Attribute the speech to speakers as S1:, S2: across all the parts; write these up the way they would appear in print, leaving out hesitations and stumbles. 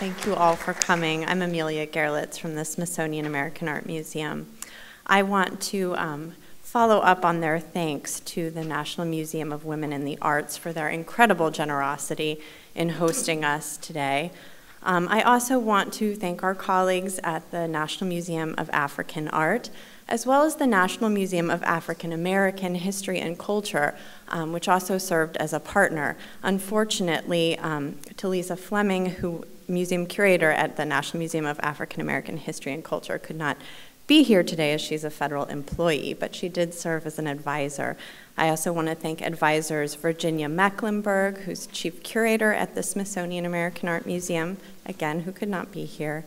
S1: Thank you all for coming. I'm Amelia Gerlitz from the Smithsonian American Art Museum. I want to follow up on their thanks to the National Museum of Women in the Arts for their incredible generosity in hosting us today. I also want to thank our colleagues at the National Museum of African Art, as well as the National Museum of African American History and Culture, which also served as a partner. Unfortunately, Talisa Fleming, museum curator at the National Museum of African American History and Culture, could not be here today as she's a federal employee, but she did serve as an advisor. I also want to thank advisors Virginia Mecklenburg, who's chief curator at the Smithsonian American Art Museum, again, who could not be here.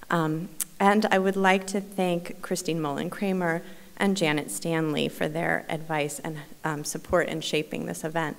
S1: And I would like to thank Christine Mullen-Kramer and Janet Stanley for their advice and support in shaping this event.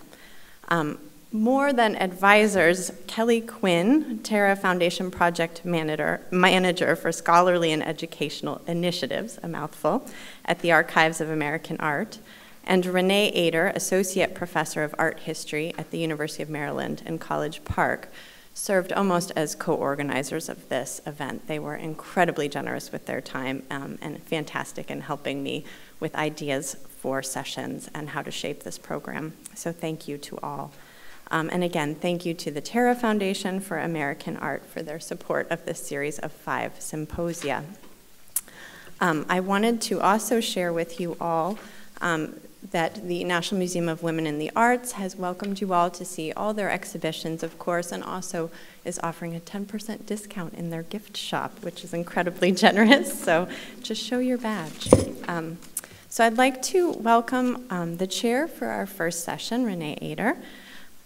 S1: More than advisors, Kelly Quinn, Tara Foundation Project Manager for Scholarly and Educational Initiatives, a mouthful, at the Archives of American Art, and Renée Ater, Associate Professor of Art History at the University of Maryland in College Park, served almost as co-organizers of this event. They were incredibly generous with their time and fantastic in helping me with ideas for sessions and how to shape this program. So thank you to all. And again, thank you to the Tara Foundation for American Art for their support of this series of 5 symposia. I wanted to also share with you all that the National Museum of Women in the Arts has welcomed you all to see all their exhibitions, of course, and also is offering a 10% discount in their gift shop, which is incredibly generous, so just show your badge. So I'd like to welcome the chair for our first session, Renée Ater.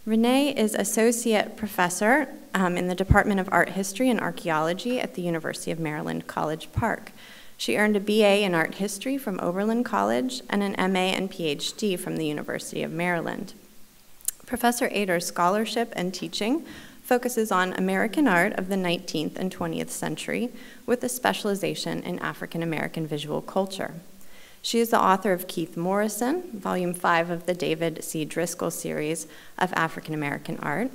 S1: Renée is Associate Professor in the Department of Art History and Archaeology at the University of Maryland, College Park. She earned a BA in Art History from Oberlin College and an MA and PhD from the University of Maryland. Professor Ater's scholarship and teaching focuses on American art of the 19th and 20th century with a specialization in African American visual culture. She is the author of Keith Morrison, Volume 5 of the David C. Driscoll series of African American art,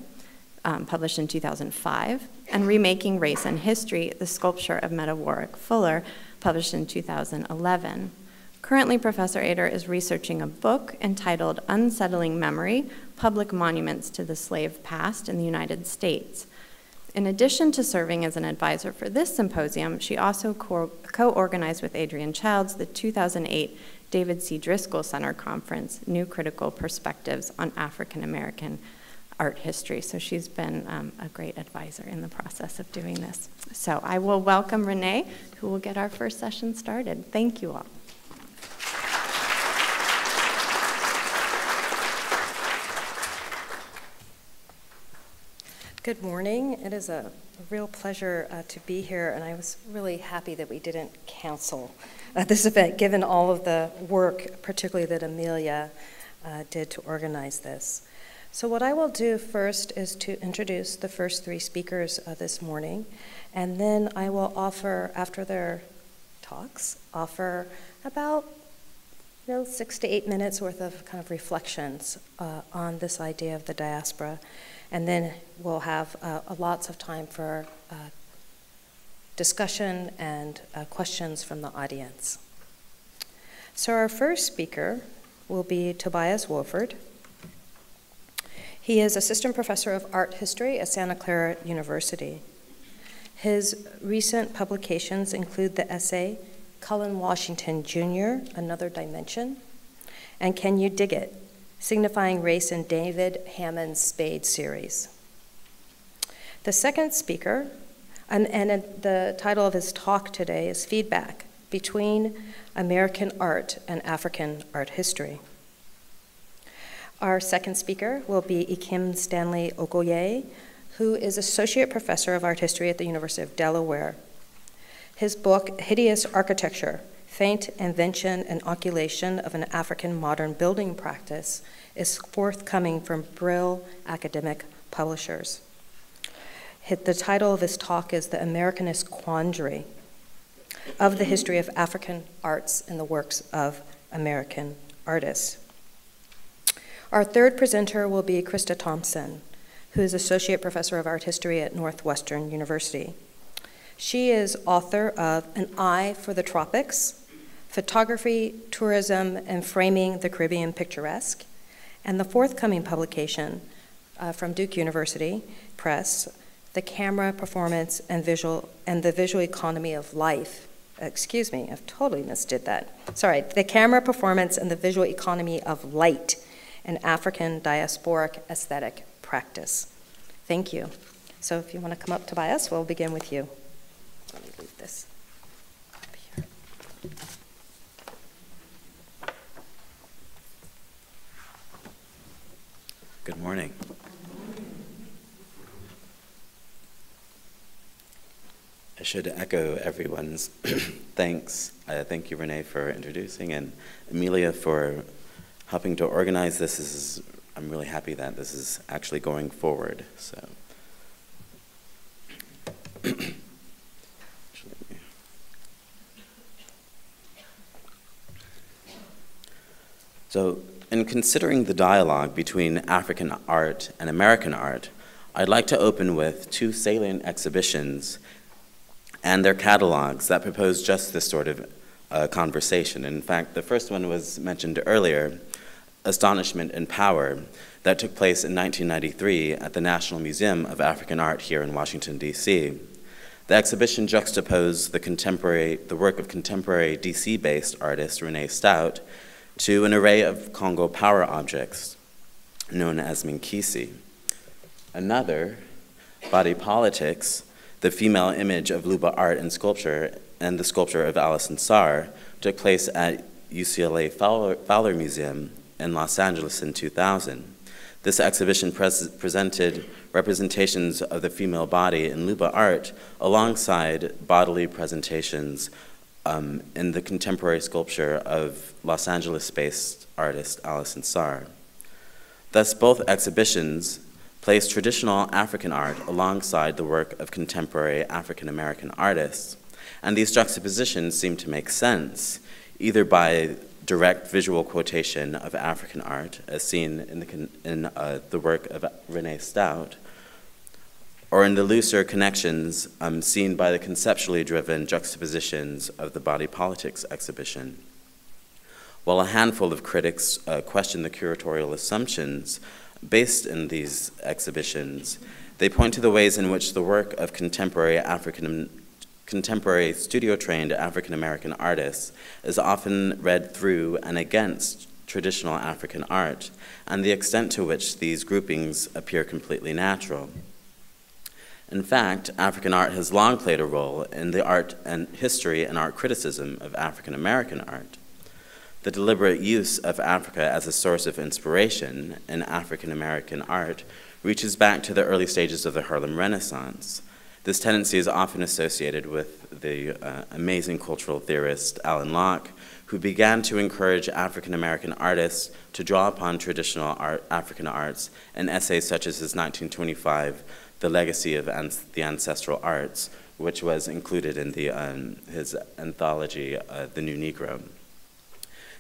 S1: published in 2005, and Remaking Race and History, the Sculpture of Meta Warwick Fuller, published in 2011. Currently, Professor Ater is researching a book entitled Unsettling Memory, Public Monuments to the Slave Past in the United States. In addition to serving as an advisor for this symposium, she also co-organized with Adrienne Childs the 2008 David C. Driscoll Center Conference, New Critical Perspectives on African American Art History. So she's been a great advisor in the process of doing this. So I will welcome Renée, who will get our first session started. Thank you all.
S2: Good morning. It is a real pleasure to be here, and I was really happy that we didn't cancel this event, given all of the work, particularly that Amelia did to organize this. So what I will do first is to introduce the first 3 speakers this morning, and then I will offer, after their talks, offer about 6 to 8 minutes worth of kind of reflections on this idea of the diaspora. And then we'll have lots of time for discussion and questions from the audience. So our first speaker will be Tobias Wofford. He is Assistant Professor of Art History at Santa Clara University. His recent publications include the essay, Cullen Washington Jr., Another Dimension, and Can You Dig It? Signifying Race in David Hammond's Spade series. The second speaker, and the title of his talk today is Feedback Between American Art and African Art History. Our second speaker will be Ikem Stanley Okoye, who is Associate Professor of Art History at the University of Delaware. His book, Hideous Architecture, Faint Invention and Oculation of an African Modern Building Practice, is forthcoming from Brill Academic Publishers. The title of his talk is The Americanist Quandary of the History of African Arts and the Works of American Artists. Our third presenter will be Krista Thompson. who is Associate Professor of Art History at Northwestern University. She is author of An Eye for the Tropics, Photography, Tourism, and Framing the Caribbean Picturesque, and the forthcoming publication from Duke University Press, The Camera, Performance, and the Visual Economy of Life. Excuse me, I've totally misdid that. Sorry, The Camera, Performance, and the Visual Economy of Light, an African Diasporic Aesthetic Practice. Thank you. So if you want to come up, Tobias, we'll begin with you. Let me leave this up here.
S3: Good morning. I should echo everyone's thanks. Thank you, Renee, for introducing, and Amelia for helping to organize this. I'm really happy that this is actually going forward. So in considering the dialogue between African art and American art, I'd like to open with two salient exhibitions and their catalogs that propose just this sort of conversation. In fact, the first one was mentioned earlier, Astonishment and Power, that took place in 1993 at the National Museum of African Art here in Washington, D.C. The exhibition juxtaposed the work of contemporary DC-based artist Renée Stout to an array of Congo power objects known as Minkisi. Another, Body Politics, the female image of Luba art and sculpture, and the sculpture of Alison Sarr, took place at UCLA Fowler Museum in Los Angeles in 2000. This exhibition presented representations of the female body in Luba art alongside bodily presentations in the contemporary sculpture of Los Angeles-based artist Alison Sarr. Thus, both exhibitions placed traditional African art alongside the work of contemporary African-American artists, and these juxtapositions seem to make sense, either by direct visual quotation of African art, as seen in the work of Renée Stout, or in the looser connections seen by the conceptually driven juxtapositions of the Body Politics exhibition. While a handful of critics question the curatorial assumptions based in these exhibitions, they point to the ways in which the work of contemporary studio-trained African-American artists is often read through and against traditional African art, and the extent to which these groupings appear completely natural. In fact, African art has long played a role in the art and history and art criticism of African-American art. The deliberate use of Africa as a source of inspiration in African-American art reaches back to the early stages of the Harlem Renaissance. This tendency is often associated with the amazing cultural theorist Alan Locke, who began to encourage African-American artists to draw upon traditional African arts in essays such as his 1925 The Legacy of the Ancestral Arts, which was included in his anthology, The New Negro.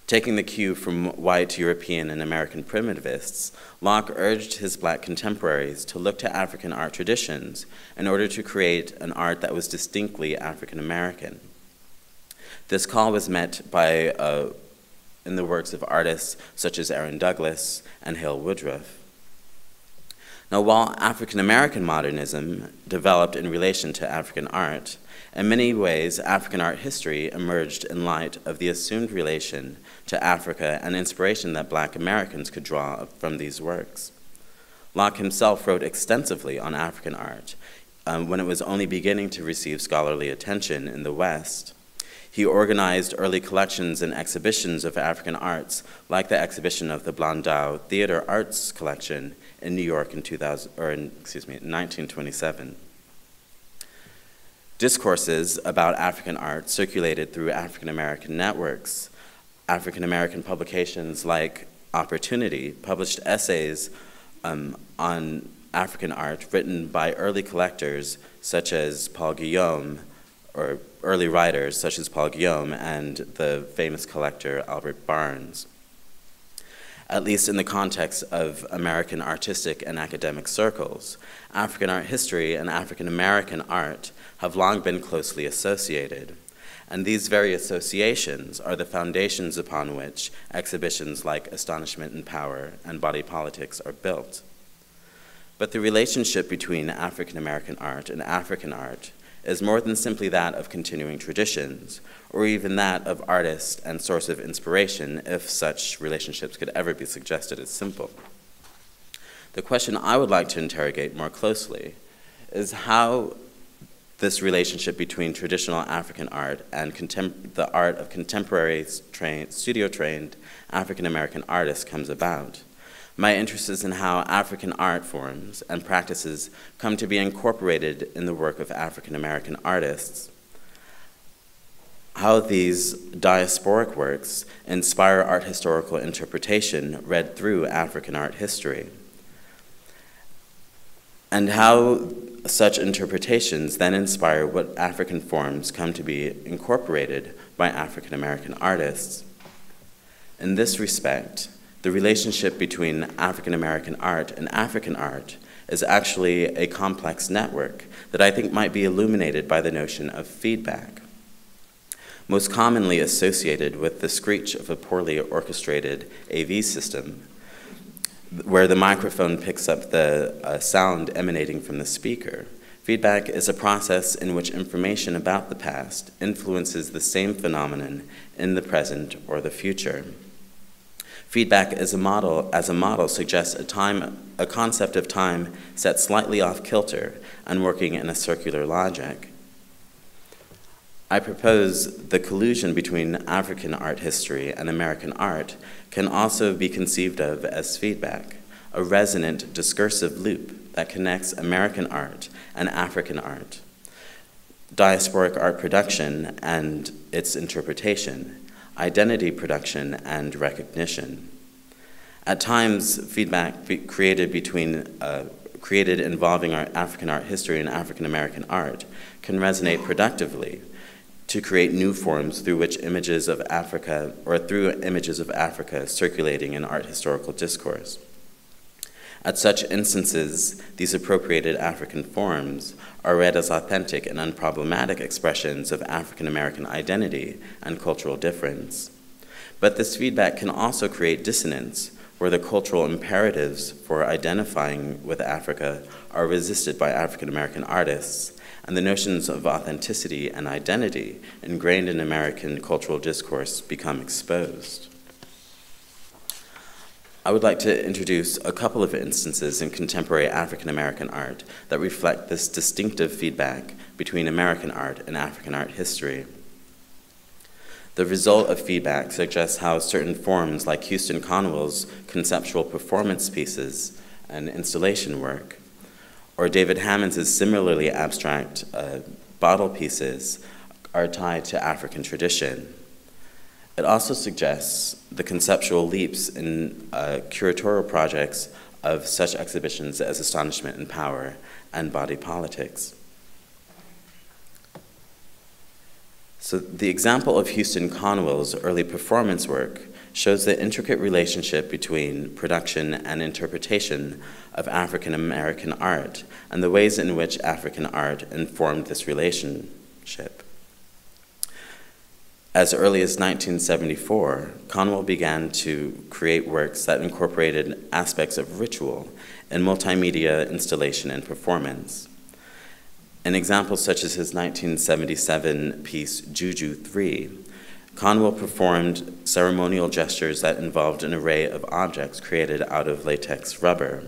S3: Taking the cue from white European and American primitivists, Locke urged his black contemporaries to look to African art traditions in order to create an art that was distinctly African-American. This call was met by, in the works of artists such as Aaron Douglas and Hale Woodruff. Now, while African-American modernism developed in relation to African art, in many ways, African art history emerged in light of the assumed relation to Africa and inspiration that Black Americans could draw from these works. Locke himself wrote extensively on African art when it was only beginning to receive scholarly attention in the West. He organized early collections and exhibitions of African arts, like the exhibition of the Blandau Theater Arts Collection in New York in 1927. Discourses about African art circulated through African-American networks. African-American publications like Opportunity published essays on African art written by early collectors such as Paul Guillaume, or early writers such as Paul Guillaume and the famous collector Albert Barnes. At least in the context of American artistic and academic circles, African art history and African American art have long been closely associated. And these very associations are the foundations upon which exhibitions like Astonishment and Power and Body Politics are built. But the relationship between African American art and African art is more than simply that of continuing traditions, or even that of artist and source of inspiration, if such relationships could ever be suggested as simple. The question I would like to interrogate more closely is how this relationship between traditional African art and the art of contemporary studio-trained African American artists comes about. My interest is in how African art forms and practices come to be incorporated in the work of African American artists, how these diasporic works inspire art historical interpretation read through African art history, and how such interpretations then inspire what African forms come to be incorporated by African American artists. In this respect, the relationship between African American art and African art is actually a complex network that I think might be illuminated by the notion of feedback. Most commonly associated with the screech of a poorly orchestrated AV system, where the microphone picks up the sound emanating from the speaker, feedback is a process in which information about the past influences the same phenomenon in the present or the future. Feedback as a model suggests a concept of time set slightly off kilter and working in a circular logic. I propose the collusion between African art history and American art can also be conceived of as feedback, a resonant discursive loop that connects American art and African art, diasporic art production and its interpretation, identity production and recognition. At times, feedback created involving our African art history and African American art can resonate productively to create new forms through which images of Africa, or through images of Africa circulating in art historical discourse. At such instances, these appropriated African forms are read as authentic and unproblematic expressions of African American identity and cultural difference. But this feedback can also create dissonance, where the cultural imperatives for identifying with Africa are resisted by African American artists, and the notions of authenticity and identity ingrained in American cultural discourse become exposed. I would like to introduce a couple of instances in contemporary African American art that reflect this distinctive feedback between American art and African art history. The result of feedback suggests how certain forms like Houston Conwell's conceptual performance pieces and installation work, or David Hammond's similarly abstract bottle pieces, are tied to African tradition. It also suggests the conceptual leaps in curatorial projects of such exhibitions as Astonishment and Power and Body Politics. So the example of Houston Conwell's early performance work shows the intricate relationship between production and interpretation of African American art and the ways in which African art informed this relationship. As early as 1974, Conwell began to create works that incorporated aspects of ritual in multimedia installation and performance. In examples such as his 1977 piece, Juju 3, Conwell performed ceremonial gestures that involved an array of objects created out of latex rubber.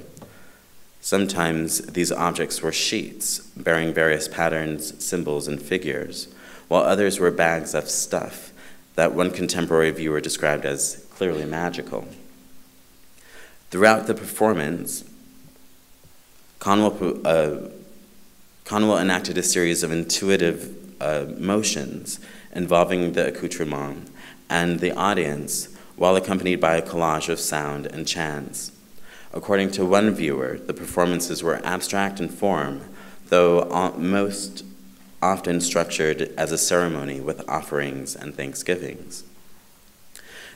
S3: Sometimes these objects were sheets bearing various patterns, symbols, and figures, while others were bags of stuff that one contemporary viewer described as clearly magical. Throughout the performance, Conwell enacted a series of intuitive motions involving the accoutrement and the audience, while accompanied by a collage of sound and chants. According to one viewer, the performances were abstract in form, though most often structured as a ceremony with offerings and thanksgivings.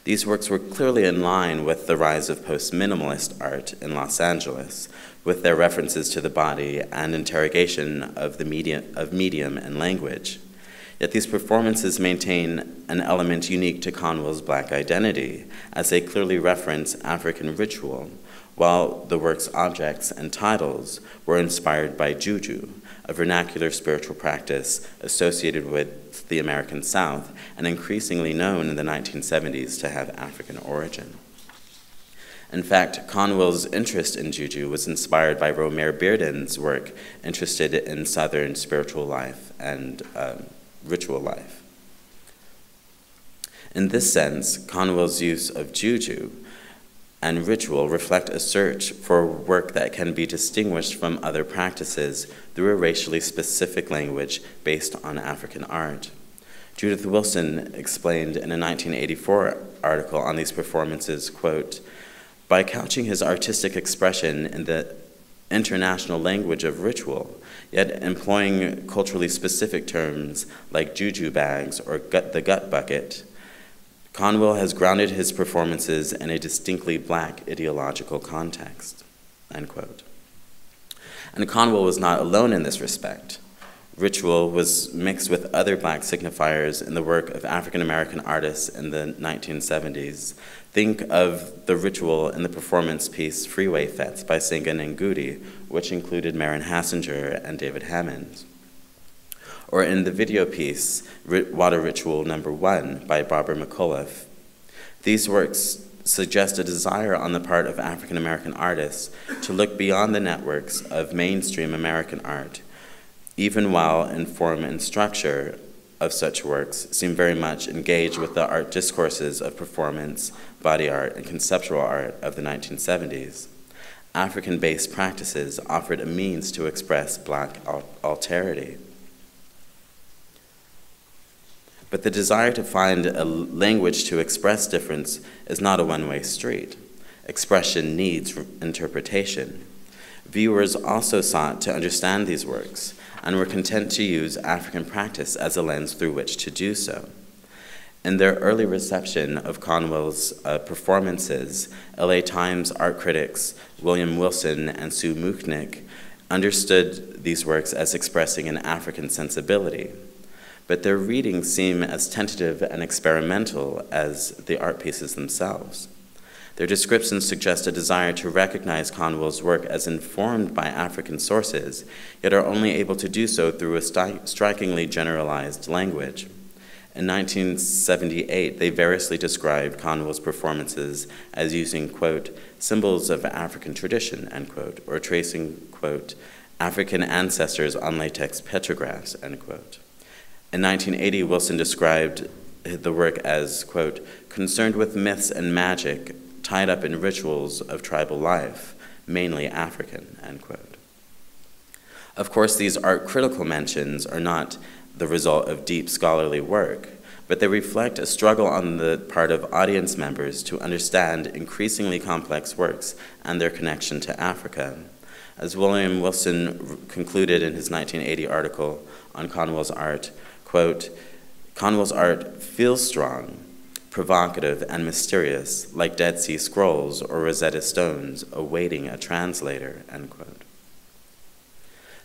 S3: These works were clearly in line with the rise of post-minimalist art in Los Angeles, with their references to the body and interrogation of medium and language. Yet these performances maintain an element unique to Conwell's Black identity, as they clearly reference African ritual, while the work's objects and titles were inspired by juju, a vernacular spiritual practice associated with the American South and increasingly known in the 1970s to have African origin. In fact, Conwell's interest in juju was inspired by Romare Bearden's work interested in Southern spiritual life and ritual life. In this sense, Conwell's use of juju and ritual reflect a search for work that can be distinguished from other practices through a racially specific language based on African art. Judith Wilson explained in a 1984 article on these performances, quote, "By couching his artistic expression in the international language of ritual, yet employing culturally specific terms like juju bags or the gut bucket, Conwell has grounded his performances in a distinctly Black ideological context," end quote. And Conwell was not alone in this respect. Ritual was mixed with other Black signifiers in the work of African-American artists in the 1970s. Think of the ritual in the performance piece Freeway Fets by Singa Ngudi, which included Marin Hassinger and David Hammond. Or in the video piece, Water Ritual No. 1 by Barbara McAuliffe. These works suggest a desire on the part of African-American artists to look beyond the networks of mainstream American art, even while in form and structure of such works seem very much engaged with the art discourses of performance, body art, and conceptual art of the 1970s. African-based practices offered a means to express Black alterity. But the desire to find a language to express difference is not a one-way street. Expression needs interpretation. Viewers also sought to understand these works and were content to use African practice as a lens through which to do so. In their early reception of Conwell's performances, LA Times art critics William Wilson and Sue Muchnick understood these works as expressing an African sensibility, but their readings seem as tentative and experimental as the art pieces themselves. Their descriptions suggest a desire to recognize Conwell's work as informed by African sources, yet are only able to do so through a strikingly generalized language. In 1978, they variously described Conwell's performances as using, quote, symbols of African tradition, end quote, or tracing, quote, African ancestors on latex petrographs, end quote. In 1980, Wilson described the work as, quote, concerned with myths and magic tied up in rituals of tribal life, mainly African, end quote. Of course, these art critical mentions are not the result of deep scholarly work, but they reflect a struggle on the part of audience members to understand increasingly complex works and their connection to Africa. As William Wilson concluded in his 1980 article on Conwell's art, quote, Conwell's art feels strong, provocative, and mysterious, like Dead Sea Scrolls or Rosetta Stones awaiting a translator, end quote.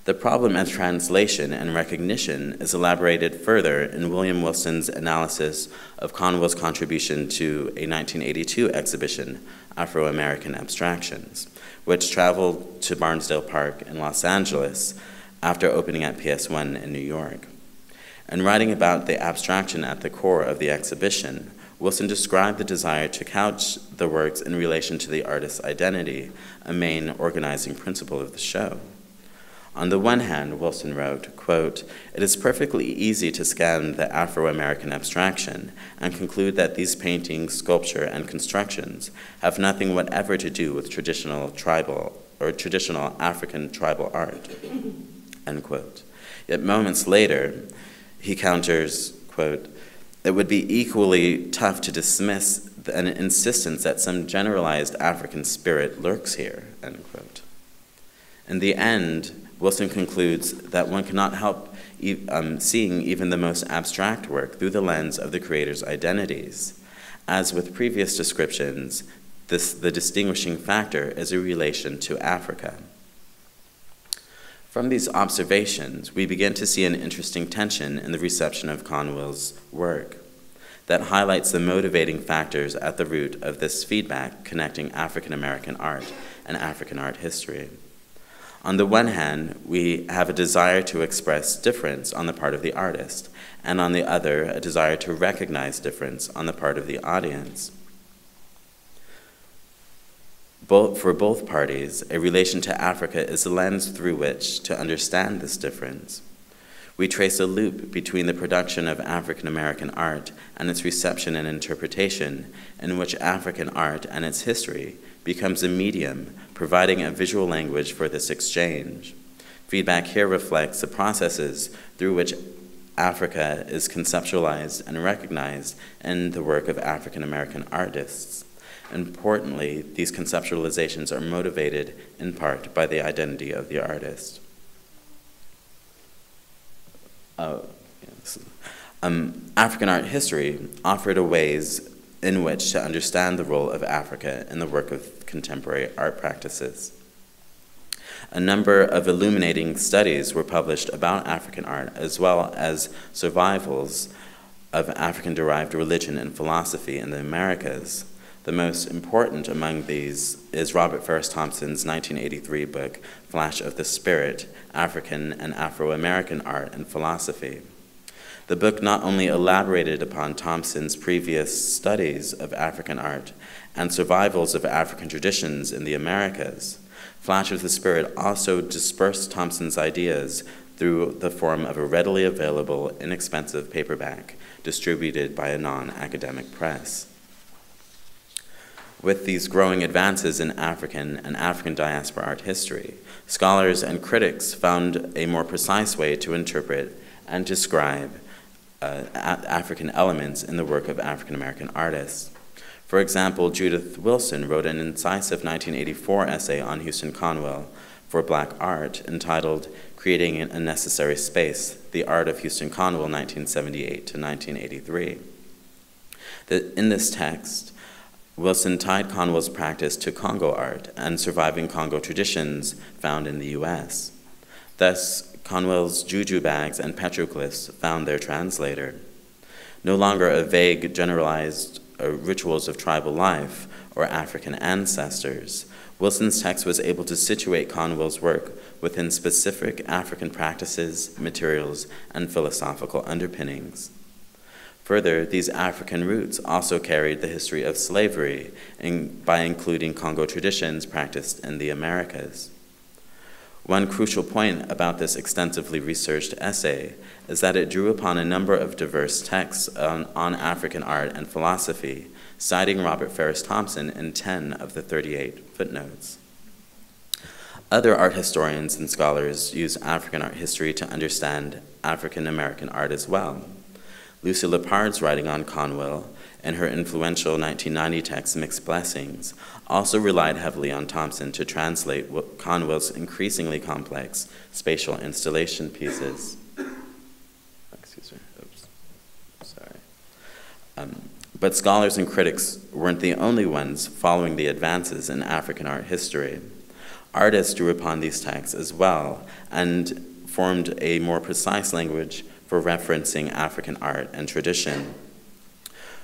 S3: The problem of translation and recognition is elaborated further in William Wilson's analysis of Conwell's contribution to a 1982 exhibition, Afro-American Abstractions, which traveled to Barnsdall Park in Los Angeles after opening at PS1 in New York. In writing about the abstraction at the core of the exhibition, Wilson described the desire to couch the works in relation to the artist's identity, a main organizing principle of the show. On the one hand, Wilson wrote, quote, it is perfectly easy to scan the Afro-American abstraction and conclude that these paintings, sculpture, and constructions have nothing whatever to do with traditional tribal or traditional African tribal art, end quote. Yet moments later, he counters, quote, it would be equally tough to dismiss an insistence that some generalized African spirit lurks here, end quote. In the end, Wilson concludes that one cannot help seeing even the most abstract work through the lens of the creator's identities, As with previous descriptions, the distinguishing factor is a relation to Africa. From these observations, we begin to see an interesting tension in the reception of Conwell's work that highlights the motivating factors at the root of this feedback connecting African American art and African art history. On the one hand, we have a desire to express difference on the part of the artist, and on the other, a desire to recognize difference on the part of the audience. For both parties, a relation to Africa is the lens through which to understand this difference. We trace a loop between the production of African American art and its reception and interpretation, in which African art and its history becomes a medium, providing a visual language for this exchange. Feedback here reflects the processes through which Africa is conceptualized and recognized in the work of African American artists. Importantly, these conceptualizations are motivated in part by the identity of the artist. African art history offered a ways in which to understand the role of Africa in the work of contemporary art practices. A number of illuminating studies were published about African art, as well as survivals of African-derived religion and philosophy in the Americas. The most important among these is Robert Farris Thompson's 1983 book, Flash of the Spirit, African and Afro-American Art and Philosophy. The book not only elaborated upon Thompson's previous studies of African art and survivals of African traditions in the Americas, Flash of the Spirit also dispersed Thompson's ideas through the form of a readily available, inexpensive paperback distributed by a non-academic press. With these growing advances in African and African diaspora art history, scholars and critics found a more precise way to interpret and describe African elements in the work of African American artists. For example, Judith Wilson wrote an incisive 1984 essay on Houston Conwell for Black Art entitled Creating a Necessary Space, The Art of Houston Conwell, 1978 to 1983. In this text, Wilson tied Conwell's practice to Congo art and surviving Congo traditions found in the US. Thus, Conwell's juju bags and petroglyphs found their translator. No longer a vague, generalized rituals of tribal life or African ancestors, Wilson's text was able to situate Conwell's work within specific African practices, materials, and philosophical underpinnings. Further, these African roots also carried the history of slavery by including Congo traditions practiced in the Americas. One crucial point about this extensively researched essay is that it drew upon a number of diverse texts on African art and philosophy, citing Robert Farris Thompson in 10 of the 38 footnotes. Other art historians and scholars use African art history to understand African American art as well. Lucy Lepard's writing on Conwell and her influential 1990 text, Mixed Blessings, also relied heavily on Thompson to translate Conwell's increasingly complex spatial installation pieces. Excuse me, oops, sorry. But scholars and critics weren't the only ones following the advances in African art history. Artists drew upon these texts as well and formed a more precise language for referencing African art and tradition.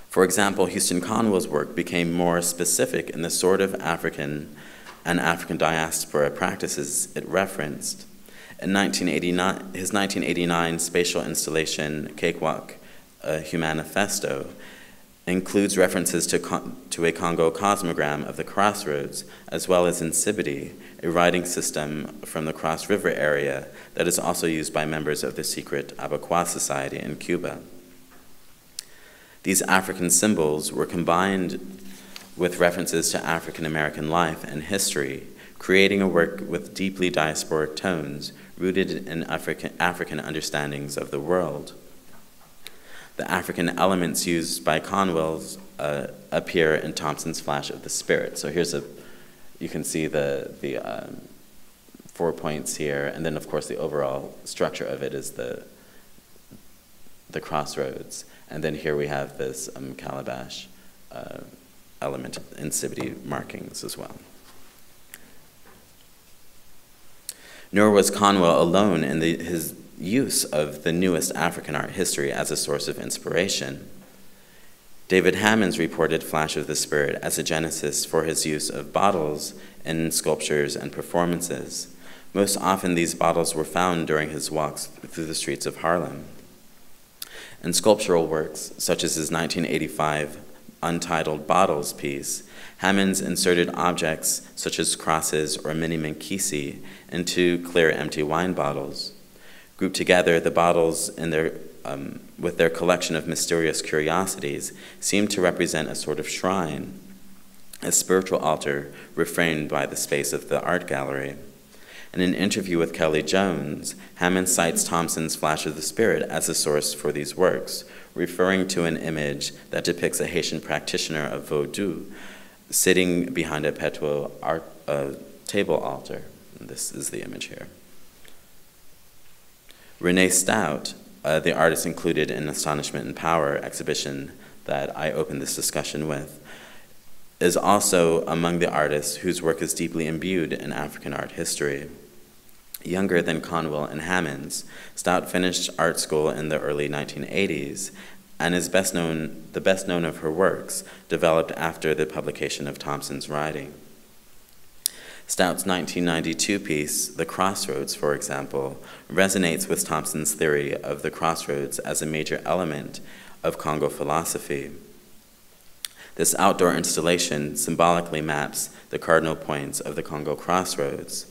S3: For example, Houston Conwell's work became more specific in the sort of African and African diaspora practices it referenced. In his 1989 spatial installation, Cakewalk, a Humanifesto, includes references to a Congo cosmogram of the crossroads, as well as Insibidi, a writing system from the Cross River area that is also used by members of the secret Abaquois Society in Cuba. These African symbols were combined with references to African American life and history, creating a work with deeply diasporic tones rooted in African understandings of the world. The African elements used by Conwell's appear in Thompson's Flash of the Spirit. So here's you can see the 4 points here, and then of course the overall structure of it is the crossroads. And then here we have this calabash element, incivity markings as well. Nor was Conwell alone in his use of the newest African art history as a source of inspiration. David Hammond's reported flash of the spirit as a genesis for his use of bottles in sculptures and performances. Most often these bottles were found during his walks through the streets of Harlem. In sculptural works, such as his 1985 Untitled Bottles piece, Hammond's inserted objects such as crosses or mini Minkisi into clear empty wine bottles. Grouped together, the bottles with their collection of mysterious curiosities seem to represent a sort of shrine, a spiritual altar reframed by the space of the art gallery. In an interview with Kelly Jones, Hammond cites Thompson's Flash of the Spirit as a source for these works, referring to an image that depicts a Haitian practitioner of Vodou sitting behind a Peto table altar. And this is the image here. Renée Stout, the artist included in Astonishment and Power exhibition that I opened this discussion with, is also among the artists whose work is deeply imbued in African art history. Younger than Conwell and Hammond's, Stout finished art school in the early 1980s and is the best known of her works developed after the publication of Thompson's writing. Stout's 1992 piece, The Crossroads, for example, resonates with Thompson's theory of the crossroads as a major element of Congo philosophy. This outdoor installation symbolically maps the cardinal points of the Congo crossroads.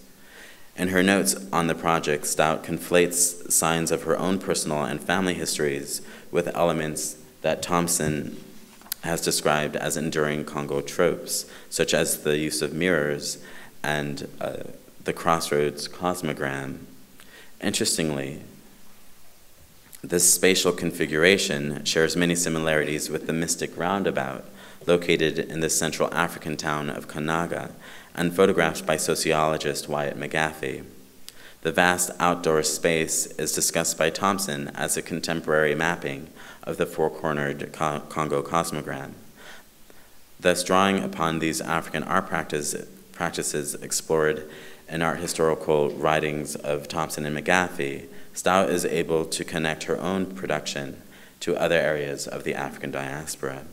S3: In her notes on the project, Stout conflates signs of her own personal and family histories with elements that Thompson has described as enduring Congo tropes, such as the use of mirrors and the crossroads cosmogram. Interestingly, this spatial configuration shares many similarities with the mystic roundabout located in the Central African town of Kanaga and photographed by sociologist Wyatt McGaffey. The vast outdoor space is discussed by Thompson as a contemporary mapping of the four-cornered Congo cosmogram. Thus, drawing upon these African art practices explored in art historical writings of Thompson and McGaffey, Stout is able to connect her own production to other areas of the African diaspora.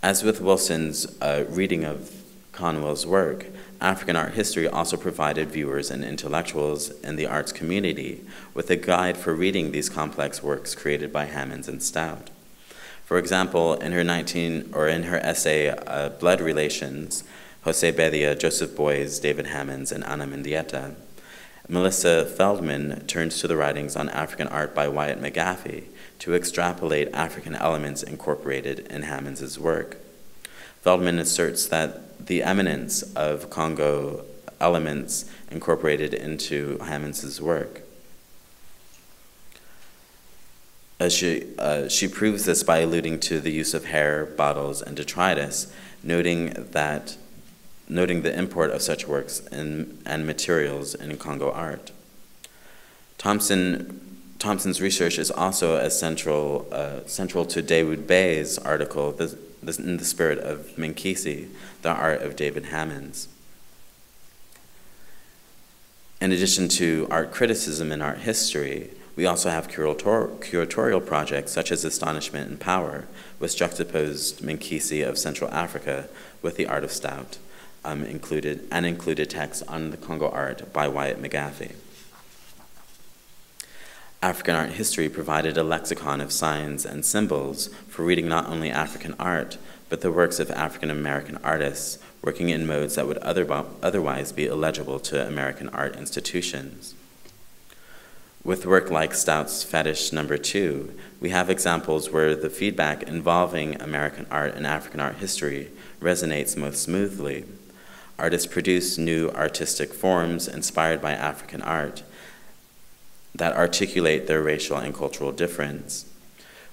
S3: As with Wilson's reading of Conwell's work, African art history also provided viewers and intellectuals in the arts community with a guide for reading these complex works created by Hammond and Stout. For example, in her essay, Blood Relations, Jose Bedia, Joseph Beuys, David Hammond, and Ana Mendieta, Melissa Feldman turns to the writings on African art by Wyatt McGaffey to extrapolate African elements incorporated in Hammond's work. Feldman asserts that the eminence of Congo elements incorporated into Hammond's work. She proves this by alluding to the use of hair, bottles, and detritus, noting the import of such works and materials in Congo art. Thompson's research is also as central to Dawood Bey's article, In the Spirit of Minkisi, the Art of David Hammond. In addition to art criticism and art history, we also have curatorial projects such as Astonishment and Power, which juxtaposed Minkisi of Central Africa with the art of Stout, included texts on the Congo art by Wyatt McGaffey. African art history provided a lexicon of signs and symbols for reading not only African art, but the works of African American artists working in modes that would otherwise be illegible to American art institutions. With work like Stout's Fetish No. 2, we have examples where the feedback involving American art and African art history resonates most smoothly. Artists produce new artistic forms inspired by African art that articulate their racial and cultural difference.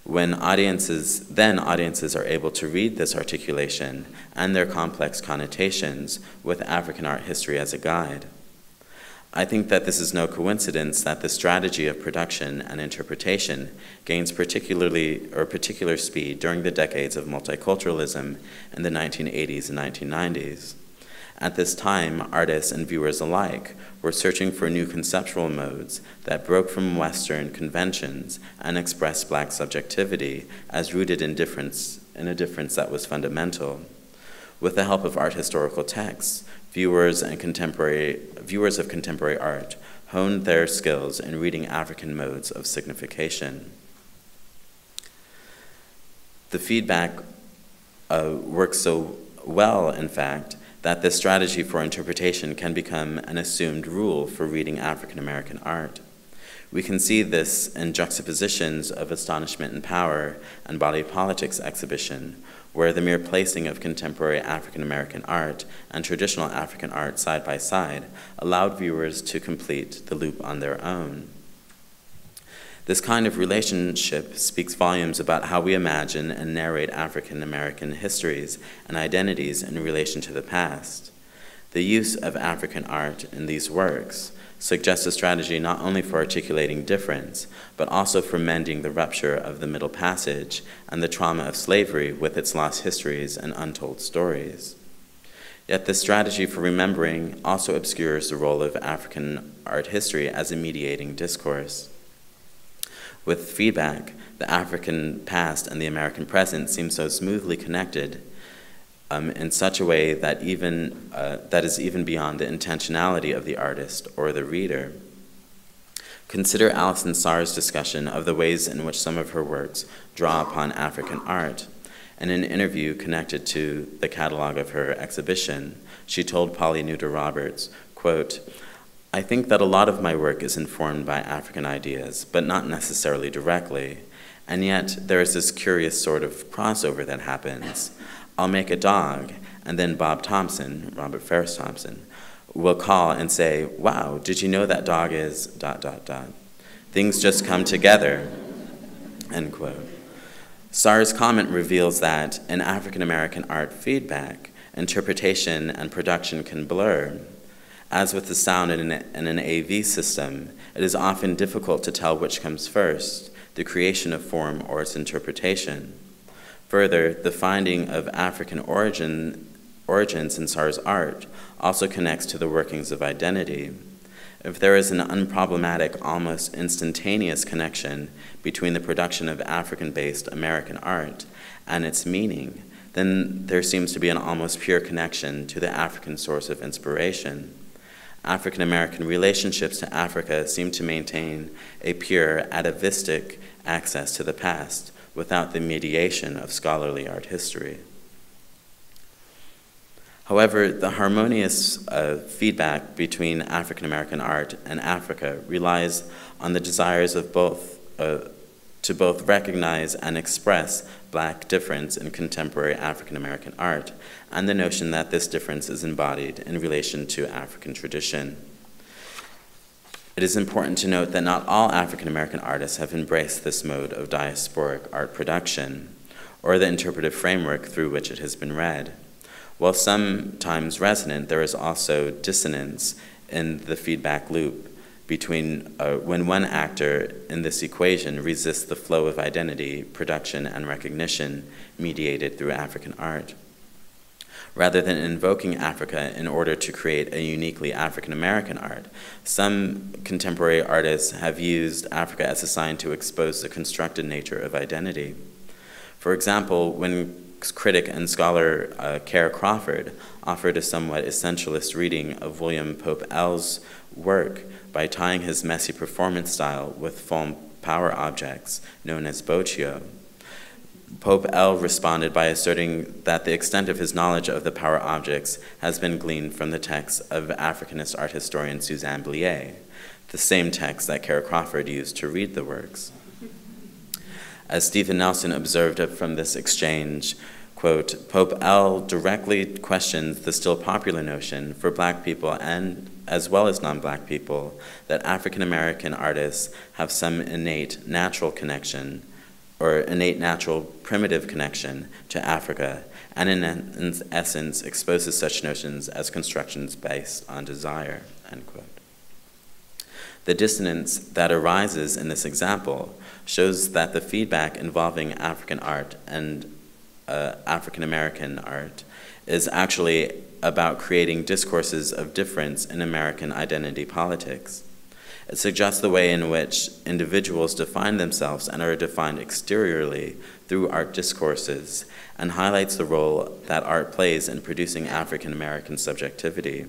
S3: Then audiences are able to read this articulation and their complex connotations with African art history as a guide. I think that this is no coincidence that the strategy of production and interpretation gains particular speed during the decades of multiculturalism in the 1980s and 1990s. At this time, artists and viewers alike were searching for new conceptual modes that broke from Western conventions and expressed Black subjectivity as rooted in a difference that was fundamental. With the help of art historical texts, viewers of contemporary art honed their skills in reading African modes of signification. The feedback works so well, in fact, that this strategy for interpretation can become an assumed rule for reading African American art. We can see this in juxtapositions of Astonishment and Power and Body Politics exhibition, where the mere placing of contemporary African American art and traditional African art side by side allowed viewers to complete the loop on their own. This kind of relationship speaks volumes about how we imagine and narrate African American histories and identities in relation to the past. The use of African art in these works suggests a strategy not only for articulating difference, but also for mending the rupture of the Middle Passage and the trauma of slavery with its lost histories and untold stories. Yet this strategy for remembering also obscures the role of African art history as a mediating discourse. With feedback, the African past and the American present seem so smoothly connected in such a way that that is even beyond the intentionality of the artist or the reader. Consider Alison Saar's discussion of the ways in which some of her works draw upon African art. In an interview connected to the catalog of her exhibition, she told Polly Nutter Roberts, quote, "I think that a lot of my work is informed by African ideas, but not necessarily directly. And yet there is this curious sort of crossover that happens. I'll make a dog, and then Bob Thompson, Robert Ferris Thompson, will call and say, 'Wow, did you know that dog is ... Things just come together,' end quote." Saar's comment reveals that in African American art feedback, interpretation and production can blur. As with the sound in an AV system, it is often difficult to tell which comes first, the creation of form or its interpretation. Further, the finding of African origins in Saar's art also connects to the workings of identity. If there is an unproblematic, almost instantaneous connection between the production of African-based American art and its meaning, then there seems to be an almost pure connection to the African source of inspiration. African American relationships to Africa seem to maintain a pure, atavistic access to the past without the mediation of scholarly art history. However, the harmonious feedback between African American art and Africa relies on the desires of both to both recognize and express Black difference in contemporary African American art, and the notion that this difference is embodied in relation to African tradition. It is important to note that not all African American artists have embraced this mode of diasporic art production, or the interpretive framework through which it has been read. While sometimes resonant, there is also dissonance in the feedback loop between when one actor in this equation resists the flow of identity, production, and recognition mediated through African art. Rather than invoking Africa in order to create a uniquely African American art, some contemporary artists have used Africa as a sign to expose the constructed nature of identity. For example, when critic and scholar Clara Crawford offered a somewhat essentialist reading of William Pope L's work by tying his messy performance style with foam power objects known as boccio. Pope L responded by asserting that the extent of his knowledge of the power objects has been gleaned from the text of Africanist art historian Suzanne Blier, the same text that Clara Crawford used to read the works. As Stephen Nelson observed from this exchange, quote, Pope L directly questions the still popular notion for Black people and as well as non-Black people that African American artists have some innate natural connection or innate natural primitive connection to Africa, and in essence exposes such notions as constructions based on desire, end quote. The dissonance that arises in this example shows that the feedback involving African art and African American art is actually about creating discourses of difference in American identity politics. It suggests the way in which individuals define themselves and are defined exteriorly through art discourses, and highlights the role that art plays in producing African American subjectivity.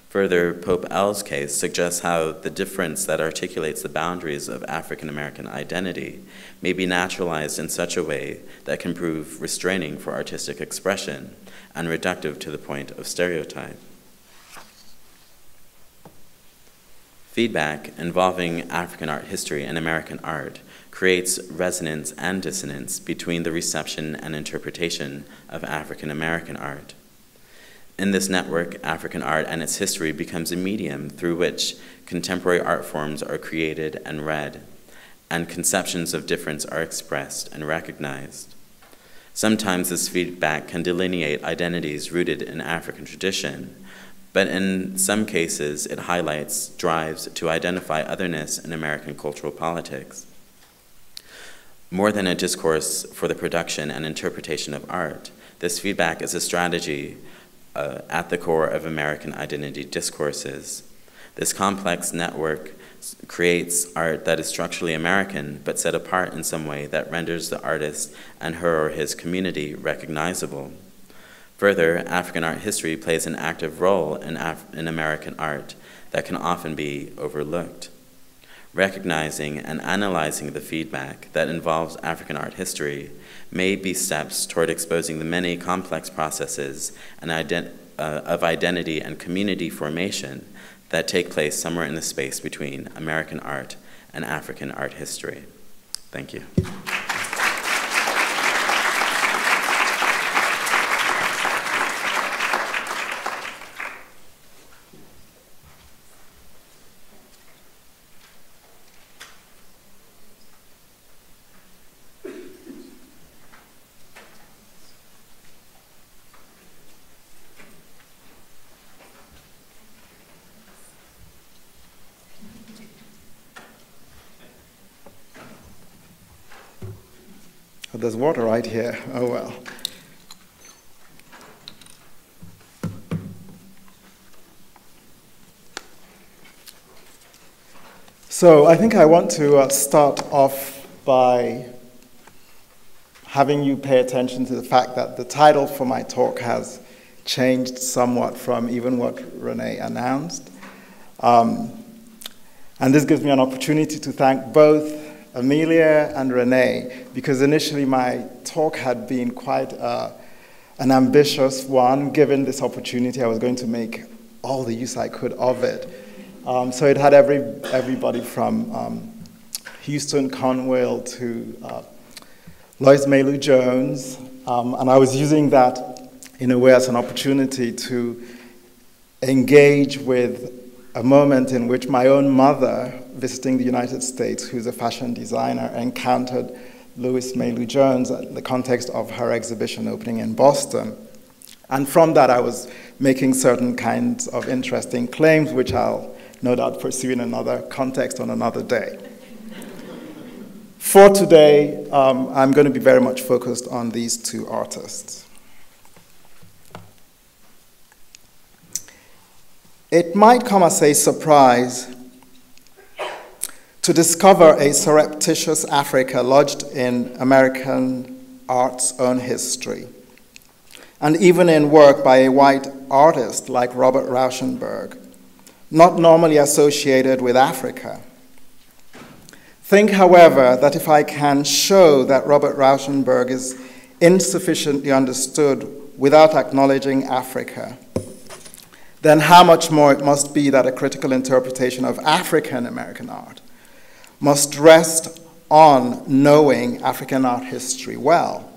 S3: Further, Pope L's case suggests how the difference that articulates the boundaries of African American identity may be naturalized in such a way that can prove restraining for artistic expression and reductive to the point of stereotype. Feedback involving African art history and American art creates resonance and dissonance between the reception and interpretation of African American art. In this network, African art and its history becomes a medium through which contemporary art forms are created and read, and conceptions of difference are expressed and recognized. Sometimes this feedback can delineate identities rooted in African tradition, but in some cases, it highlights drives to identify otherness in American cultural politics. More than a discourse for the production and interpretation of art, this feedback is a strategy at the core of American identity discourses. This complex network creates art that is structurally American, but set apart in some way that renders the artist and her or his community recognizable. Further, African art history plays an active role in American art that can often be overlooked. Recognizing and analyzing the feedback that involves African art history may be steps toward exposing the many complex processes and of identity and community formation that take place somewhere in the space between American art and African art history. Thank you.
S4: There's water right here. Oh, well. So I think I want to start off by having you pay attention to the fact that the title for my talk has changed somewhat from even what Renée announced. And this gives me an opportunity to thank both Amelia and Renée, because initially my talk had been quite an ambitious one. Given this opportunity, I was going to make all the use I could of it. So it had everybody from Houston Conwell to Lois Mailou Jones, and I was using that in a way as an opportunity to engage with a moment in which my own mother, visiting the United States, who's a fashion designer, encountered Lois Mailou Jones in the context of her exhibition opening in Boston. And from that, I was making certain kinds of interesting claims, which I'll no doubt pursue in another context on another day. For today, I'm going to be very much focused on these two artists. It might come as a surprise to discover a surreptitious Africa lodged in American art's own history, and even in work by a white artist like Robert Rauschenberg, not normally associated with Africa. Think, however, that if I can show that Robert Rauschenberg is insufficiently understood without acknowledging Africa, then how much more it must be that a critical interpretation of African American art must rest on knowing African art history well.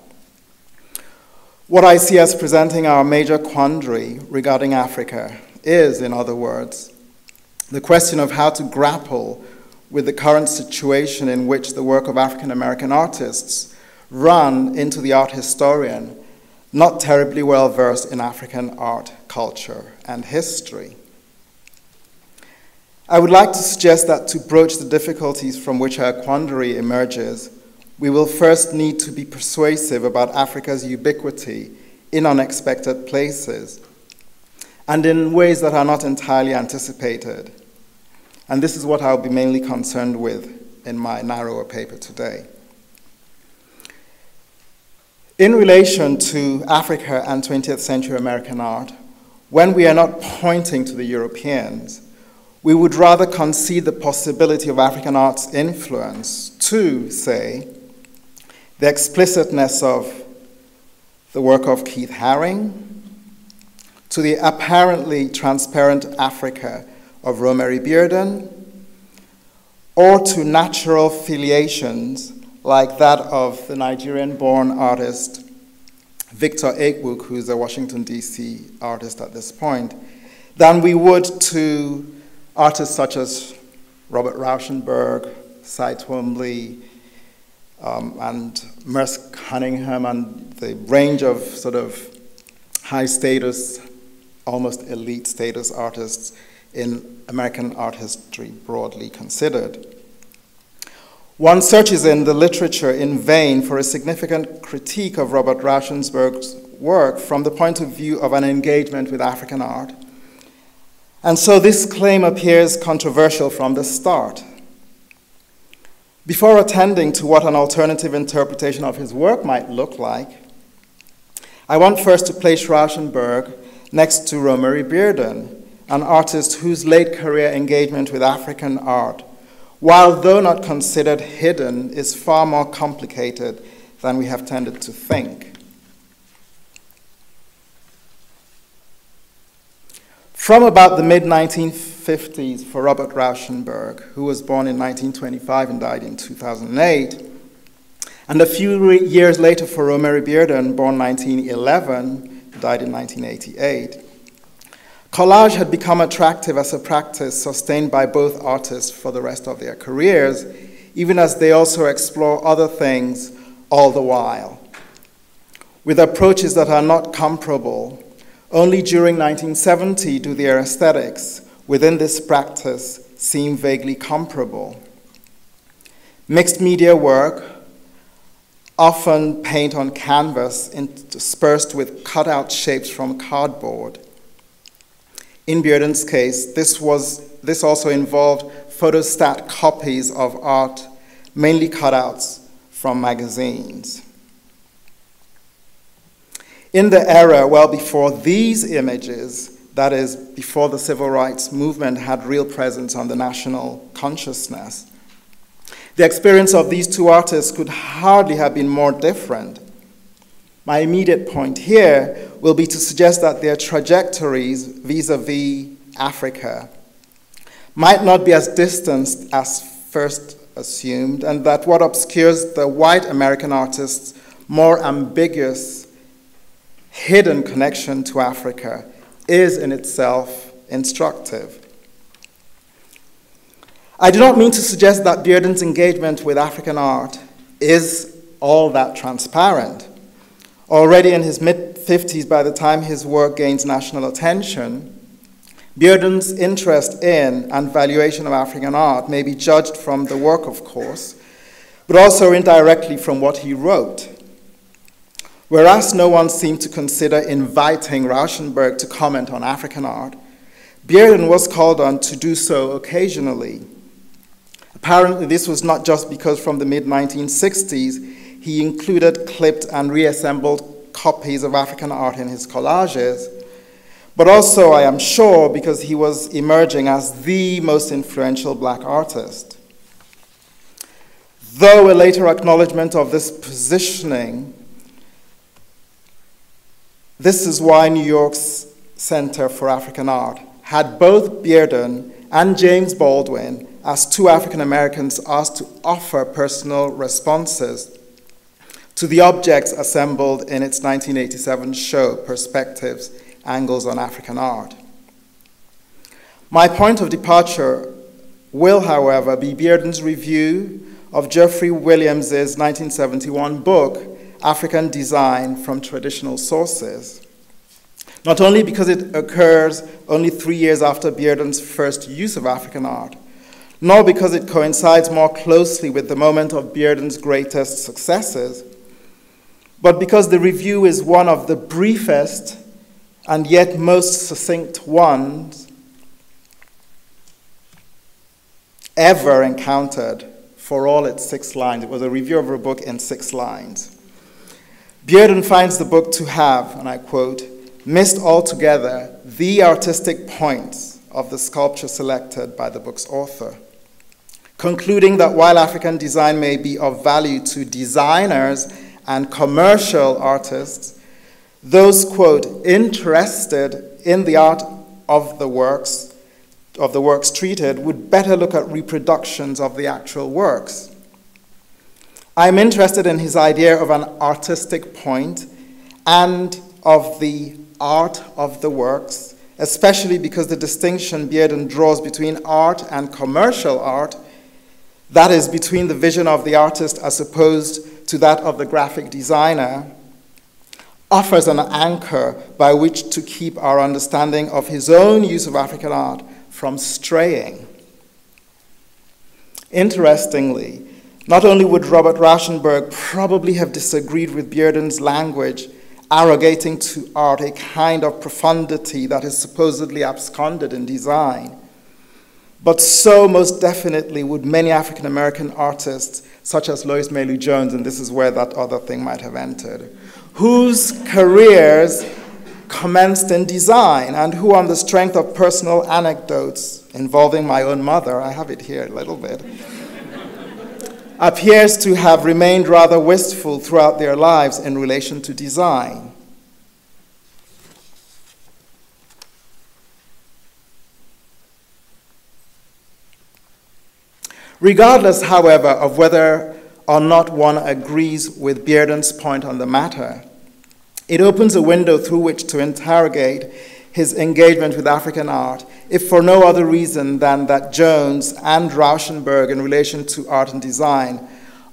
S4: What I see as presenting our major quandary regarding Africa is, in other words, the question of how to grapple with the current situation in which the work of African American artists run into the art historian not terribly well versed in African art, culture, and history. I would like to suggest that to broach the difficulties from which our quandary emerges, we will first need to be persuasive about Africa's ubiquity in unexpected places and in ways that are not entirely anticipated. And this is what I'll be mainly concerned with in my narrower paper today. In relation to Africa and 20th century American art, when we are not pointing to the Europeans, we would rather concede the possibility of African art's influence to, say, the explicitness of the work of Keith Haring, to the apparently transparent Africa of Rosemary Bearden, or to natural filiations like that of the Nigerian-born artist Victor Ekwuk, who's a Washington, D.C. artist at this point, than we would to artists such as Robert Rauschenberg, Cy Twombly, and Merce Cunningham, and the range of sort of high-status, almost elite-status artists in American art history broadly considered. One searches in the literature in vain for a significant critique of Robert Rauschenberg's work from the point of view of an engagement with African art. And so this claim appears controversial from the start. Before attending to what an alternative interpretation of his work might look like, I want first to place Rauschenberg next to Rosemary Bearden, an artist whose late career engagement with African art, while though not considered hidden, is far more complicated than we have tended to think. From about the mid-1950s for Robert Rauschenberg, who was born in 1925 and died in 2008, and a few years later for Rosemary Bearden, born 1911, died in 1988, collage had become attractive as a practice sustained by both artists for the rest of their careers, even as they also explore other things all the while. With approaches that are not comparable, only during 1970 do their aesthetics within this practice seem vaguely comparable. Mixed media work, often paint on canvas interspersed with cutout shapes from cardboard. In Bearden's case, this also involved photostat copies of art, mainly cutouts from magazines. In the era well before these images, that is, before the civil rights movement had real presence on the national consciousness, the experience of these two artists could hardly have been more different. My immediate point here will be to suggest that their trajectories vis-a-vis Africa might not be as distant as first assumed, and that what obscures the white American artist's more ambiguous, hidden connection to Africa is in itself instructive. I do not mean to suggest that Bearden's engagement with African art is all that transparent. Already in his mid-50s, by the time his work gains national attention, Bearden's interest in and valuation of African art may be judged from the work, of course, but also indirectly from what he wrote. Whereas no one seemed to consider inviting Rauschenberg to comment on African art, Bearden was called on to do so occasionally. Apparently, this was not just because from the mid-1960s he included clipped and reassembled copies of African art in his collages, but also, I am sure, because he was emerging as the most influential black artist. Though a later acknowledgement of this positioning, this is why New York's Center for African Art had both Bearden and James Baldwin as two African Americans asked to offer personal responses to the objects assembled in its 1987 show, Perspectives, Angles on African Art. My point of departure will, however, be Bearden's review of Geoffrey Williams's 1971 book, African Design from Traditional Sources. not only because it occurs only 3 years after Bearden's first use of African art, nor because it coincides more closely with the moment of Bearden's greatest successes, but because the review is one of the briefest and yet most succinct ones ever encountered for all its 6 lines. It was a review of her book in 6 lines. Bearden finds the book to have, and I quote, missed altogether the artistic points of the sculpture selected by the book's author, concluding that while African design may be of value to designers and commercial artists, those, quote, interested in the art of the works treated would better look at reproductions of the actual works. I'm interested in his idea of an artistic point and of the art of the works, especially because the distinction Bearden draws between art and commercial art, that is, between the vision of the artist as opposed to that of the graphic designer, offers an anchor by which to keep our understanding of his own use of African art from straying. Interestingly, not only would Robert Rauschenberg probably have disagreed with Bearden's language, arrogating to art a kind of profundity that is supposedly absconded in design, but so most definitely would many African-American artists, such as Lois Mailou Jones, and this is where that other thing might have entered, whose careers commenced in design and who, on the strength of personal anecdotes involving my own mother, I have it here a little bit, appears to have remained rather wistful throughout their lives in relation to design. Regardless, however, of whether or not one agrees with Bearden's point on the matter, it opens a window through which to interrogate his engagement with African art, if for no other reason than that Jones and Rauschenberg, in relation to art and design,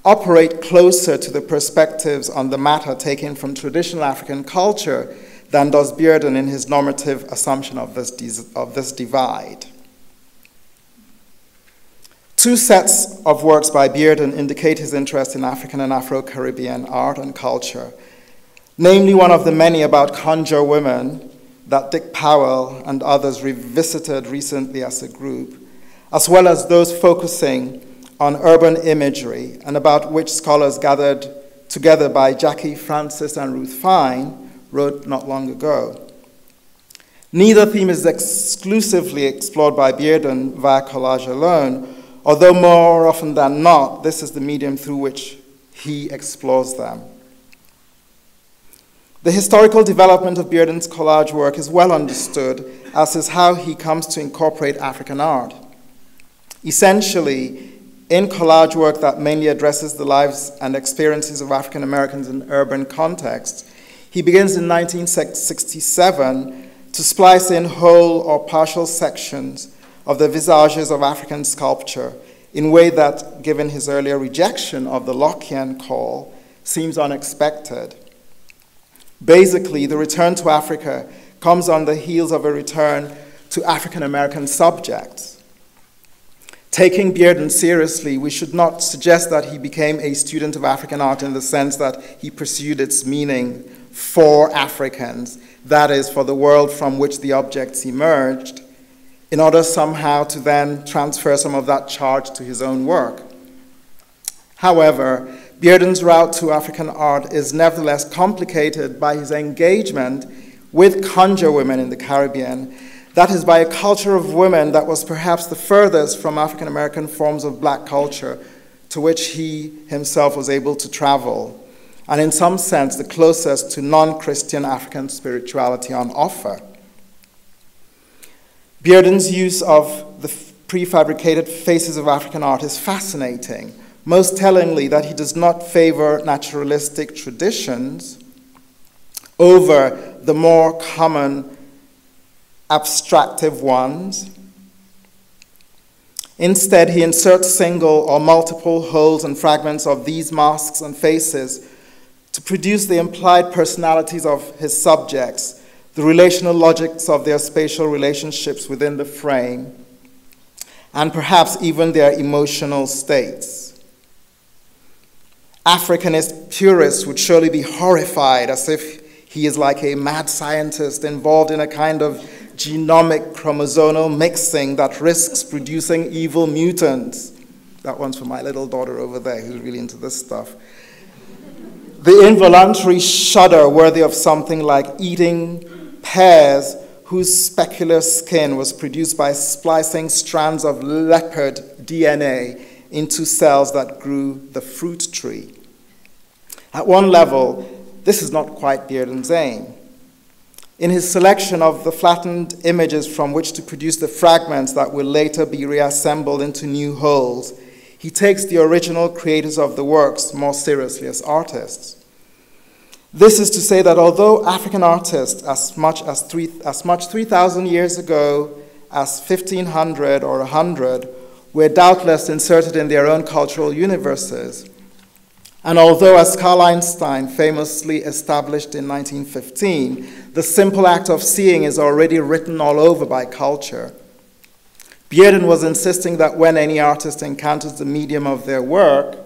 S4: operate closer to the perspectives on the matter taken from traditional African culture than does Bearden in his normative assumption of this divide. 2 sets of works by Bearden indicate his interest in African and Afro-Caribbean art and culture, namely one of the many about conjure women that Dick Powell and others revisited recently as a group, as well as those focusing on urban imagery and about which scholars gathered together by Jackie Francis and Ruth Fine wrote not long ago. Neither theme is exclusively explored by Bearden via collage alone, although more often than not, this is the medium through which he explores them. The historical development of Bearden's collage work is well understood, as is how he comes to incorporate African art. Essentially, in collage work that mainly addresses the lives and experiences of African Americans in urban contexts, he begins in 1967 to splice in whole or partial sections of the visages of African sculpture in a way that, given his earlier rejection of the Lockean call, seems unexpected. Basically, the return to Africa comes on the heels of a return to African-American subjects. Taking Bearden seriously, we should not suggest that he became a student of African art in the sense that he pursued its meaning for Africans, that is, for the world from which the objects emerged, in order somehow to then transfer some of that charge to his own work. However, Bearden's route to African art is nevertheless complicated by his engagement with conjure women in the Caribbean, that is, by a culture of women that was perhaps the furthest from African American forms of black culture to which he himself was able to travel, and in some sense the closest to non-Christian African spirituality on offer. Bearden's use of the prefabricated faces of African art is fascinating, most tellingly that he does not favor naturalistic traditions over the more common abstractive ones. Instead, he inserts single or multiple holes and fragments of these masks and faces to produce the implied personalities of his subjects, the relational logics of their spatial relationships within the frame, and perhaps even their emotional states. Africanist purists would surely be horrified, as if he is like a mad scientist involved in a kind of genomic chromosomal mixing that risks producing evil mutants. That one's for my little daughter over there who's really into this stuff. The involuntary shudder worthy of something like eating pears whose specular skin was produced by splicing strands of leopard DNA into cells that grew the fruit tree. At one level, this is not quite Bearden's aim. In his selection of the flattened images from which to produce the fragments that will later be reassembled into new wholes, he takes the original creators of the works more seriously as artists. This is to say that although African artists as much 3,000 years ago as 1,500 or 100 were doubtless inserted in their own cultural universes, and although, as Carl Einstein famously established in 1915, the simple act of seeing is already written all over by culture, Bearden was insisting that when any artist encounters the medium of their work,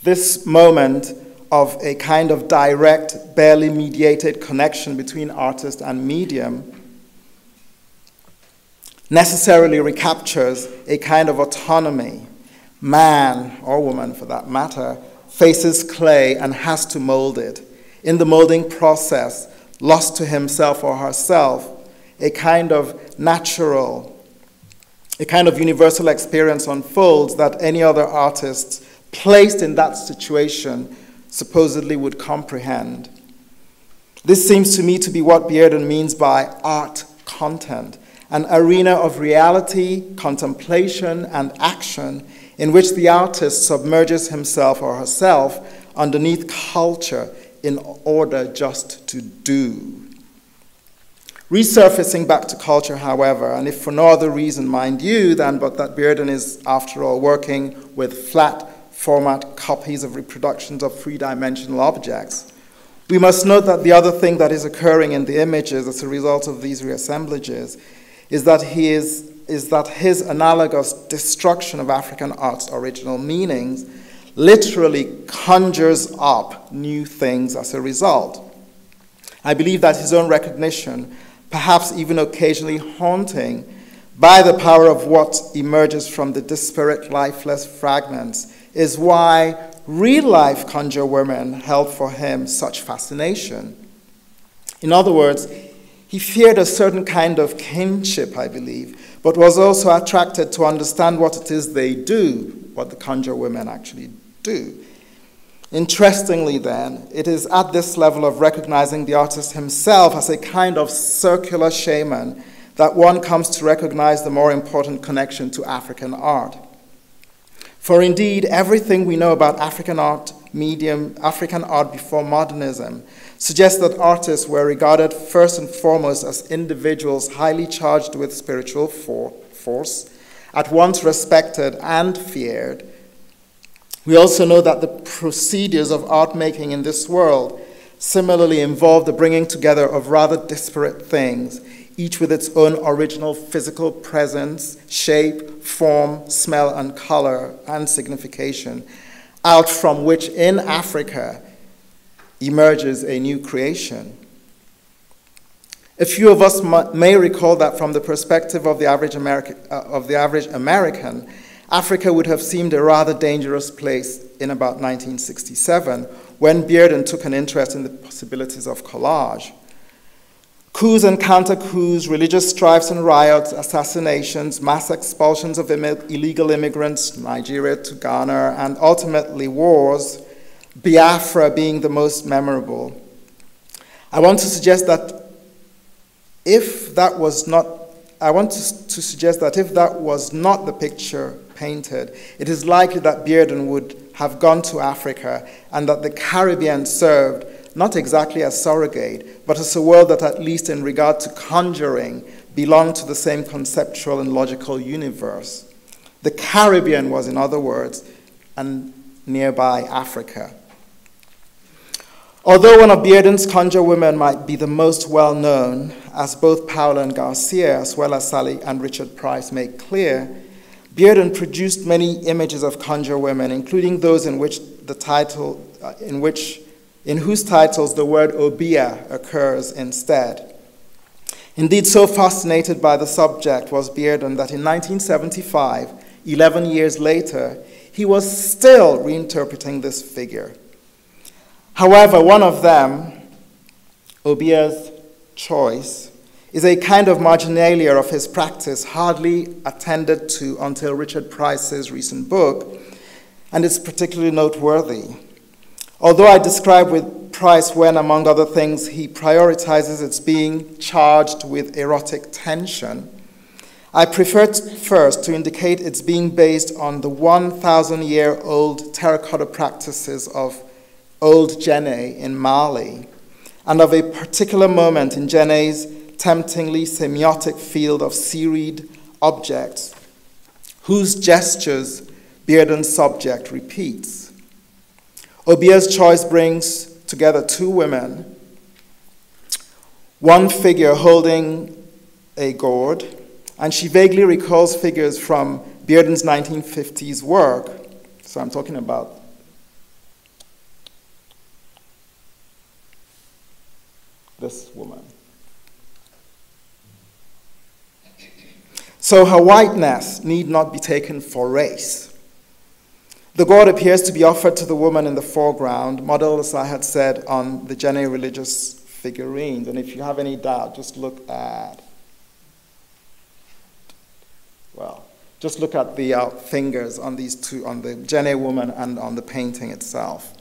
S4: this moment of a kind of direct, barely mediated connection between artist and medium necessarily recaptures a kind of autonomy. Man, or woman for that matter, faces clay and has to mold it. In the molding process, lost to himself or herself, a kind of universal experience unfolds that any other artist placed in that situation supposedly would comprehend. This seems to me to be what Bearden means by art content, an arena of reality, contemplation, and action in which the artist submerges himself or herself underneath culture in order just to do. Resurfacing back to culture, however, and if for no other reason, mind you, than but that Bearden is, after all, working with flat format copies of reproductions of three-dimensional objects, we must note that the other thing that is occurring in the images as a result of these reassemblages is that his analogous destruction of African art's original meanings literally conjures up new things as a result. I believe that his own recognition, perhaps even occasionally haunting, by the power of what emerges from the disparate, lifeless fragments, is why real-life conjure women held for him such fascination. In other words, he feared a certain kind of kinship, I believe, but was also attracted to understand what it is they do, what the conjure women actually do. Interestingly, then, it is at this level of recognizing the artist himself as a kind of circular shaman that one comes to recognize the more important connection to African art. For indeed, everything we know about African art before modernism suggests that artists were regarded first and foremost as individuals highly charged with spiritual force, at once respected and feared. We also know that the procedures of art making in this world similarly involve the bringing together of rather disparate things, each with its own original physical presence, shape, form, smell, and color, and signification, out from which in Africa emerges a new creation. A few of us may recall that from the perspective of the average American, Africa would have seemed a rather dangerous place in about 1967, when Bearden took an interest in the possibilities of collage. Coups and counter-coups, religious strifes and riots, assassinations, mass expulsions of illegal immigrants, Nigeria to Ghana, and ultimately wars, Biafra being the most memorable. I want to suggest that if that was not the picture painted, it is likely that Bearden would have gone to Africa and that the Caribbean served not exactly as surrogate, but as a world that, at least in regard to conjuring, belonged to the same conceptual and logical universe. The Caribbean was, in other words, and nearby Africa. Although one of Bearden's conjure women might be the most well-known, as both Paola and Garcia, as well as Sally and Richard Price make clear, Bearden produced many images of conjure women, including those in which in whose titles the word obia occurs instead. Indeed, so fascinated by the subject was Bearden that in 1975, 11 years later, he was still reinterpreting this figure. However, one of them, Obia's choice, is a kind of marginalia of his practice hardly attended to until Richard Price's recent book, and it's particularly noteworthy. Although I describe with Price when, among other things, he prioritizes its being charged with erotic tension, I prefer first to indicate it's being based on the 1,000-year-old terracotta practices of Old Jenné in Mali, and of a particular moment in Jenné's temptingly semiotic field of serried objects, whose gestures Bearden's subject repeats. Obia's choice brings together two women, one figure holding a gourd, and she vaguely recalls figures from Bearden's 1950s work. So I'm talking about this woman. So her whiteness need not be taken for race. The gourd appears to be offered to the woman in the foreground, modeled, as I had said, on the Jenné religious figurines. And if you have any doubt, just look at, well, just look at the fingers on these two, on the Jenné woman and on the painting itself.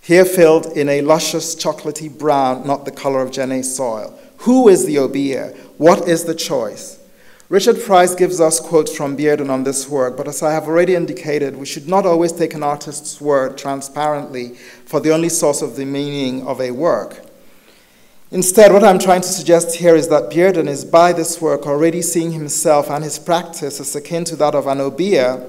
S4: Here filled in a luscious chocolatey brown, not the color of Jenné soil. Who is the obia? What is the choice? Richard Price gives us quotes from Bearden on this work, but as I have already indicated, we should not always take an artist's word transparently for the only source of the meaning of a work. Instead, what I'm trying to suggest here is that Bearden is by this work already seeing himself and his practice as akin to that of an obia,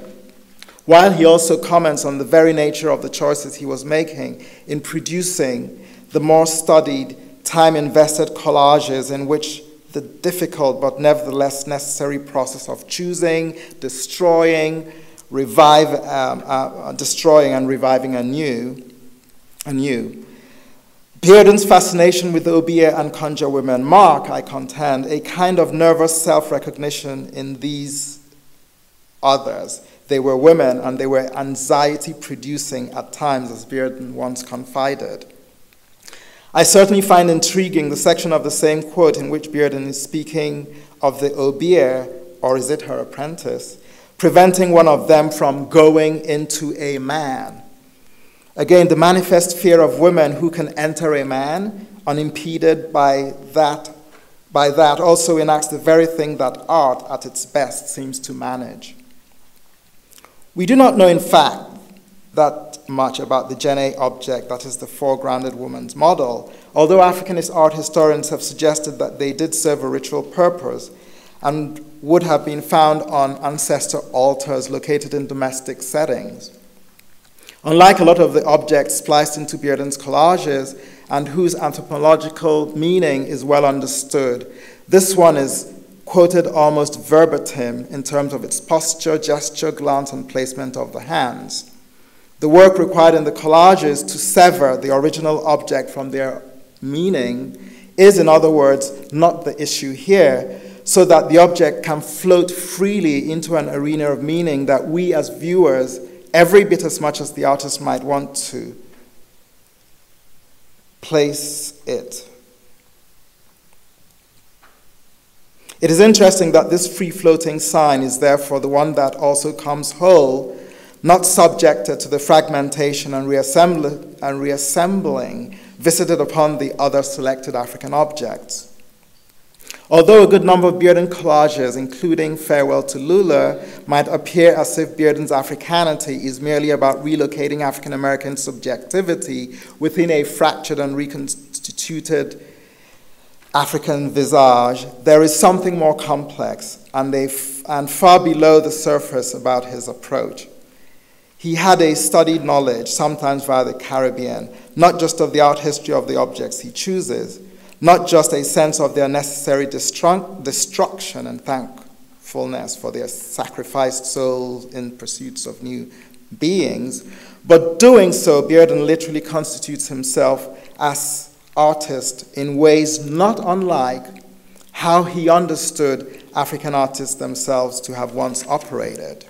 S4: while he also comments on the very nature of the choices he was making in producing the more studied, time-invested collages in which the difficult but nevertheless necessary process of choosing, destroying, destroying and reviving anew. Bearden's fascination with the obia and conjure women mark, I contend, a kind of nervous self-recognition in these others. They were women, and they were anxiety-producing at times, as Bearden once confided. I certainly find intriguing the section of the same quote in which Bearden is speaking of the obia, or is it her apprentice, preventing one of them from going into a man. Again, the manifest fear of women who can enter a man, unimpeded by that also enacts the very thing that art, at its best, seems to manage. We do not know, in fact, that much about the Jenné object that is the foregrounded woman's model, although Africanist art historians have suggested that they did serve a ritual purpose and would have been found on ancestor altars located in domestic settings. Unlike a lot of the objects spliced into Bearden's collages and whose anthropological meaning is well understood, this one is quoted almost verbatim in terms of its posture, gesture, glance, and placement of the hands. The work required in the collages to sever the original object from their meaning is, in other words, not the issue here, so that the object can float freely into an arena of meaning that we as viewers, every bit as much as the artist might want to, place it. It is interesting that this free-floating sign is therefore the one that also comes whole, not subjected to the fragmentation and reassembling visited upon the other selected African objects. Although a good number of Bearden collages, including Farewell to Lula, might appear as if Bearden's Africanity is merely about relocating African-American subjectivity within a fractured and reconstituted African visage, there is something more complex and far below the surface about his approach. He had a studied knowledge, sometimes via the Caribbean, not just of the art history of the objects he chooses, not just a sense of their necessary destruction and thankfulness for their sacrificed souls in pursuits of new beings, but doing so, Bearden literally constitutes himself as artist in ways not unlike how he understood African artists themselves to have once operated.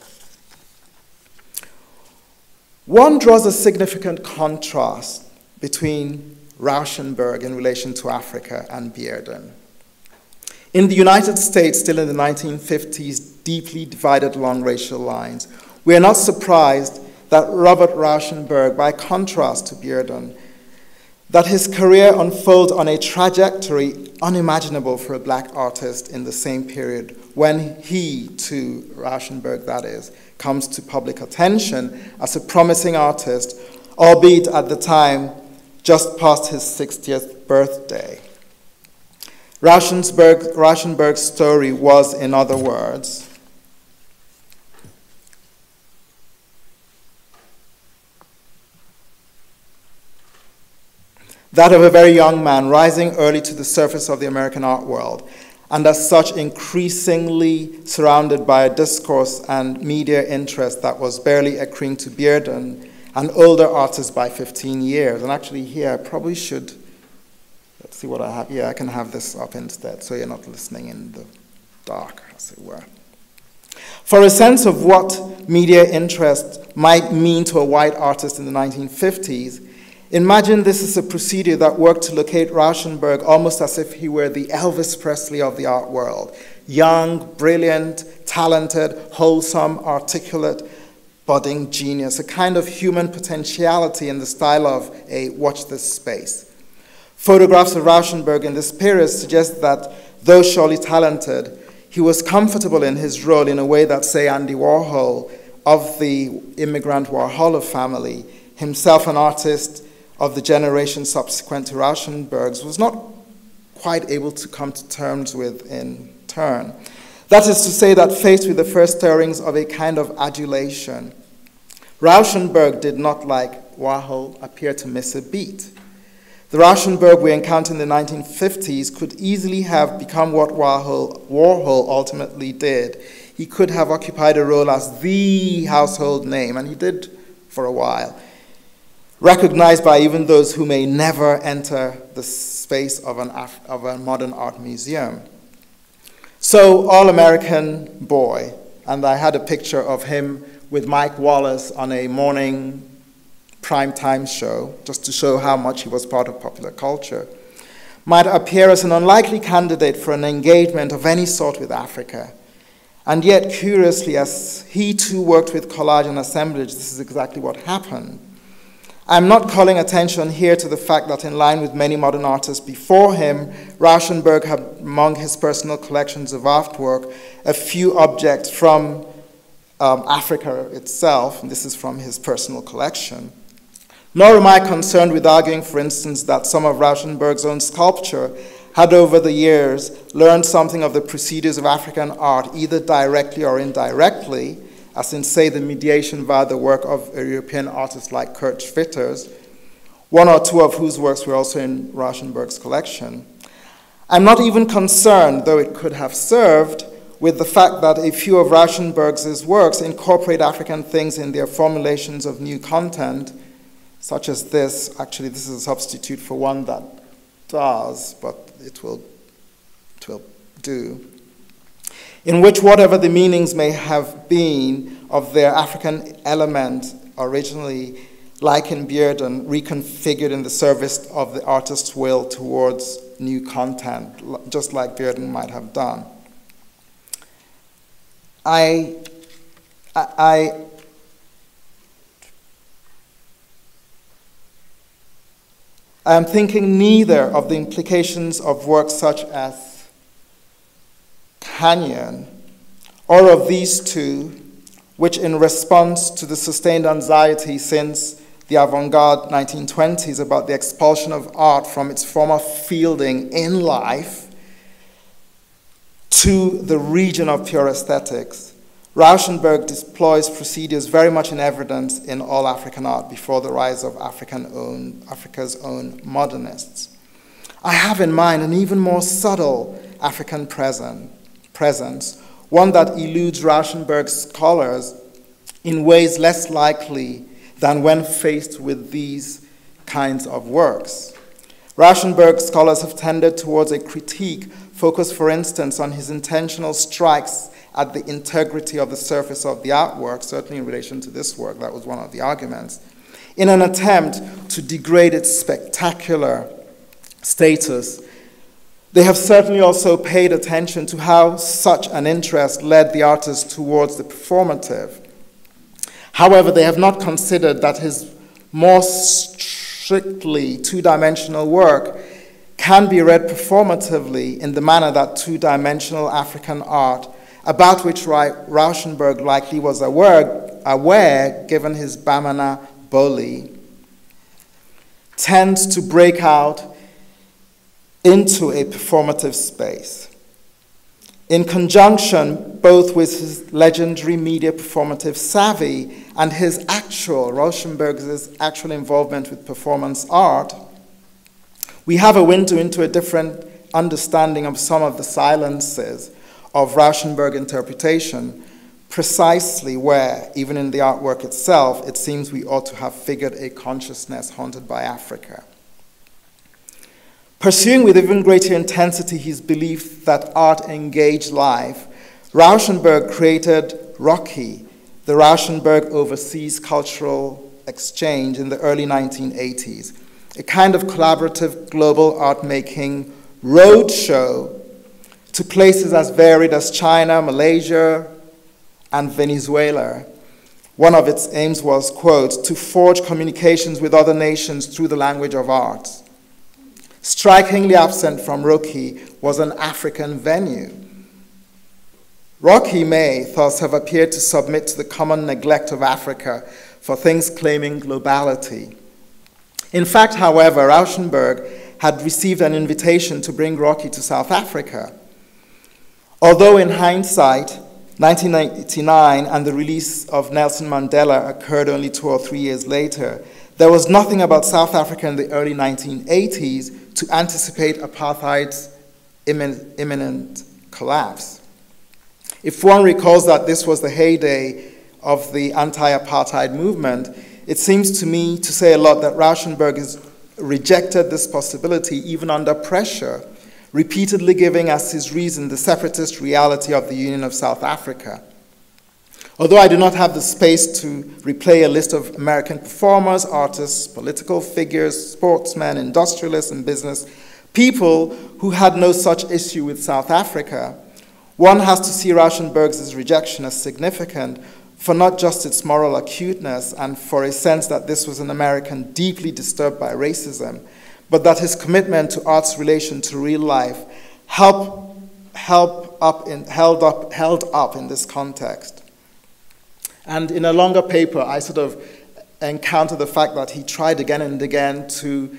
S4: One draws a significant contrast between Rauschenberg in relation to Africa and Bearden. In the United States, still in the 1950s, deeply divided along racial lines, we are not surprised that Robert Rauschenberg, by contrast to Bearden, that his career unfolds on a trajectory unimaginable for a black artist in the same period when he, too, Rauschenberg that is, comes to public attention as a promising artist, albeit at the time just past his 60th birthday. Rauschenberg's story was, in other words, that of a very young man rising early to the surface of the American art world, and as such increasingly surrounded by a discourse and media interest that was barely accruing to Bearden, an older artist by 15 years. And actually here, I probably should, let's see what I have. Yeah, I can have this up instead, so you're not listening in the dark, as it were. For a sense of what media interest might mean to a white artist in the 1950s, imagine this is a procedure that worked to locate Rauschenberg almost as if he were the Elvis Presley of the art world. Young, brilliant, talented, wholesome, articulate, budding genius, a kind of human potentiality in the style of a watch this space. Photographs of Rauschenberg in this period suggest that, though surely talented, he was comfortable in his role in a way that, say, Andy Warhol of the immigrant Warhol family, himself an artist of the generation subsequent to Rauschenberg's, was not quite able to come to terms with in turn. That is to say that faced with the first stirrings of a kind of adulation, Rauschenberg did not, like Warhol, appear to miss a beat. The Rauschenberg we encounter in the 1950s could easily have become what Warhol ultimately did. He could have occupied a role as the household name, and he did for a while, recognized by even those who may never enter the space of a modern art museum. So, all-American boy, and I had a picture of him with Mike Wallace on a morning primetime show, just to show how much he was part of popular culture, might appear as an unlikely candidate for an engagement of any sort with Africa. And yet, curiously, as he too worked with collage and assemblage, this is exactly what happened. I'm not calling attention here to the fact that, in line with many modern artists before him, Rauschenberg had among his personal collections of artwork a few objects from Africa itself, and this is from his personal collection. Nor am I concerned with arguing, for instance, that some of Rauschenberg's own sculpture had over the years learned something of the procedures of African art, either directly or indirectly, as in, say, the mediation via the work of a European artist like Kurt Schwitters, one or two of whose works were also in Rauschenberg's collection. I'm not even concerned, though it could have served, with the fact that a few of Rauschenberg's works incorporate African things in their formulations of new content, such as this. Actually, this is a substitute for one that does, but it will do, in which whatever the meanings may have been of their African element originally, like in Bearden, reconfigured in the service of the artist's will towards new content, just like Bearden might have done. I am thinking neither of the implications of works such as Canyon, or of these two, which in response to the sustained anxiety since the the avant-garde 1920s about the expulsion of art from its former fielding in life to the region of pure aesthetics, Rauschenberg deploys procedures very much in evidence in all African art before the rise of Africa's own modernists. I have in mind an even more subtle African presence, one that eludes Rauschenberg's scholars in ways less likely than when faced with these kinds of works. Rauschenberg's scholars have tended towards a critique focused, for instance, on his intentional strikes at the integrity of the surface of the artwork, certainly in relation to this work, that was one of the arguments, in an attempt to degrade its spectacular status. They have certainly also paid attention to how such an interest led the artist towards the performative. However, they have not considered that his more strictly two-dimensional work can be read performatively in the manner that two-dimensional African art, about which Rauschenberg likely was aware given his Bamana Boli, tends to break out into a performative space. In conjunction both with his legendary media performative savvy and his Rauschenberg's actual involvement with performance art, we have a window into a different understanding of some of the silences of Rauschenberg interpretation, precisely where, even in the artwork itself, it seems we ought to have figured a consciousness haunted by Africa. Pursuing with even greater intensity his belief that art engaged life, Rauschenberg created Rocky, the Rauschenberg Overseas Cultural Exchange, in the early 1980s, a kind of collaborative global art-making roadshow to places as varied as China, Malaysia, and Venezuela. One of its aims was, quote, to forge communications with other nations through the language of art. Strikingly absent from Rocky was an African venue. Rocky may thus have appeared to submit to the common neglect of Africa for things claiming globality. In fact, however, Rauschenberg had received an invitation to bring Rocky to South Africa. Although in hindsight, 1989 and the release of Nelson Mandela occurred only 2 or 3 years later, there was nothing about South Africa in the early 1980s to anticipate apartheid's imminent collapse. If one recalls that this was the heyday of the anti-apartheid movement, it seems to me to say a lot that Rauschenberg has rejected this possibility even under pressure, repeatedly giving as his reason the separatist reality of the Union of South Africa. Although I do not have the space to replay a list of American performers, artists, political figures, sportsmen, industrialists, and business people who had no such issue with South Africa, one has to see Rauschenberg's rejection as significant for not just its moral acuteness and for a sense that this was an American deeply disturbed by racism, but that his commitment to art's relation to real life held up in this context. And in a longer paper, I sort of encountered the fact that he tried again and again to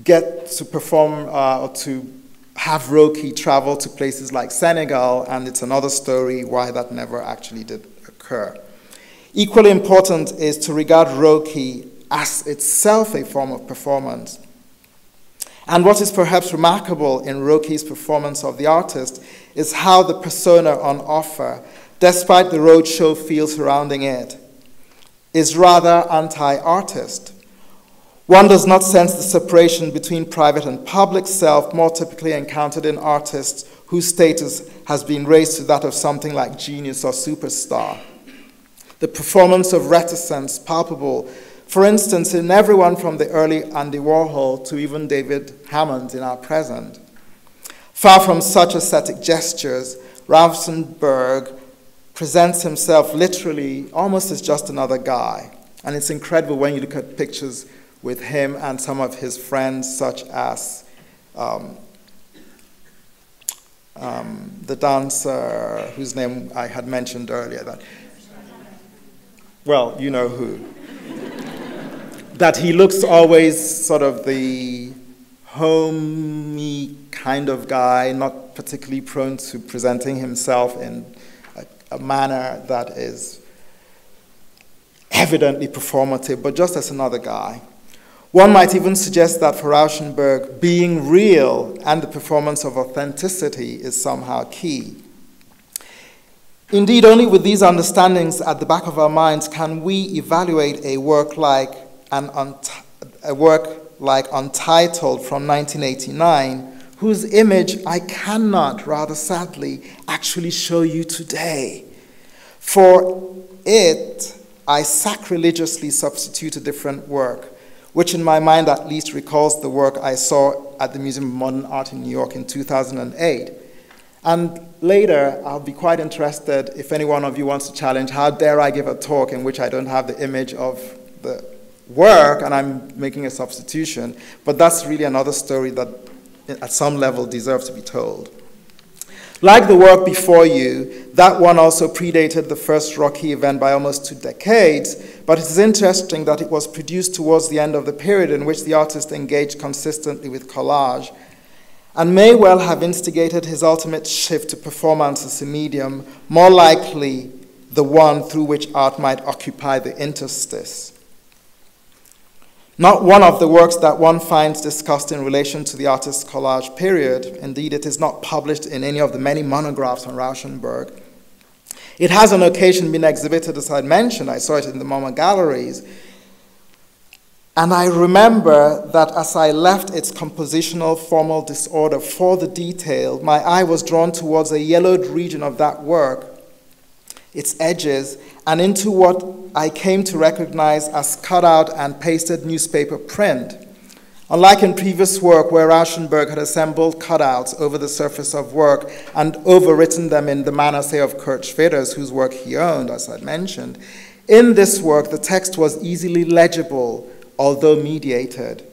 S4: get to perform or to have Rocky travel to places like Senegal, and it's another story why that never actually did occur. Equally important is to regard Rocky as itself a form of performance. And what is perhaps remarkable in Rocky's performance of the artist is how the persona on offer, despite the roadshow feel surrounding it, is rather anti-artist. One does not sense the separation between private and public self more typically encountered in artists whose status has been raised to that of something like genius or superstar. The performance of reticence palpable, for instance, in everyone from the early Andy Warhol to even David Hammond in our present. Far from such ascetic gestures, Rauschenberg presents himself literally almost as just another guy. And it's incredible when you look at pictures with him and some of his friends, such as the dancer whose name I had mentioned earlier. Well, you know who. that he looks always sort of the homey kind of guy, not particularly prone to presenting himself in a manner that is evidently performative, but just as another guy. One might even suggest that for Rauschenberg, being real and the performance of authenticity is somehow key. Indeed, only with these understandings at the back of our minds can we evaluate a work like Untitled from 1989, whose image I cannot, rather sadly, actually show you today. For it, I sacrilegiously substitute a different work, which in my mind at least recalls the work I saw at the Museum of Modern Art in New York in 2008. And later, I'll be quite interested if any one of you wants to challenge, how dare I give a talk in which I don't have the image of the work and I'm making a substitution. But that's really another story that at some level deserves to be told. Like the work before you, that one also predated the first Rocky event by almost 2 decades, but it is interesting that it was produced towards the end of the period in which the artist engaged consistently with collage, and may well have instigated his ultimate shift to performance as a medium, more likely the one through which art might occupy the interstice. Not one of the works that one finds discussed in relation to the artist's collage period. Indeed, it is not published in any of the many monographs on Rauschenberg. It has on occasion been exhibited, as I mentioned. I saw it in the MoMA galleries. And I remember that as I left its compositional formal disorder for the detail, my eye was drawn towards a yellowed region of that work, its edges, and into what I came to recognize as cut-out and pasted newspaper print. Unlike in previous work where Rauschenberg had assembled cutouts over the surface of work and overwritten them in the manner, say, of Kurt Schwitters, whose work he owned, as I mentioned, in this work the text was easily legible, although mediated.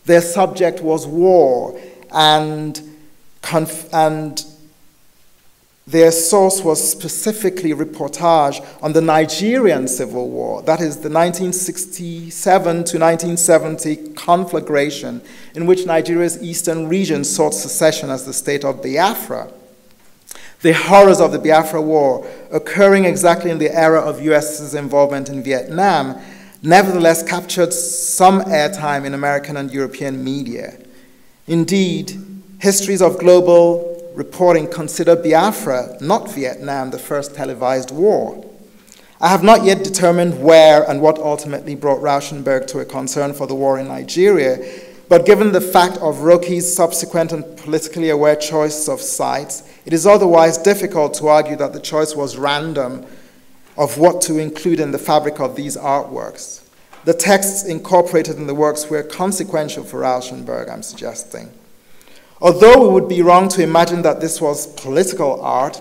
S4: Their subject was war, and their source was specifically reportage on the Nigerian Civil War, that is the 1967 to 1970 conflagration in which Nigeria's eastern region sought secession as the state of Biafra. The horrors of the Biafra War, occurring exactly in the era of US's involvement in Vietnam, nevertheless captured some airtime in American and European media. Indeed, histories of global reporting consider Biafra, not Vietnam, the first televised war. I have not yet determined where and what ultimately brought Rauschenberg to a concern for the war in Nigeria, but given the fact of Roki's subsequent and politically aware choice of sites, it is otherwise difficult to argue that the choice was random of what to include in the fabric of these artworks. The texts incorporated in the works were consequential for Rauschenberg, I'm suggesting. Although we would be wrong to imagine that this was political art,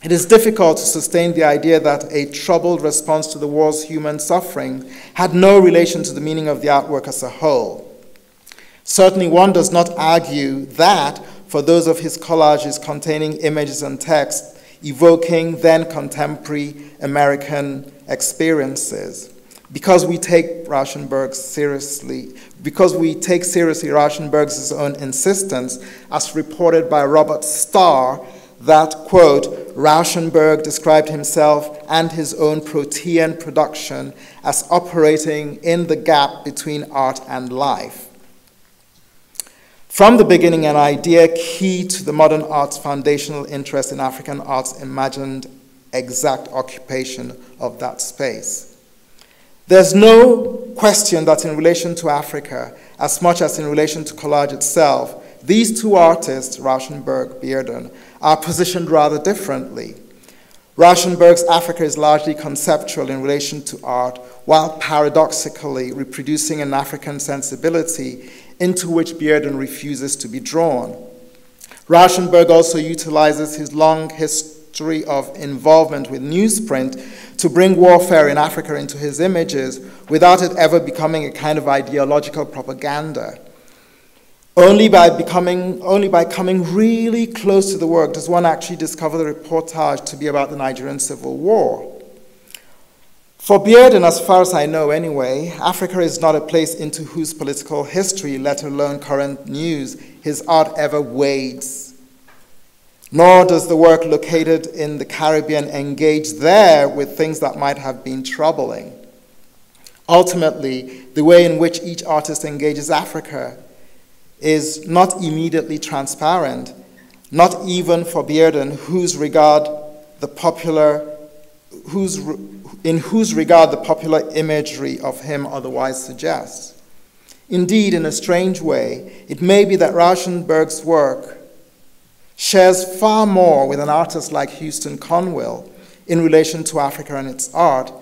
S4: it is difficult to sustain the idea that a troubled response to the war's human suffering had no relation to the meaning of the artwork as a whole. Certainly one does not argue that, for those of his collages containing images and text, evoking then contemporary American experiences, because we take seriously Rauschenberg's own insistence, as reported by Robert Starr, that, quote, Rauschenberg described himself and his own protean production as operating in the gap between art and life. From the beginning, an idea key to the modern art's foundational interest in African art's imagined exact occupation of that space. There's no question that in relation to Africa, as much as in relation to collage itself, these two artists, Rauschenberg, Bearden, are positioned rather differently. Rauschenberg's Africa is largely conceptual in relation to art, while paradoxically reproducing an African sensibility into which Bearden refuses to be drawn. Rauschenberg also utilizes his long history of involvement with newsprint to bring warfare in Africa into his images without it ever becoming a kind of ideological propaganda. Only by coming really close to the work does one actually discover the reportage to be about the Nigerian Civil War. For Bearden, as far as I know anyway, Africa is not a place into whose political history, let alone current news, his art ever wades. Nor does the work located in the Caribbean engage there with things that might have been troubling. Ultimately, the way in which each artist engages Africa is not immediately transparent, not even for Bearden, in whose regard the popular imagery of him otherwise suggests. Indeed, in a strange way, it may be that Rauschenberg's work shares far more with an artist like Houston Conwell in relation to Africa and its art,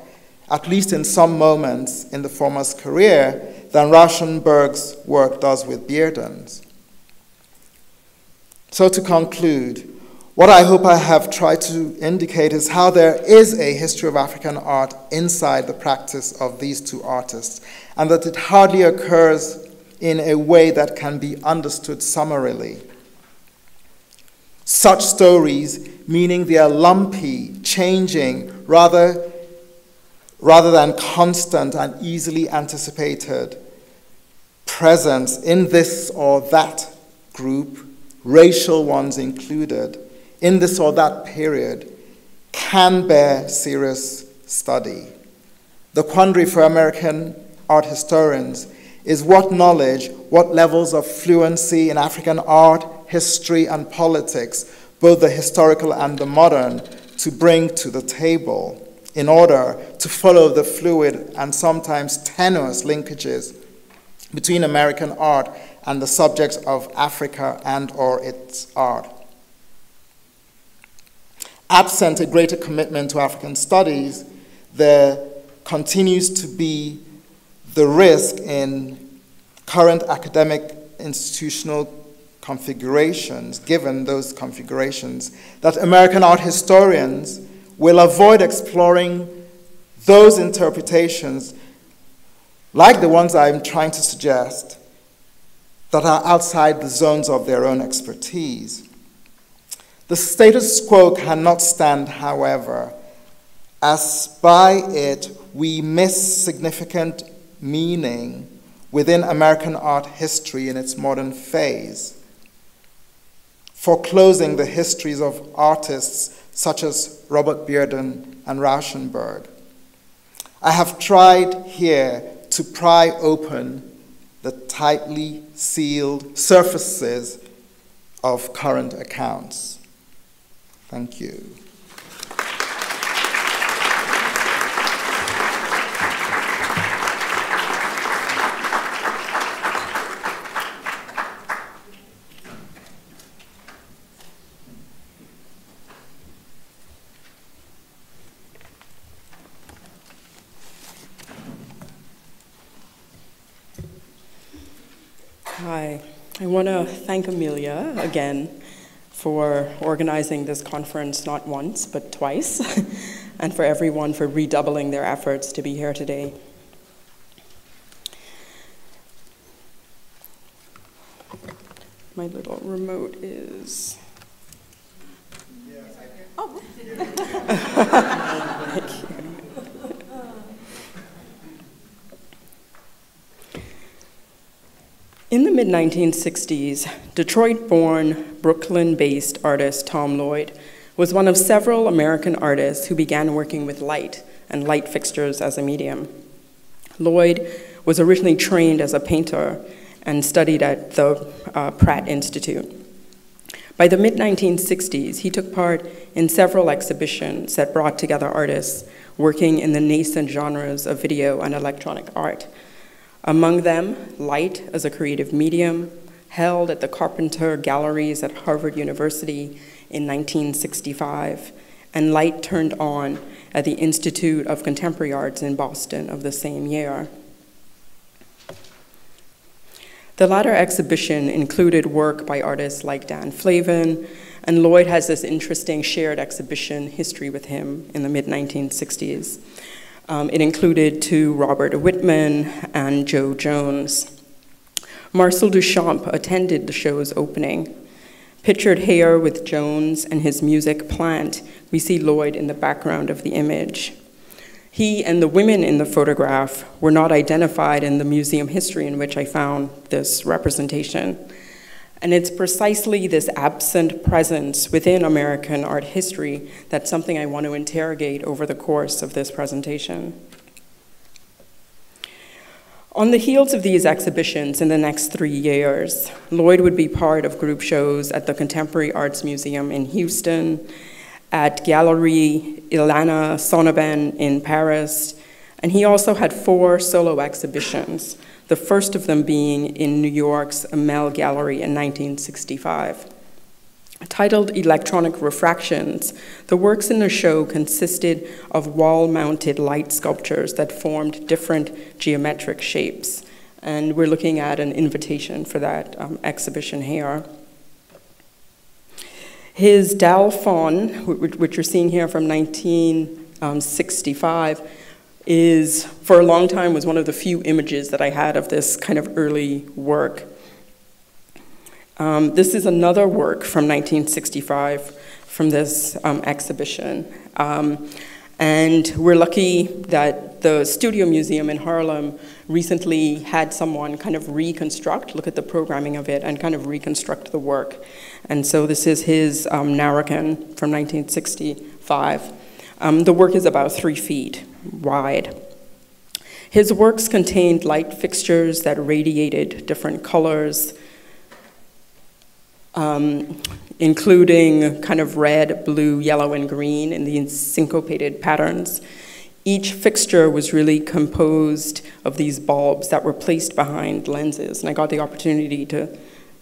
S4: at least in some moments in the former's career, than Rauschenberg's work does with Bearden's. So to conclude, what I hope I have tried to indicate is how there is a history of African art inside the practice of these two artists, and that it hardly occurs in a way that can be understood summarily. Such stories, meaning they are lumpy, changing, rather than constant and easily anticipated presence in this or that group, racial ones included, in this or that period, can bear serious study. The quandary for American art historians is what knowledge, what levels of fluency in African art, history, and politics, both the historical and the modern, to bring to the table in order to follow the fluid and sometimes tenuous linkages between American art and the subjects of Africa and or its art. Absent a greater commitment to African studies, there continues to be the risk in current academic institutional configurations, given those configurations, that American art historians will avoid exploring those interpretations, like the ones I'm trying to suggest, that are outside the zones of their own expertise. The status quo cannot stand, however, as by it we miss significant meaning within American art history in its modern phase, foreclosing the histories of artists such as Robert Bearden and Rauschenberg. I have tried here to pry open the tightly sealed surfaces of current accounts. Thank you.
S5: Hi, I want to thank Amelia again for organizing this conference not once, but twice, and for everyone for redoubling their efforts to be here today. My little remote is... Oh. Thank you. In the mid-1960s, Detroit-born, Brooklyn-based artist Tom Lloyd was one of several American artists who began working with light and light fixtures as a medium. Lloyd was originally trained as a painter and studied at the Pratt Institute. By the mid-1960s, he took part in several exhibitions that brought together artists working in the nascent genres of video and electronic art. Among them, light as a creative medium, held at the Carpenter Galleries at Harvard University in 1965, and light turned on at the Institute of Contemporary Arts in Boston of the same year. The latter exhibition included work by artists like Dan Flavin, and Lloyd has this interesting shared exhibition history with him in the mid-1960s. It included two Robert Whitman and Joe Jones. Marcel Duchamp attended the show's opening. Pictured here with Jones and his music Plant, we see Lloyd in the background of the image. He and the women in the photograph were not identified in the museum history in which I found this representation. And it's precisely this absent presence within American art history that's something I want to interrogate over the course of this presentation. On the heels of these exhibitions in the next 3 years, Lloyd would be part of group shows at the Contemporary Arts Museum in Houston, at Galerie Ilana Sonnabend in Paris, and he also had 4 solo exhibitions, the first of them being in New York's Amel Gallery in 1965. Titled Electronic Refractions, the works in the show consisted of wall-mounted light sculptures that formed different geometric shapes. And we're looking at an invitation for that exhibition here. His Dal Fawn, which you're seeing here from 1965, is, for a long time, was one of the few images that I had of this kind of early work. This is another work from 1965 from this exhibition. And we're lucky that the Studio Museum in Harlem recently had someone kind of look at the programming of it and kind of reconstruct the work. And so this is his Narracan from 1965. The work is about 3 feet wide. His works contained light fixtures that radiated different colors, including kind of red, blue, yellow, and green in these syncopated patterns. Each fixture was really composed of these bulbs that were placed behind lenses, and I got the opportunity to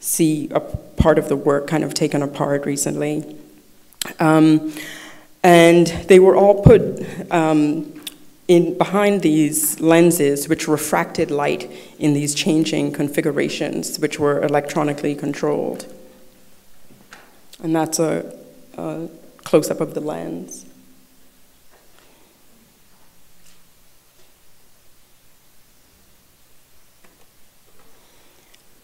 S5: see a part of the work kind of taken apart recently. And they were all put in behind these lenses, which refracted light in these changing configurations, which were electronically controlled. And that's a close-up of the lens.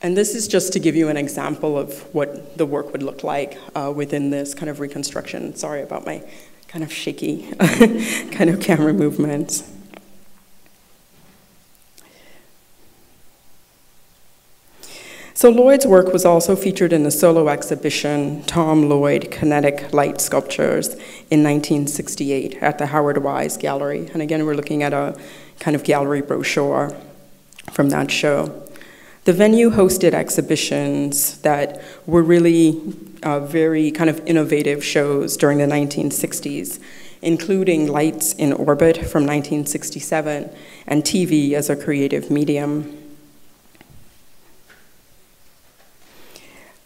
S5: And this is just to give you an example of what the work would look like within this kind of reconstruction. Sorry about my kind of shaky kind of camera movements. So Lloyd's work was also featured in the solo exhibition, Tom Lloyd Kinetic Light Sculptures, in 1968 at the Howard Wise Gallery. And again, we're looking at a kind of gallery brochure from that show. The venue hosted exhibitions that were really very kind of innovative shows during the 1960s, including Lights in Orbit from 1967 and TV as a creative medium.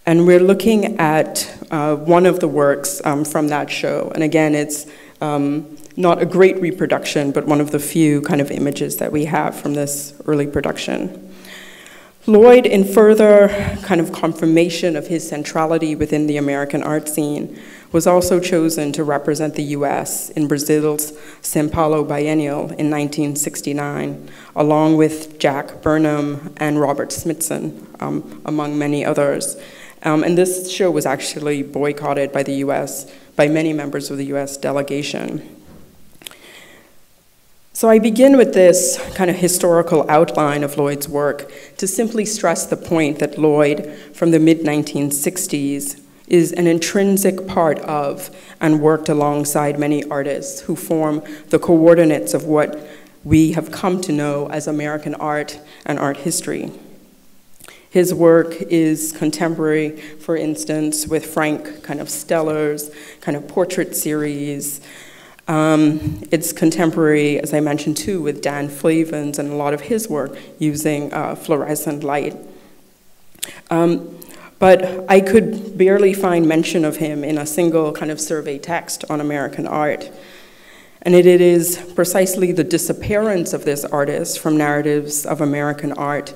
S5: And we're looking at one of the works from that show. And again, it's not a great reproduction, but one of the few kind of images that we have from this early production. Lloyd, in further kind of confirmation of his centrality within the American art scene, was also chosen to represent the US in Brazil's São Paulo Biennial in 1969, along with Jack Burnham and Robert Smithson, among many others. And this show was actually boycotted by the US, by many members of the US delegation. So I begin with this kind of historical outline of Lloyd's work to simply stress the point that Lloyd, from the mid-1960s, is an intrinsic part of and worked alongside many artists who form the coordinates of what we have come to know as American art and art history. His work is contemporary, for instance, with Frank kind of Steller's kind of portrait series. It's contemporary, as I mentioned too, with Dan Flavin's and a lot of his work using fluorescent light. But I could barely find mention of him in a single kind of survey text on American art. And it is precisely the disappearance of this artist from narratives of American art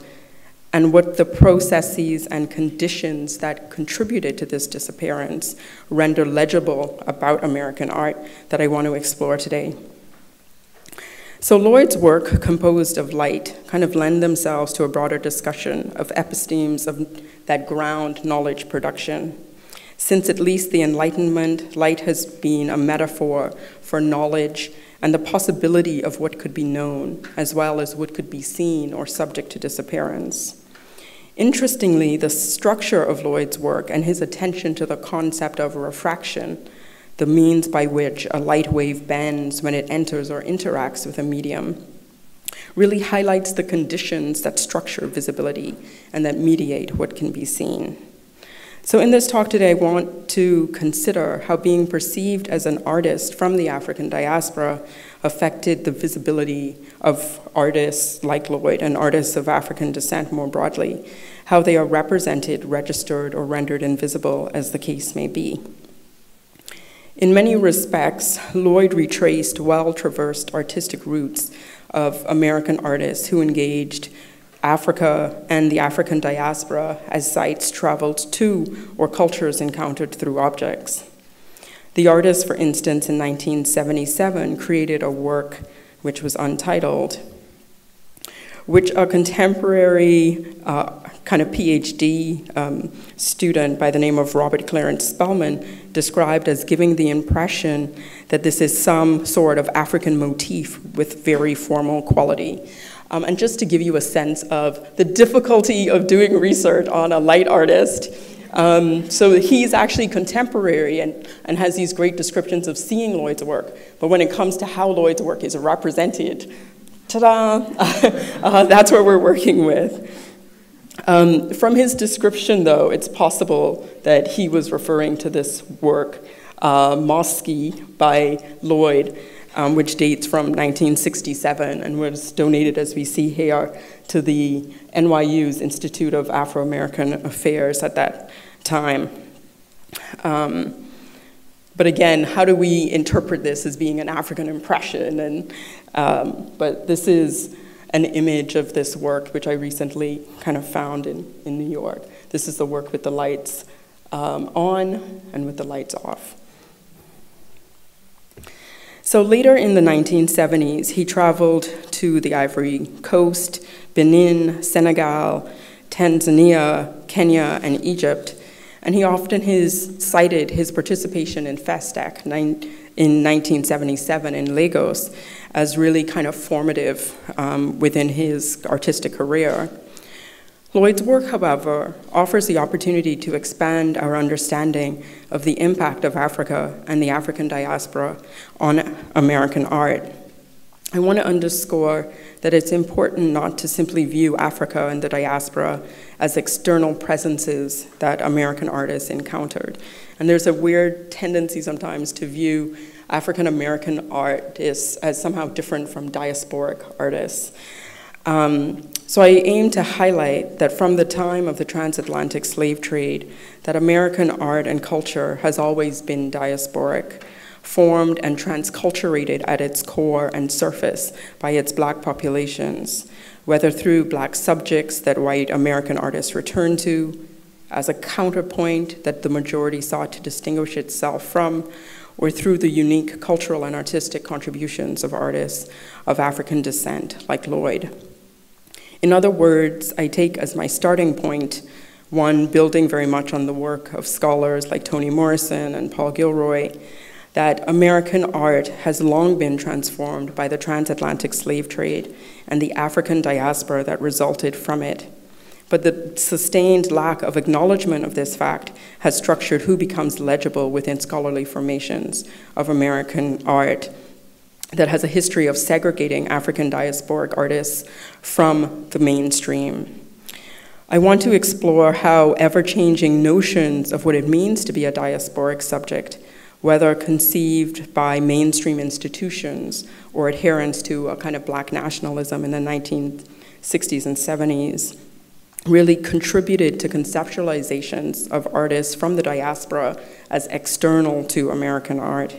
S5: and what the processes and conditions that contributed to this disappearance render legible about American art that I want to explore today. So Lloyd's work, composed of light, kind of lend themselves to a broader discussion of epistemes of that ground knowledge production. Since at least the Enlightenment, light has been a metaphor for knowledge and the possibility of what could be known, as well as what could be seen or subject to disappearance. Interestingly, the structure of Lloyd's work and his attention to the concept of refraction, the means by which a light wave bends when it enters or interacts with a medium, really highlights the conditions that structure visibility and that mediate what can be seen. So in this talk today, I want to consider how being perceived as an artist from the African diaspora affected the visibility of artists like Lloyd and artists of African descent more broadly, how they are represented, registered, or rendered invisible, as the case may be. In many respects, Lloyd retraced well-traversed artistic routes of American artists who engaged Africa and the African diaspora as sites traveled to or cultures encountered through objects. The artist, for instance, in 1977 created a work which was untitled, which a contemporary kind of PhD student by the name of Robert Clarence Spellman described as giving the impression that this is some sort of African motif with very formal quality. And just to give you a sense of the difficulty of doing research on a light artist, so he's actually contemporary and has these great descriptions of seeing Lloyd's work, but when it comes to how Lloyd's work is represented, ta-da, that's what we're working with. From his description, though, it's possible that he was referring to this work, Mosque by Lloyd, which dates from 1967 and was donated, as we see here, to the NYU's Institute of Afro-American Affairs at that time. But again, how do we interpret this as being an African impression? But this is an image of this work, which I recently kind of found in New York. This is the work with the lights on and with the lights off. So later in the 1970s, he traveled to the Ivory Coast, Benin, Senegal, Tanzania, Kenya, and Egypt, and he often cited his participation in FESTEC in 1977 in Lagos as really kind of formative within his artistic career. Lloyd's work, however, offers the opportunity to expand our understanding of the impact of Africa and the African diaspora on American art. I want to underscore that it's important not to simply view Africa and the diaspora as external presences that American artists encountered. And there's a weird tendency sometimes to view African American artists as somehow different from diasporic artists. So I aim to highlight that from the time of the transatlantic slave trade, that American art and culture has always been diasporic, formed and transculturated at its core and surface by its Black populations, whether through Black subjects that white American artists returned to, as a counterpoint that the majority sought to distinguish itself from, or through the unique cultural and artistic contributions of artists of African descent, like Lloyd. In other words, I take as my starting point, one, building very much on the work of scholars like Toni Morrison and Paul Gilroy, that American art has long been transformed by the transatlantic slave trade and the African diaspora that resulted from it. But the sustained lack of acknowledgement of this fact has structured who becomes legible within scholarly formations of American art that has a history of segregating African diasporic artists from the mainstream. I want to explore how ever-changing notions of what it means to be a diasporic subject, whether conceived by mainstream institutions or adherents to a kind of Black nationalism in the 1960s and 70s, really contributed to conceptualizations of artists from the diaspora as external to American art.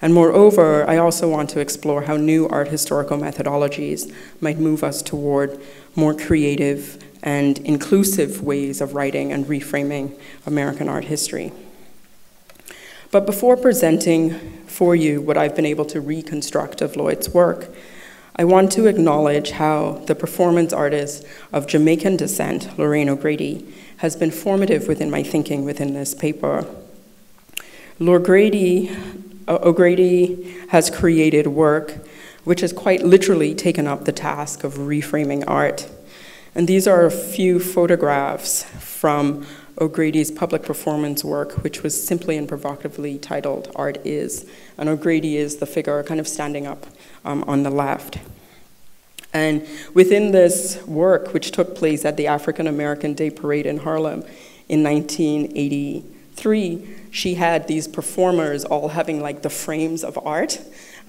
S5: And moreover, I also want to explore how new art historical methodologies might move us toward more creative and inclusive ways of writing and reframing American art history. But before presenting for you what I've been able to reconstruct of Lloyd's work, I want to acknowledge how the performance artist of Jamaican descent, Lorraine O'Grady, has been formative within my thinking within this paper. O'Grady O'Grady has created work which has quite literally taken up the task of reframing art. And these are a few photographs from O'Grady's public performance work, which was simply and provocatively titled Art Is. And O'Grady is the figure kind of standing up on the left. And within this work, which took place at the African American Day Parade in Harlem in 1983, she had these performers all having like the frames of art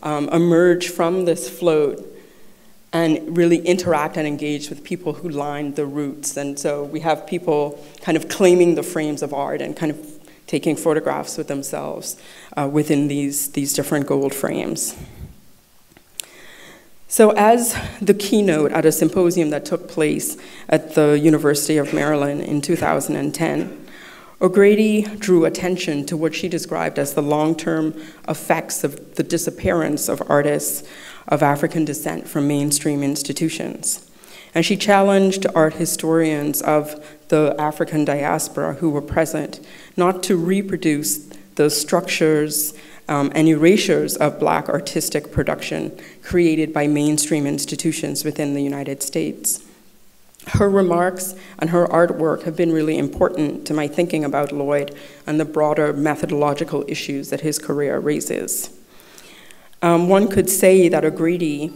S5: emerge from this float and really interact and engage with people who lined the routes. And so we have people kind of claiming the frames of art and kind of taking photographs with themselves within these different gold frames. So as the keynote at a symposium that took place at the University of Maryland in 2010, O'Grady drew attention to what she described as the long-term effects of the disappearance of artists of African descent from mainstream institutions. And she challenged art historians of the African diaspora who were present not to reproduce the structures and erasures of Black artistic production created by mainstream institutions within the United States. Her remarks and her artwork have been really important to my thinking about Lloyd and the broader methodological issues that his career raises. One could say that O'Grady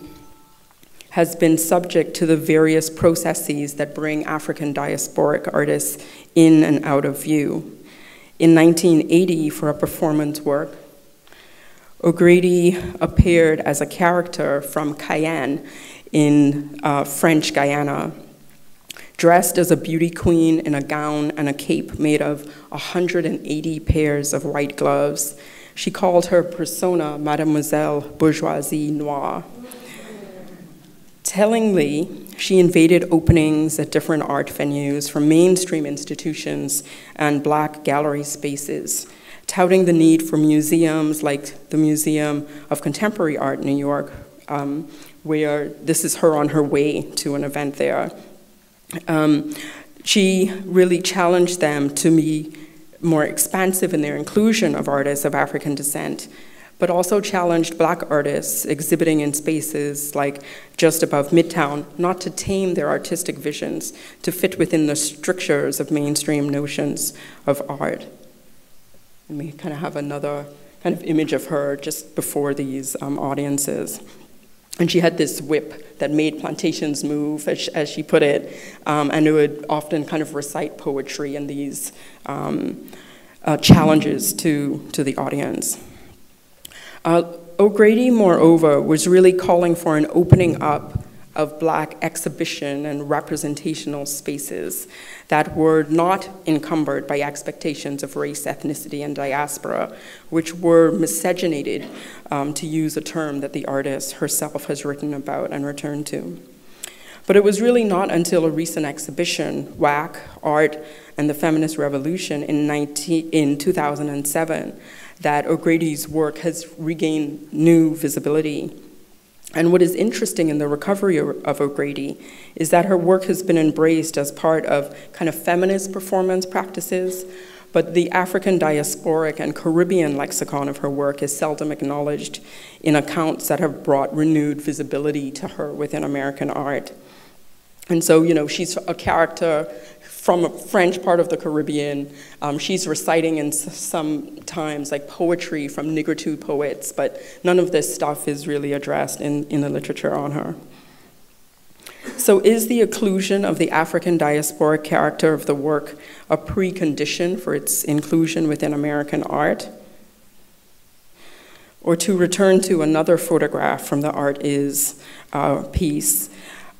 S5: has been subject to the various processes that bring African diasporic artists in and out of view. In 1980, for a performance work, O'Grady appeared as a character from Cayenne in French Guyana, dressed as a beauty queen in a gown and a cape made of 180 pairs of white gloves. She called her persona Mademoiselle Bourgeoisie Noire. Tellingly, she invaded openings at different art venues from mainstream institutions and Black gallery spaces, touting the need for museums like the Museum of Contemporary Art in New York, where this is her on her way to an event there. She really challenged them to be more expansive in their inclusion of artists of African descent, but also challenged Black artists exhibiting in spaces like just above Midtown not to tame their artistic visions to fit within the strictures of mainstream notions of art. And we kind of have another kind of image of her just before these audiences. And she had this whip that made plantations move, as she put it, and it would often kind of recite poetry and these challenges to the audience. O'Grady, moreover, was really calling for an opening up of Black exhibition and representational spaces that were not encumbered by expectations of race, ethnicity, and diaspora, which were miscegenated, to use a term that the artist herself has written about and returned to. But it was really not until a recent exhibition, WAC, Art and the Feminist Revolution in 2007, that O'Grady's work has regained new visibility. And what is interesting in the recovery of O'Grady is that her work has been embraced as part of kind of feminist performance practices, but the African diasporic and Caribbean lexicon of her work is seldom acknowledged in accounts that have brought renewed visibility to her within American art. And so, you know, she's a character from a French part of the Caribbean. She's reciting in sometimes like poetry from nigritude poets, but none of this stuff is really addressed in the literature on her. So is the occlusion of the African diasporic character of the work a precondition for its inclusion within American art? Or to return to another photograph from the Art Is piece,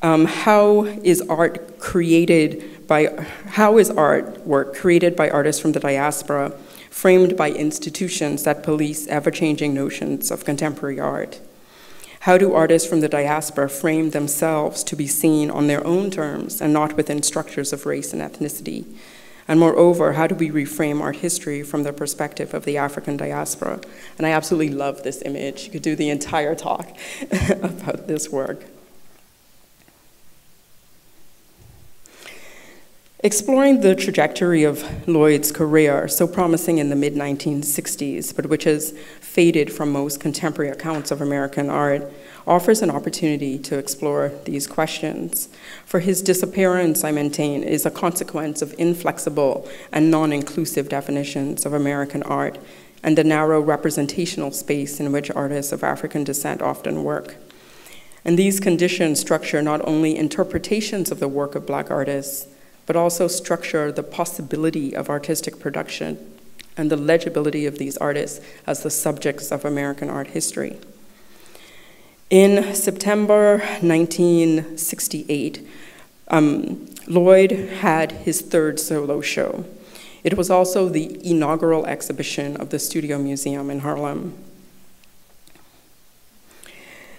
S5: how is artwork created by artists from the diaspora framed by institutions that police ever-changing notions of contemporary art? How do artists from the diaspora frame themselves to be seen on their own terms and not within structures of race and ethnicity? And moreover, how do we reframe art history from the perspective of the African diaspora? And I absolutely love this image. You could do the entire talk about this work. Exploring the trajectory of Lloyd's career, so promising in the mid-1960s, but which has faded from most contemporary accounts of American art, offers an opportunity to explore these questions. For his disappearance, I maintain, is a consequence of inflexible and non-inclusive definitions of American art and the narrow representational space in which artists of African descent often work. And these conditions structure not only interpretations of the work of Black artists, but also structure the possibility of artistic production and the legibility of these artists as the subjects of American art history. In September 1968, Lloyd had his third solo show. It was also the inaugural exhibition of the Studio Museum in Harlem.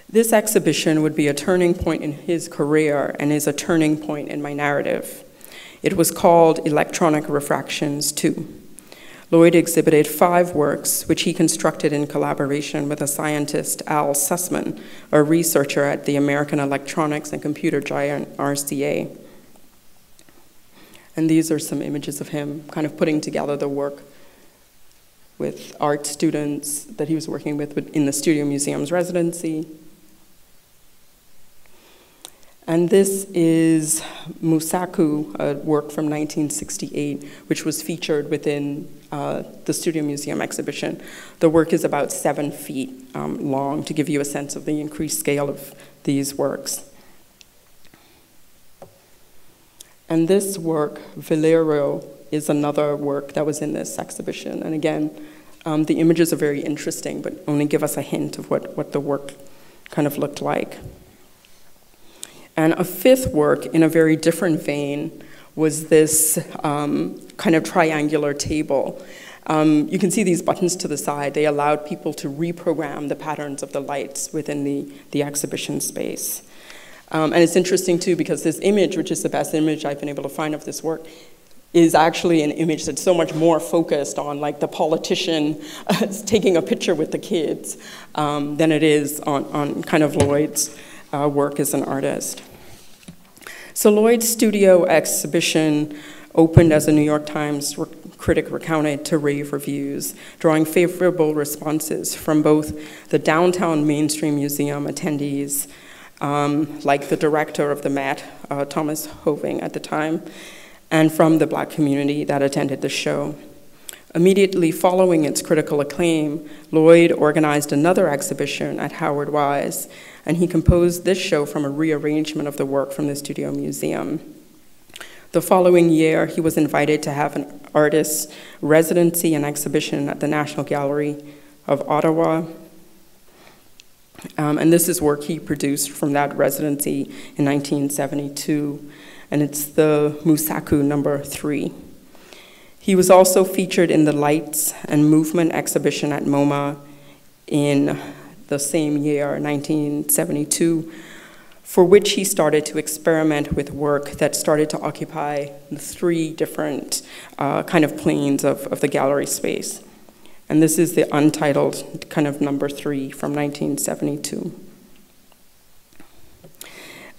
S5: This exhibition would be a turning point in his career and is a turning point in my narrative. It was called Electronic Refractions 2. Lloyd exhibited 5 works, which he constructed in collaboration with a scientist, Al Sussman, a researcher at the American electronics and computer giant RCA. And these are some images of him kind of putting together the work with art students that he was working with in the Studio Museum's residency. And this is Musaku, a work from 1968, which was featured within the Studio Museum exhibition. The work is about 7 feet long, to give you a sense of the increased scale of these works. And this work, Velero, is another work that was in this exhibition. And again, the images are very interesting, but only give us a hint of what the work kind of looked like. And a 5th work in a very different vein was this kind of triangular table. You can see these buttons to the side. They allowed people to reprogram the patterns of the lights within the exhibition space. And it's interesting too, because this image, which is the best image I've been able to find of this work, is actually an image that's so much more focused on like the politician taking a picture with the kids than it is on kind of Lloyd's work as an artist. So Lloyd's studio exhibition opened, as a New York Times critic recounted, to rave reviews, drawing favorable responses from both the downtown mainstream museum attendees, like the director of the Met, Thomas Hoving at the time, and from the Black community that attended the show. Immediately following its critical acclaim, Lloyd organized another exhibition at Howard Wise, and he composed this show from a rearrangement of the work from the Studio Museum. The following year, he was invited to have an artist's residency and exhibition at the National Gallery of Ottawa. And this is work he produced from that residency in 1972, and it's the Musaku number 3. He was also featured in the Lights and Movement exhibition at MoMA in the same year, 1972, for which he started to experiment with work that started to occupy the 3 different kind of planes of the gallery space. And this is the untitled kind of number 3 from 1972.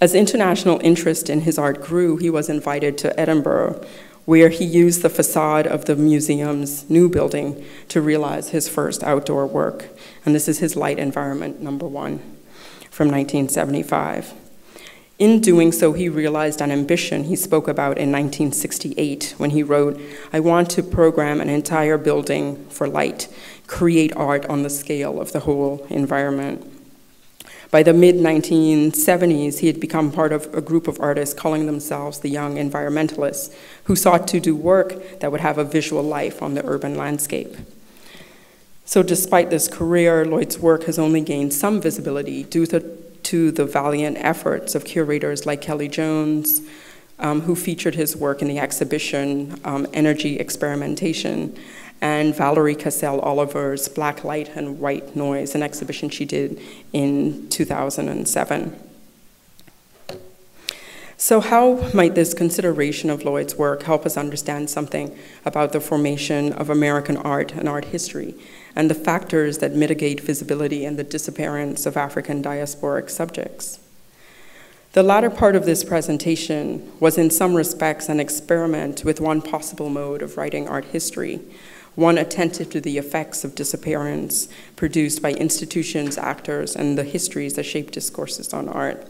S5: As international interest in his art grew, he was invited to Edinburgh, where he used the facade of the museum's new building to realize his first outdoor work. And this is his Light Environment number 1 from 1975. In doing so, he realized an ambition he spoke about in 1968 when he wrote, "I want to program an entire building for light, create art on the scale of the whole environment." By the mid-1970s, he had become part of a group of artists calling themselves the Young Environmentalists, who sought to do work that would have a visual life on the urban landscape. So despite this career, Lloyd's work has only gained some visibility due to the valiant efforts of curators like Kelly Jones, who featured his work in the exhibition Energy Experimentation, and Valerie Cassell-Oliver's Black Light and White Noise, an exhibition she did in 2007. So how might this consideration of Lloyd's work help us understand something about the formation of American art and art history, and the factors that mitigate visibility and the disappearance of African diasporic subjects? The latter part of this presentation was in some respects an experiment with one possible mode of writing art history, one attentive to the effects of disappearance produced by institutions, actors, and the histories that shape discourses on art.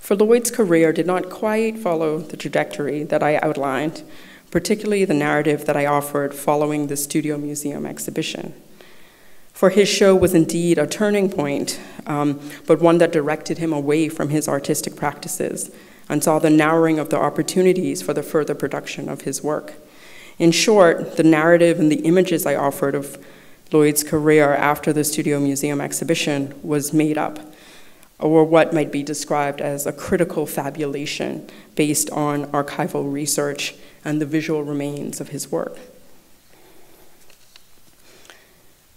S5: For Lloyd's career did not quite follow the trajectory that I outlined, particularly the narrative that I offered following the Studio Museum exhibition. For his show was indeed a turning point, but one that directed him away from his artistic practices and saw the narrowing of the opportunities for the further production of his work. In short, the narrative and the images I offered of Lloyd's career after the Studio Museum exhibition was made up, or what might be described as a critical fabulation based on archival research and the visual remains of his work.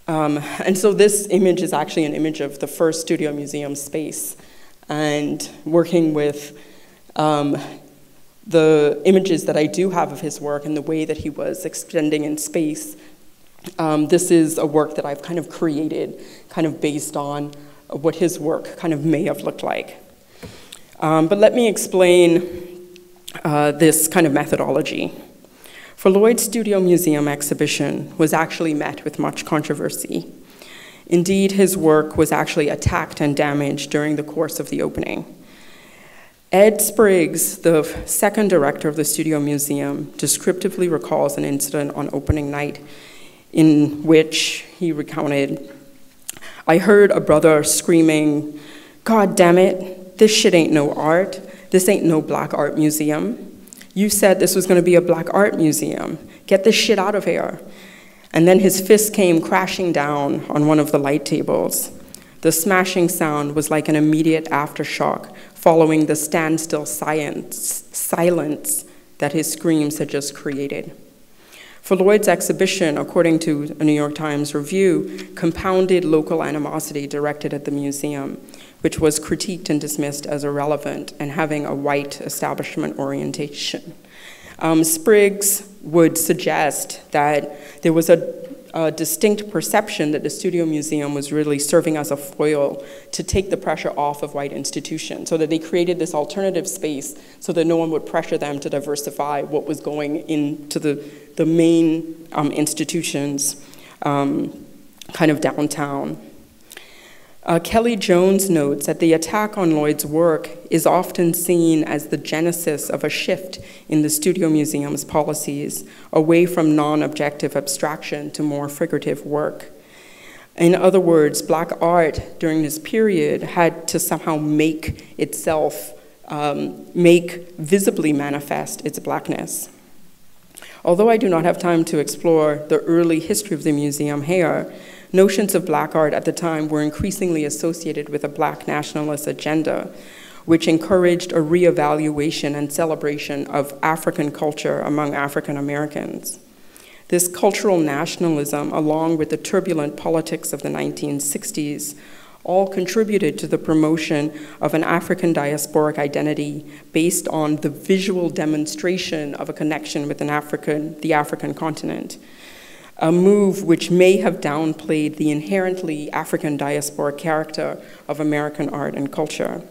S5: And so this image is actually an image of the first Studio Museum space. And working with the images that I do have of his work and the way that he was extending in space, this is a work that I've kind of created, kind of based on what his work kind of may have looked like. But let me explain this kind of methodology. For Lloyd's Studio Museum exhibition was actually met with much controversy. Indeed, his work was actually attacked and damaged during the course of the opening. Ed Spriggs, the second director of the Studio Museum, descriptively recalls an incident on opening night in which he recounted, "I heard a brother screaming, 'God damn it, this shit ain't no art. This ain't no black art museum. You said this was gonna be a black art museum. Get this shit out of here.' And then his fist came crashing down on one of the light tables. The smashing sound was like an immediate aftershock following the standstill silence that his screams had just created. For Lloyd's exhibition, according to a New York Times review, compounded local animosity directed at the museum, which was critiqued and dismissed as irrelevant and having a white establishment orientation. Spriggs would suggest that there was a distinct perception that the Studio Museum was really serving as a foil to take the pressure off of white institutions, so that they created this alternative space so that no one would pressure them to diversify what was going into the main institutions kind of downtown. Kelly Jones notes that the attack on Lloyd's work is often seen as the genesis of a shift in the Studio Museum's policies away from non-objective abstraction to more figurative work. In other words, black art during this period had to somehow make itself, make visibly manifest its blackness. Although I do not have time to explore the early history of the museum here, notions of black art at the time were increasingly associated with a black nationalist agenda, which encouraged a reevaluation and celebration of African culture among African Americans. This cultural nationalism, along with the turbulent politics of the 1960s, all contributed to the promotion of an African diasporic identity based on the visual demonstration of a connection with the African continent, a move which may have downplayed the inherently African diasporic character of American art and culture.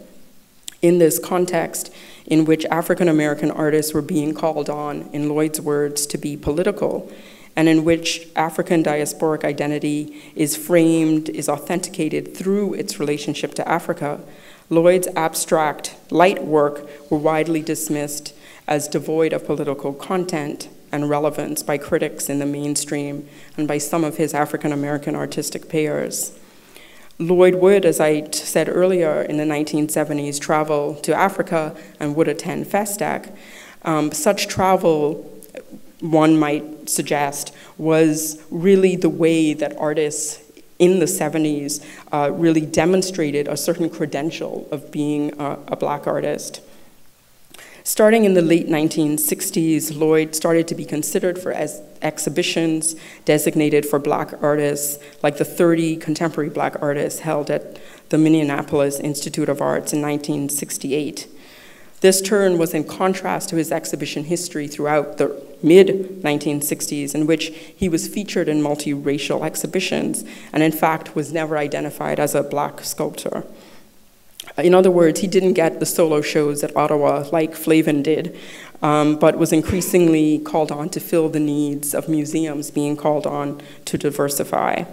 S5: In this context, in which African American artists were being called on, in Lloyd's words, to be political, and in which African diasporic identity is framed, is authenticated through its relationship to Africa, Lloyd's abstract, light work were widely dismissed as devoid of political content and relevance by critics in the mainstream and by some of his African American artistic peers. Lloyd would, as I said earlier, in the 1970s, travel to Africa and would attend FESTAC. Such travel, one might suggest, was really the way that artists in the 70s really demonstrated a certain credential of being a black artist. Starting in the late 1960s, Lloyd started to be considered for exhibitions designated for black artists, like the 30 contemporary black artists held at the Minneapolis Institute of Arts in 1968. This turn was in contrast to his exhibition history throughout the mid-1960s, in which he was featured in multiracial exhibitions and in fact was never identified as a black sculptor. In other words, he didn't get the solo shows at Ottawa like Flavin did, but was increasingly called on to fill the needs of museums being called on to diversify.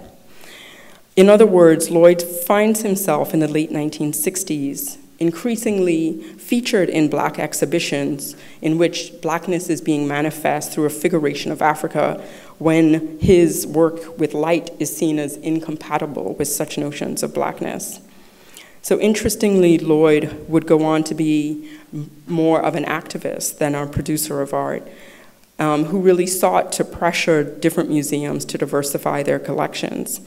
S5: In other words, Lloyd finds himself in the late 1960s increasingly featured in Black exhibitions in which Blackness is being manifest through a figuration of Africa when his work with light is seen as incompatible with such notions of Blackness. So interestingly, Lloyd would go on to be more of an activist than a producer of art, who really sought to pressure different museums to diversify their collections.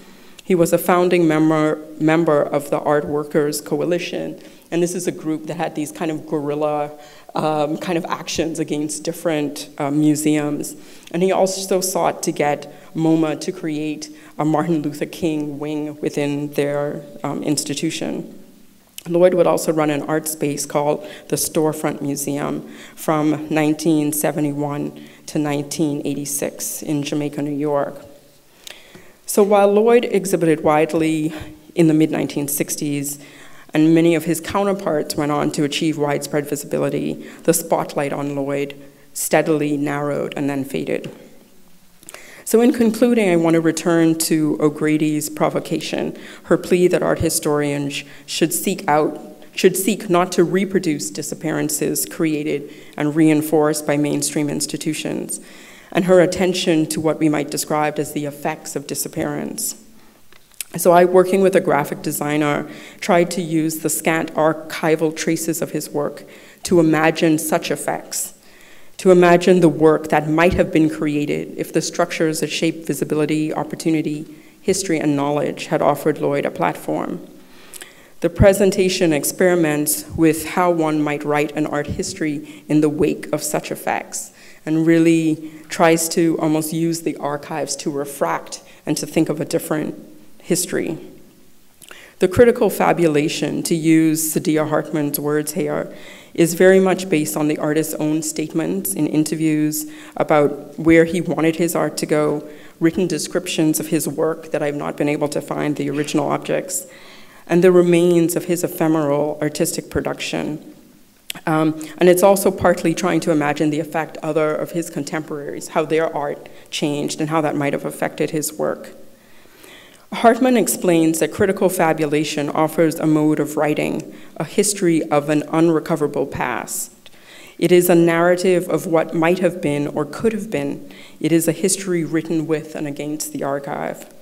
S5: He was a founding member of the Art Workers Coalition, and this is a group that had these kind of guerrilla kind of actions against different museums. And he also sought to get MoMA to create a Martin Luther King wing within their institution. Lloyd would also run an art space called the Storefront Museum from 1971 to 1986 in Jamaica, New York. So while Lloyd exhibited widely in the mid-1960s, and many of his counterparts went on to achieve widespread visibility, the spotlight on Lloyd steadily narrowed and then faded. So in concluding, I want to return to O'Grady's provocation, her plea that art historians should seek not to reproduce disappearances created and reinforced by mainstream institutions, and her attention to what we might describe as the effects of disappearance. So I, working with a graphic designer, tried to use the scant archival traces of his work to imagine such effects, to imagine the work that might have been created if the structures that shape visibility, opportunity, history, and knowledge had offered Lloyd a platform. The presentation experiments with how one might write an art history in the wake of such effects, and really tries to almost use the archives to refract and to think of a different history. The critical fabulation, to use Saidiya Hartman's words here, is very much based on the artist's own statements in interviews about where he wanted his art to go, written descriptions of his work that I've not been able to find the original objects, and the remains of his ephemeral artistic production. And it's also partly trying to imagine the effect of his contemporaries, how their art changed and how that might have affected his work. Hartman explains that critical fabulation offers a mode of writing, a history of an unrecoverable past. It is a narrative of what might have been or could have been. It is a history written with and against the archive.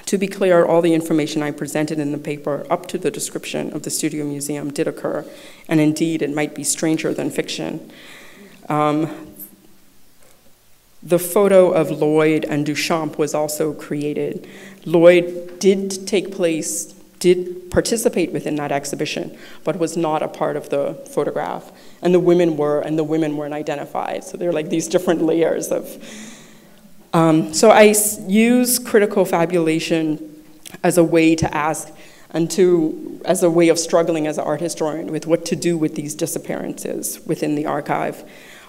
S5: To be clear, all the information I presented in the paper up to the description of the Studio Museum did occur, and indeed it might be stranger than fiction. The photo of Lloyd and Duchamp was also created. Lloyd did participate within that exhibition, but was not a part of the photograph. And the women weren't identified. So there are like these different layers of. So I use critical fabulation as a way to ask and as a way of struggling as an art historian with what to do with these disappearances within the archive,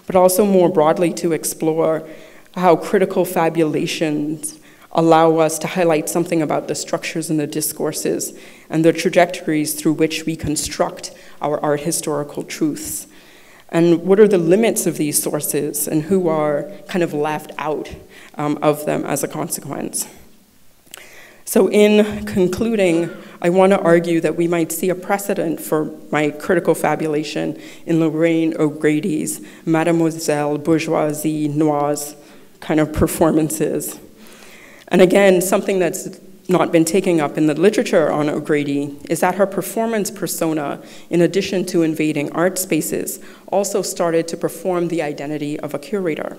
S5: but also more broadly to explore how critical fabulations allow us to highlight something about the structures and the discourses and the trajectories through which we construct our art historical truths. And what are the limits of these sources and who are kind of left out of them as a consequence. So in concluding, I want to argue that we might see a precedent for my critical fabulation in Lorraine O'Grady's Mademoiselle Bourgeoisie Noise kind of performances. And again, something that's not been taken up in the literature on O'Grady is that her performance persona, in addition to invading art spaces, also started to perform the identity of a curator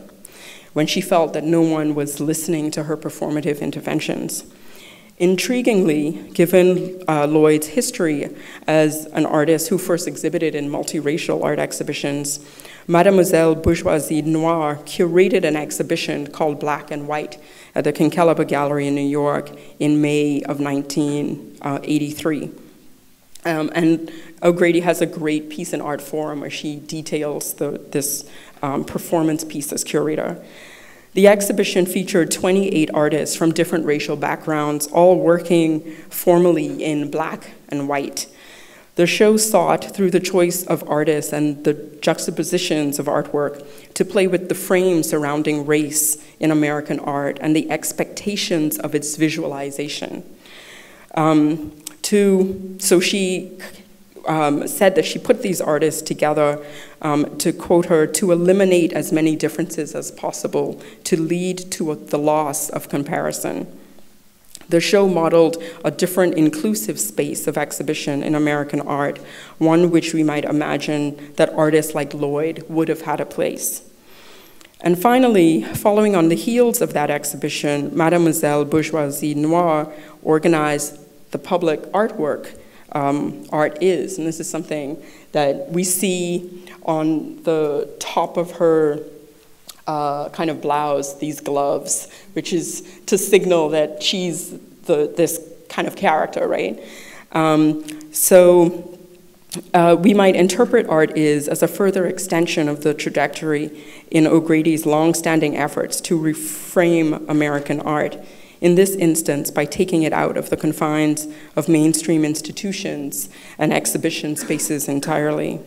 S5: when she felt that no one was listening to her performative interventions. Intriguingly, given Lloyd's history as an artist who first exhibited in multiracial art exhibitions, Mademoiselle Bourgeoisie Noire curated an exhibition called Black and White at the Quinquelaba Gallery in New York in May of 1983. And O'Grady has a great piece in Art Forum where she details this performance piece as curator. The exhibition featured 28 artists from different racial backgrounds, all working formally in black and white. The show sought, through the choice of artists and the juxtapositions of artwork, to play with the frame surrounding race in American art and the expectations of its visualization. So she said that she put these artists together, to quote her, to eliminate as many differences as possible, to lead to the loss of comparison. The show modeled a different inclusive space of exhibition in American art, one which we might imagine that artists like Lloyd would have had a place. And finally, following on the heels of that exhibition, Mademoiselle Bourgeoisie Noire organized the public artwork, Art Is, and this is something that we see on the top of her kind of blouse, these gloves, which is to signal that she's this kind of character, right? We might interpret Art Is as a further extension of the trajectory in O'Grady's long-standing efforts to reframe American art, in this instance by taking it out of the confines of mainstream institutions and exhibition spaces entirely.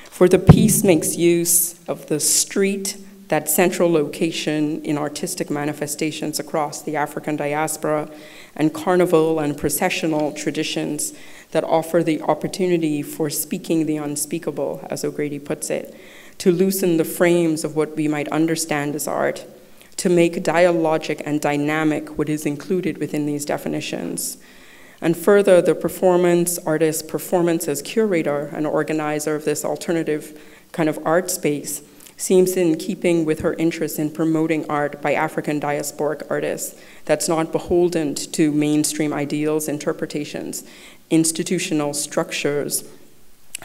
S5: For the piece makes use of the street, that central location in artistic manifestations across the African diaspora, and carnival and processional traditions that offer the opportunity for speaking the unspeakable, as O'Grady puts it, to loosen the frames of what we might understand as art, to make dialogic and dynamic what is included within these definitions. And further, the artist's performance as curator and organizer of this alternative kind of art space seems in keeping with her interest in promoting art by African diasporic artists that's not beholden to mainstream ideals, interpretations, institutional structures.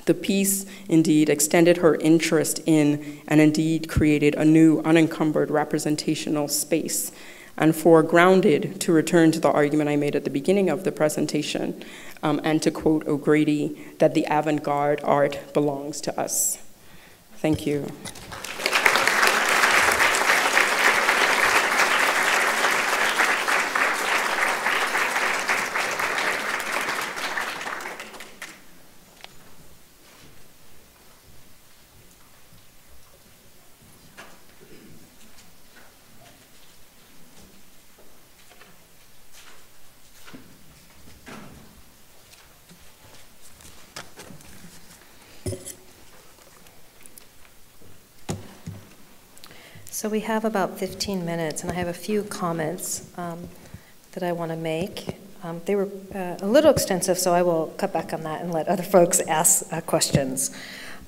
S5: The piece indeed extended her interest in and indeed created a new unencumbered representational space, and foregrounded, to return to the argument I made at the beginning of the presentation, and to quote O'Grady, that the avant-garde art belongs to us. Thank you.
S2: So we have about 15 minutes, and I have a few comments that I want to make. They were a little extensive, so I will cut back on that and let other folks ask questions.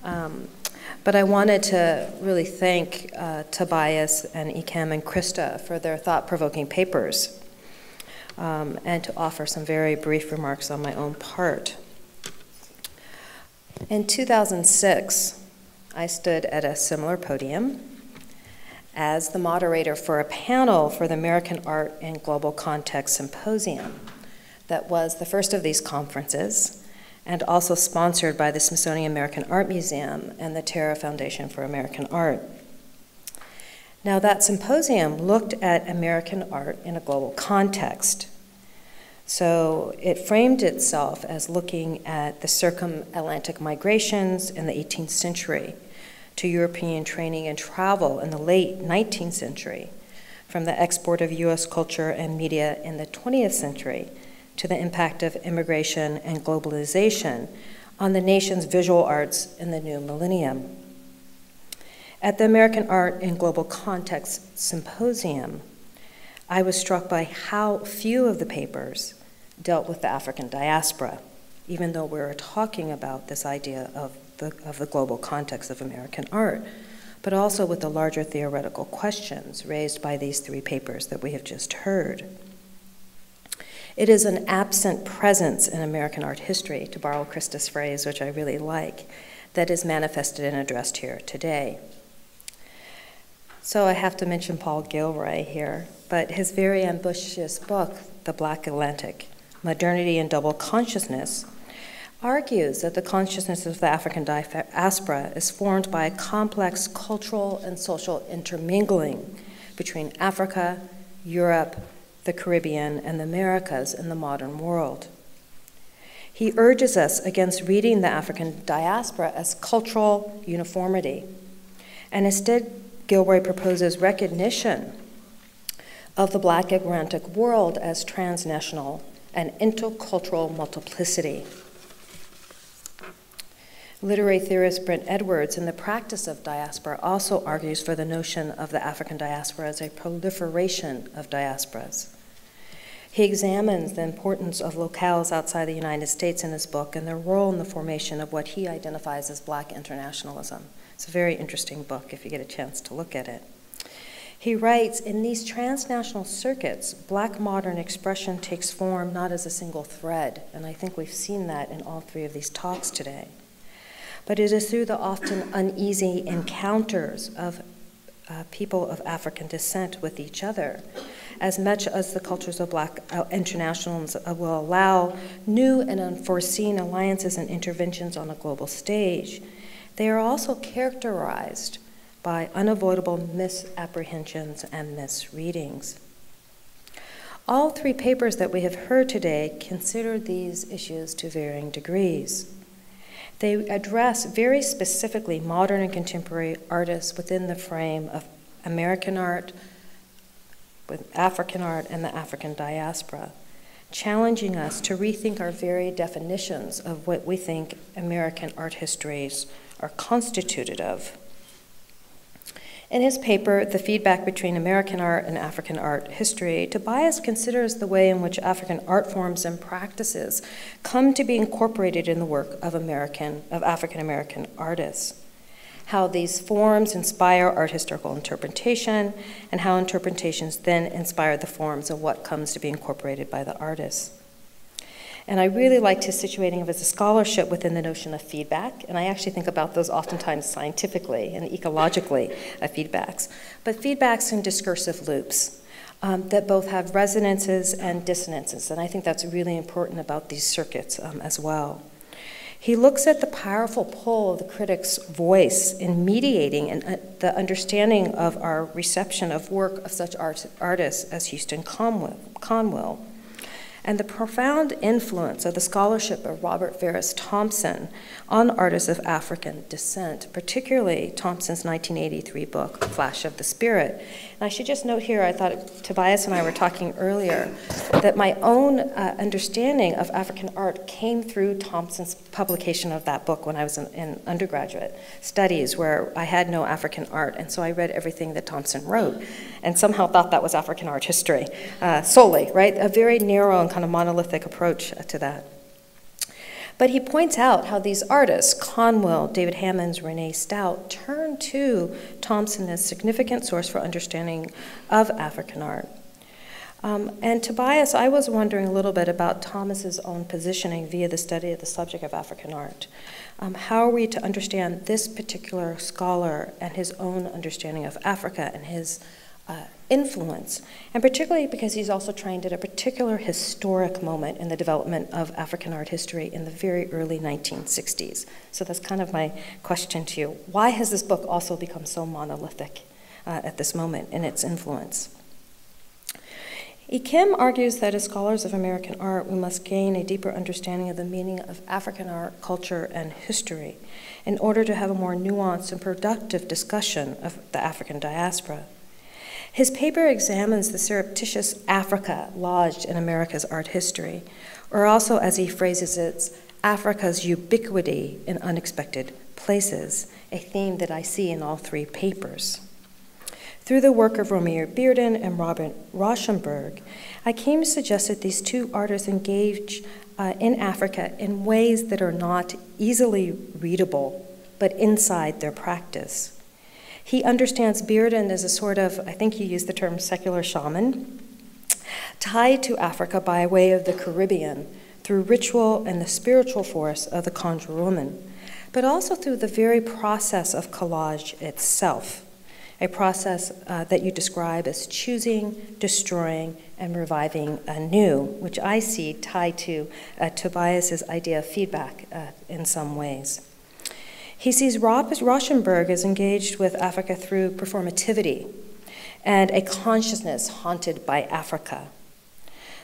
S2: But I wanted to really thank Tobias and Ikem and Krista for their thought-provoking papers, and to offer some very brief remarks on my own part. In 2006, I stood at a similar podium as the moderator for a panel for the American Art in Global Context Symposium that was the first of these conferences, and also sponsored by the Smithsonian American Art Museum and the Ater Foundation for American Art. Now, that symposium looked at American art in a global context. So it framed itself as looking at the circumatlantic migrations in the 18th century, to European training and travel in the late 19th century, from the export of US culture and media in the 20th century, to the impact of immigration and globalization on the nation's visual arts in the new millennium. At the American Art in Global Context Symposium, I was struck by how few of the papers dealt with the African diaspora, even though we were talking about this idea of the global context of American art, but also with the larger theoretical questions raised by these three papers that we have just heard. It is an absent presence in American art history, to borrow Krista's phrase, which I really like, that is manifested and addressed here today. So I have to mention Paul Gilroy here, but his very ambitious book, The Black Atlantic, Modernity and Double Consciousness, argues that the consciousness of the African diaspora is formed by a complex cultural and social intermingling between Africa, Europe, the Caribbean, and the Americas in the modern world. He urges us against reading the African diaspora as cultural uniformity. And instead, Gilroy proposes recognition of the Black Atlantic world as transnational and intercultural multiplicity. Literary theorist Brent Edwards, in The Practice of Diaspora, also argues for the notion of the African diaspora as a proliferation of diasporas. He examines the importance of locales outside the United States in his book and their role in the formation of what he identifies as Black internationalism. It's a very interesting book if you get a chance to look at it. He writes, in these transnational circuits, Black modern expression takes form not as a single thread, and I think we've seen that in all three of these talks today, but it is through the often uneasy encounters of people of African descent with each other, as much as the cultures of Black internationalism will allow new and unforeseen alliances and interventions on a global stage. They are also characterized by unavoidable misapprehensions and misreadings. All three papers that we have heard today consider these issues to varying degrees. They address very specifically modern and contemporary artists within the frame of American art, with African art, and the African diaspora, challenging us to rethink our very definitions of what we think American art histories are constituted of. In his paper, The Feedback Between American Art and African Art History, Tobias considers the way in which African art forms and practices come to be incorporated in the work of African-American artists, how these forms inspire art historical interpretation, and how interpretations then inspire the forms of what comes to be incorporated by the artists. And I really liked his situating of it as a scholarship within the notion of feedback, and I actually think about those oftentimes scientifically and ecologically, feedbacks. But feedbacks in discursive loops that both have resonances and dissonances, and I think that's really important about these circuits as well. He looks at the powerful pull of the critic's voice in mediating and the understanding of our reception of work of such artists as Houston Conwell, and the profound influence of the scholarship of Robert Ferris Thompson on artists of African descent, particularly Thompson's 1983 book, Flash of the Spirit. And I should just note here, I thought Tobias and I were talking earlier, that my own understanding of African art came through Thompson's publication of that book when I was in undergraduate studies, where I had no African art, and so I read everything that Thompson wrote, and somehow thought that was African art history, solely, right? A very narrow and kind of monolithic approach to that. But he points out how these artists, Conwell, David Hammons, Renée Stout, turn to Thompson as a significant source for understanding of African art. And Tobias, I was wondering a little bit about Thomas's own positioning via the study of the subject of African art. How are we to understand this particular scholar and his own understanding of Africa and his influence, and particularly because he's also trained at a particular historic moment in the development of African art history in the very early 1960s. So that's kind of my question to you. Why has this book also become so monolithic at this moment in its influence? Ikem argues that as scholars of American art, we must gain a deeper understanding of the meaning of African art, culture, and history in order to have a more nuanced and productive discussion of the African diaspora. His paper examines the surreptitious Africa lodged in America's art history, or also, as he phrases it, Africa's ubiquity in unexpected places, a theme that I see in all three papers. Through the work of Romeo Bearden and Robert Rauschenberg, I came to suggest that these two artists engage in Africa in ways that are not easily readable, but inside their practice. He understands Bearden as a sort of, I think he used the term secular shaman, tied to Africa by way of the Caribbean through ritual and the spiritual force of the conjure woman, but also through the very process of collage itself, a process that you describe as choosing, destroying, and reviving anew, which I see tied to Tobias's idea of feedback in some ways. He sees Rauschenberg as engaged with Africa through performativity and a consciousness haunted by Africa.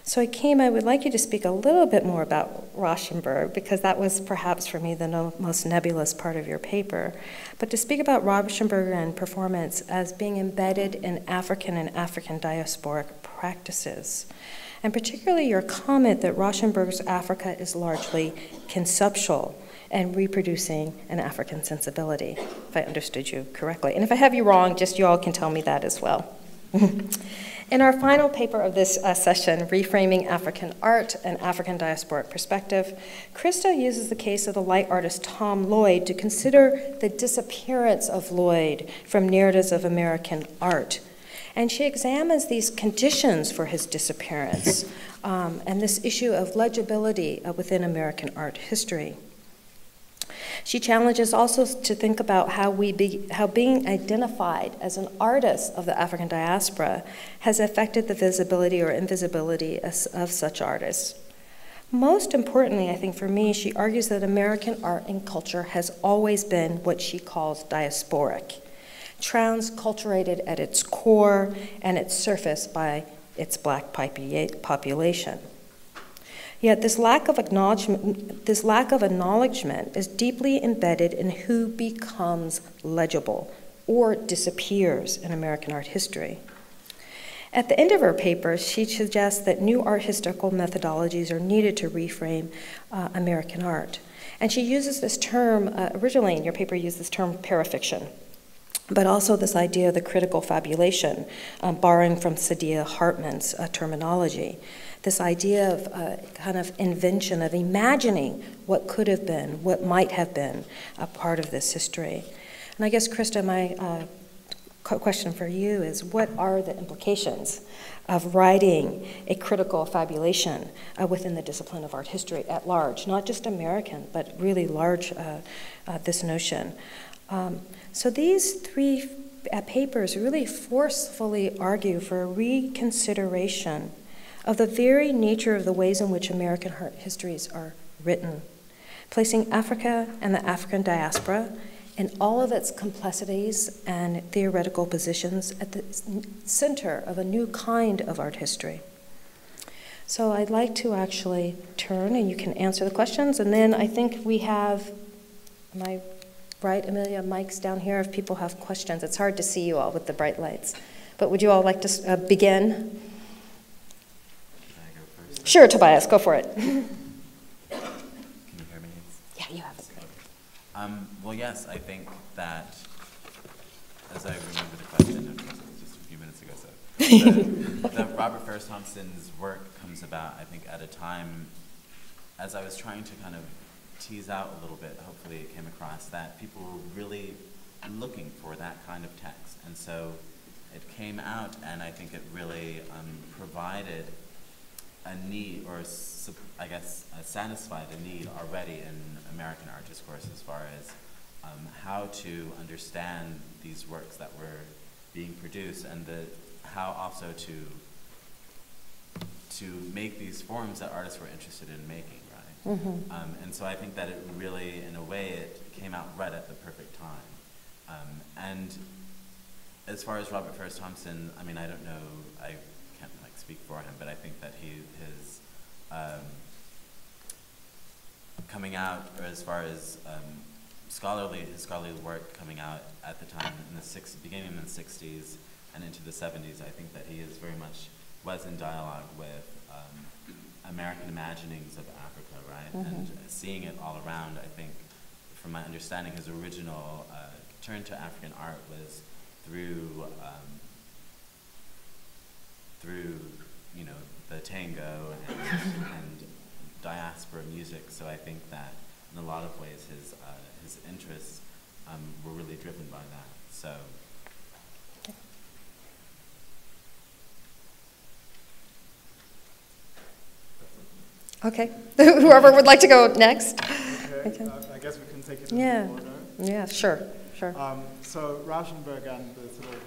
S2: So Ikem, I would like you to speak a little bit more about Rauschenberg, because that was perhaps for me the most nebulous part of your paper. But to speak about Rauschenbergian performance as being embedded in African and African diasporic practices. And particularly your comment that Rauschenberg's Africa is largely conceptual and reproducing an African sensibility, if I understood you correctly. And if I have you wrong, just you all can tell me that as well. In our final paper of this session, Reframing African Art and African Diasporic Perspective, Krista uses the case of the light artist Tom Lloyd to consider the disappearance of Lloyd from narratives of American art. And she examines these conditions for his disappearance and this issue of legibility within American art history. She challenges also to think about how being identified as an artist of the African diaspora has affected the visibility or invisibility of such artists. Most importantly, I think for me, she argues that American art and culture has always been what she calls diasporic, transculturated at its core and its surface by its black population. Yet this lack of acknowledgement is deeply embedded in who becomes legible or disappears in American art history. At the end of her paper, she suggests that new art historical methodologies are needed to reframe American art. And she uses this term, originally in your paper you used this term parafiction, but also this idea of the critical fabulation, borrowing from Saidiya Hartman's terminology. This idea of kind of invention, of imagining what could have been, what might have been a part of this history. And I guess, Krista, my question for you is, what are the implications of writing a critical fabulation within the discipline of art history at large, not just American, but really large, this notion? So these three papers really forcefully argue for a reconsideration of the very nature of the ways in which American art histories are written, placing Africa and the African diaspora in all of its complexities and theoretical positions at the center of a new kind of art history. So I'd like to actually turn, and you can answer the questions, and then I think we have, am I right, Amelia, mics down here if people have questions. It's hard to see you all with the bright lights. But would you all like to begin? Sure, Tobias, go for it.
S3: Can you hear me?
S2: Yeah, you have it.
S3: Well, yes, I think that, as I remember the question, of course it was just a few minutes ago, so, that Robert Ferris Thompson's work comes about, I think, at a time, as I was trying to kind of tease out a little bit, hopefully it came across, that people were really looking for that kind of text. And so it came out, and I think it really provided a need, or I guess satisfied a need already in American art discourse as far as how to understand these works that were being produced, and how also to make these forms that artists were interested in making, right? Mm-hmm. And so I think that it really, in a way, it came out right at the perfect time. And as far as Robert Ferris Thompson, I mean, I don't know, I can't speak for him, but I think that his coming out, or as far as his scholarly work coming out at the time in the beginning in the 60s and into the 70s, I think that he is very much was in dialogue with American imaginings of Africa, right? Mm-hmm. And seeing it all around, I think, from my understanding, his original turn to African art was through the tango and diaspora music. So I think that in a lot of ways his interests were really driven by that. So.
S2: Okay. Whoever would like to go next.
S4: Okay. I guess we can take it in order.
S2: Yeah, sure.
S4: So Rauschenberg and the sort of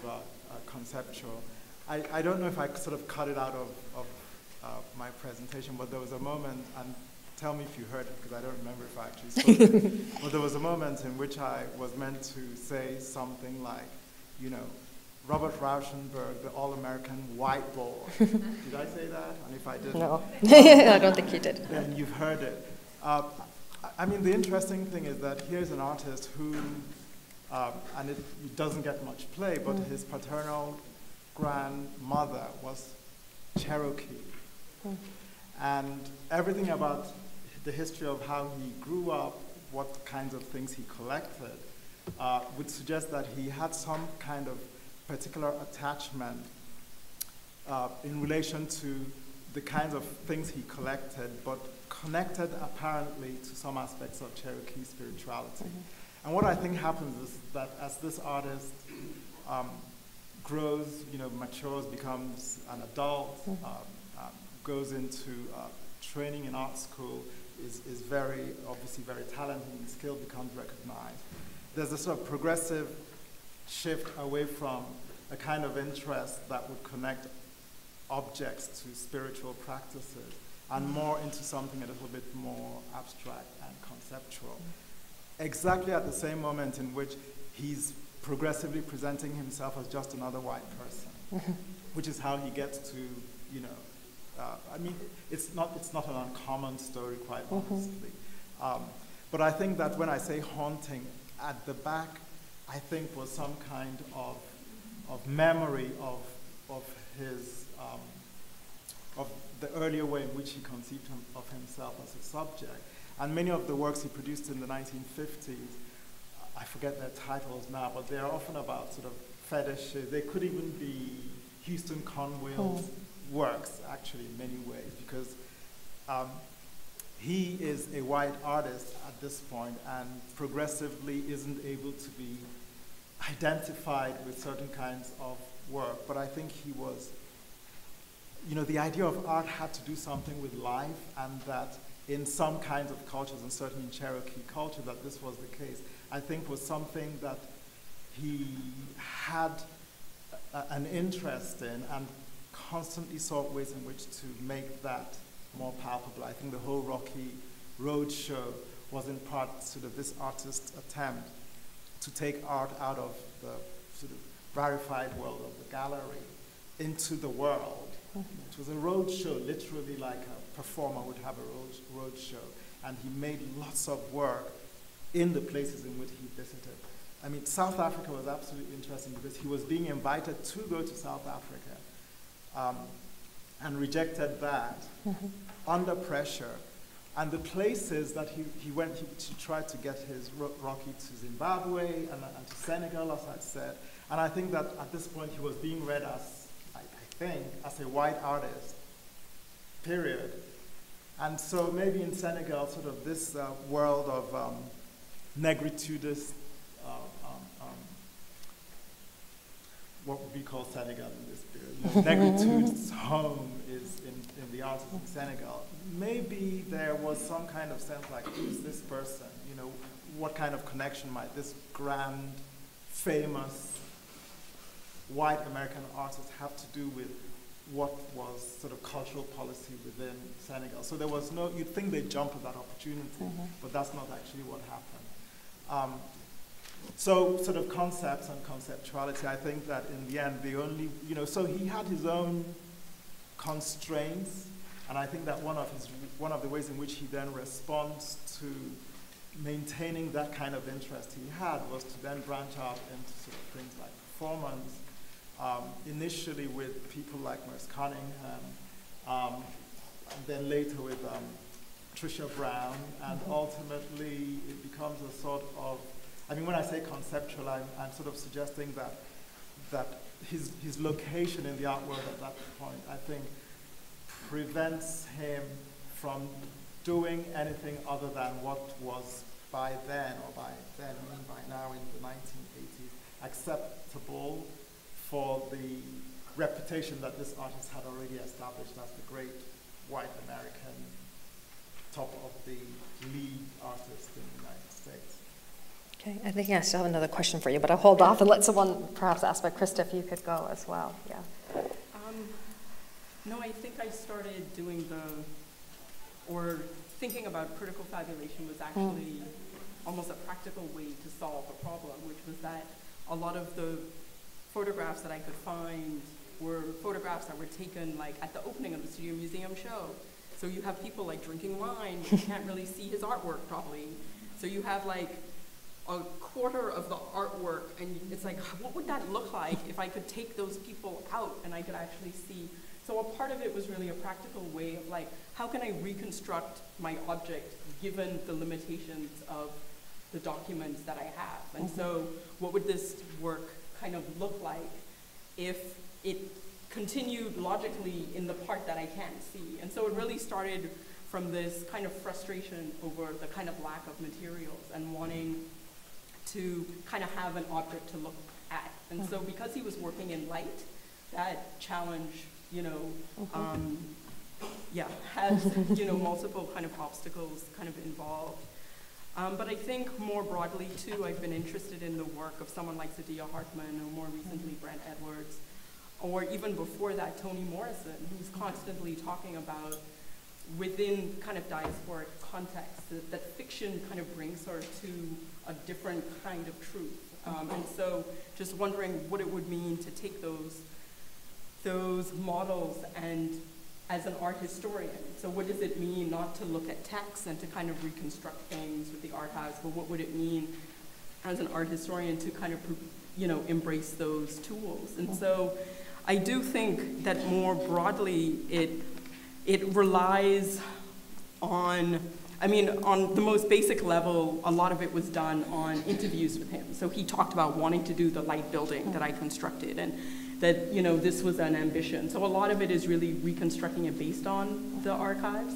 S4: conceptual. I don't know if I sort of cut it out of my presentation, but there was a moment, and tell me if you heard it, because I don't remember if I actually spoke it. But there was a moment in which I was meant to say something like, Robert Rauschenberg, the All-American Whiteboard. Did I say that? And if I didn't,
S2: No, I don't think you did.
S4: then you've heard it. I mean, the interesting thing is that here's an artist who, and it doesn't get much play, but his paternal grandmother was Cherokee. And everything about the history of how he grew up, what kinds of things he collected, would suggest that he had some kind of particular attachment in relation to the kinds of things he collected, but connected apparently to some aspects of Cherokee spirituality. And what I think happens is that as this artist grows, matures, becomes an adult, goes into training in art school, is very, obviously very talented, and skill becomes recognized. There's a sort of progressive shift away from a kind of interest that would connect objects to spiritual practices and more into something a little bit more abstract and conceptual. Exactly at the same moment in which he's progressively presenting himself as just another white person, which is how he gets to, I mean, it's not an uncommon story, quite honestly. But I think that when I say haunting, at the back, I think was some kind of memory of his, of the earlier way in which he conceived of himself as a subject. And many of the works he produced in the 1950s, I forget their titles now, but they are often about sort of fetishes. They could even be Houston Conwell's works, actually, in many ways, because he is a white artist at this point and progressively isn't able to be identified with certain kinds of work. But I think he was, the idea of art had to do something with life, and that in some kinds of cultures, and certainly in Cherokee culture, that this was the case, I think was something that he had an interest in and constantly sought ways in which to make that more palpable. I think the whole Rocky Road show was in part sort of this artist's attempt to take art out of the sort of rarefied world of the gallery into the world. It was a road show, literally like a performer would have a road show, and he made lots of work in the places in which he visited. I mean, South Africa was absolutely interesting because he was being invited to go to South Africa and rejected that under pressure. And the places that he went, he tried to get his Rocky to Zimbabwe and to Senegal, as I said. And I think that at this point he was being read as, I think, as a white artist, period. And so maybe in Senegal, sort of this world of negritudist, what would we call Senegal in this period? Negritude's home is in the artists in Senegal. Maybe there was some kind of sense like, who's this person? What kind of connection might this grand, famous, white American artist have to do with what was sort of cultural policy within Senegal? So there was no, you'd think they'd jump at that opportunity, but that's not actually what happened. So sort of concepts and conceptuality, I think that in the end, the only, so he had his own constraints, and I think that one of the ways in which he then responds to maintaining that kind of interest he had was to then branch out into sort of things like performance, initially with people like Merce Cunningham, and then later with Tricia Brown, and ultimately it becomes a sort of, I mean, when I say conceptual, I'm sort of suggesting that his location in the art world at that point, I think, prevents him from doing anything other than what was by then, or by then, I mean by now in the 1980s, acceptable for the reputation that this artist had already established as the great white American top of the league artist in the United States.
S2: Okay, I think I still have another question for you, but I'll hold off and let someone perhaps ask. But Krista, if you could go as well, yeah.
S5: No, I think I started doing thinking about critical fabulation was actually almost a practical way to solve a problem, which was that a lot of the photographs that I could find were photographs that were taken like at the opening of the Studio Museum show. So you have people like drinking wine, but you can't really see his artwork probably. So you have like a quarter of the artwork, and it's like, what would that look like if I could take those people out and I could actually see? So a part of it was really a practical way of like, how can I reconstruct my object given the limitations of the documents that I have? And so what would this work kind of look like if it continued logically in the part that I can't see? And so it really started from this kind of frustration over the kind of lack of materials and wanting to kind of have an object to look at. And so because he was working in light, that challenge, has, multiple kind of obstacles kind of involved. But I think more broadly too, I've been interested in the work of someone like Sadia Hartman, or more recently Brent Edwards, or even before that, Toni Morrison, who's constantly talking about within kind of diasporic context, that fiction kind of brings her to a different kind of truth. And so just wondering what it would mean to take those models and as an art historian. So what does it mean not to look at text and to kind of reconstruct things with the archives, but what would it mean as an art historian to kind of, embrace those tools? And so I do think that more broadly, it relies on, on the most basic level, a lot of it was done on interviews with him. So he talked about wanting to do the light building that I constructed, and that, this was an ambition. So a lot of it is really reconstructing it based on the archives.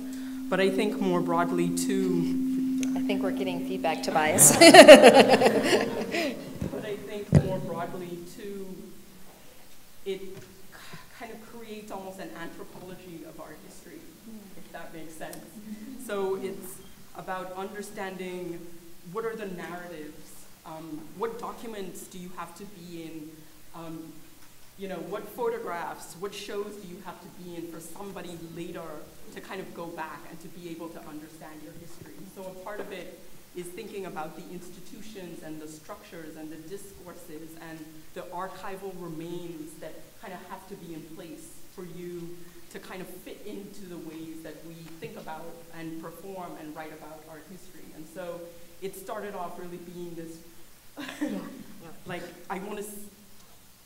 S5: But I think more broadly too...
S2: I think we're getting feedback, Tobias.
S5: But I think more broadly too, it kind of creates almost an anthropology of art history, if that makes sense. So it's about understanding what are the narratives, what documents do you have to be in, what photographs, what shows do you have to be in for somebody later to kind of go back and to be able to understand your history. So a part of it is thinking about the institutions and the structures and the discourses and the archival remains that kind of have to be in place for you to kind of fit into the ways that we think about and perform and write about art history. And so it started off really being this, like, I want to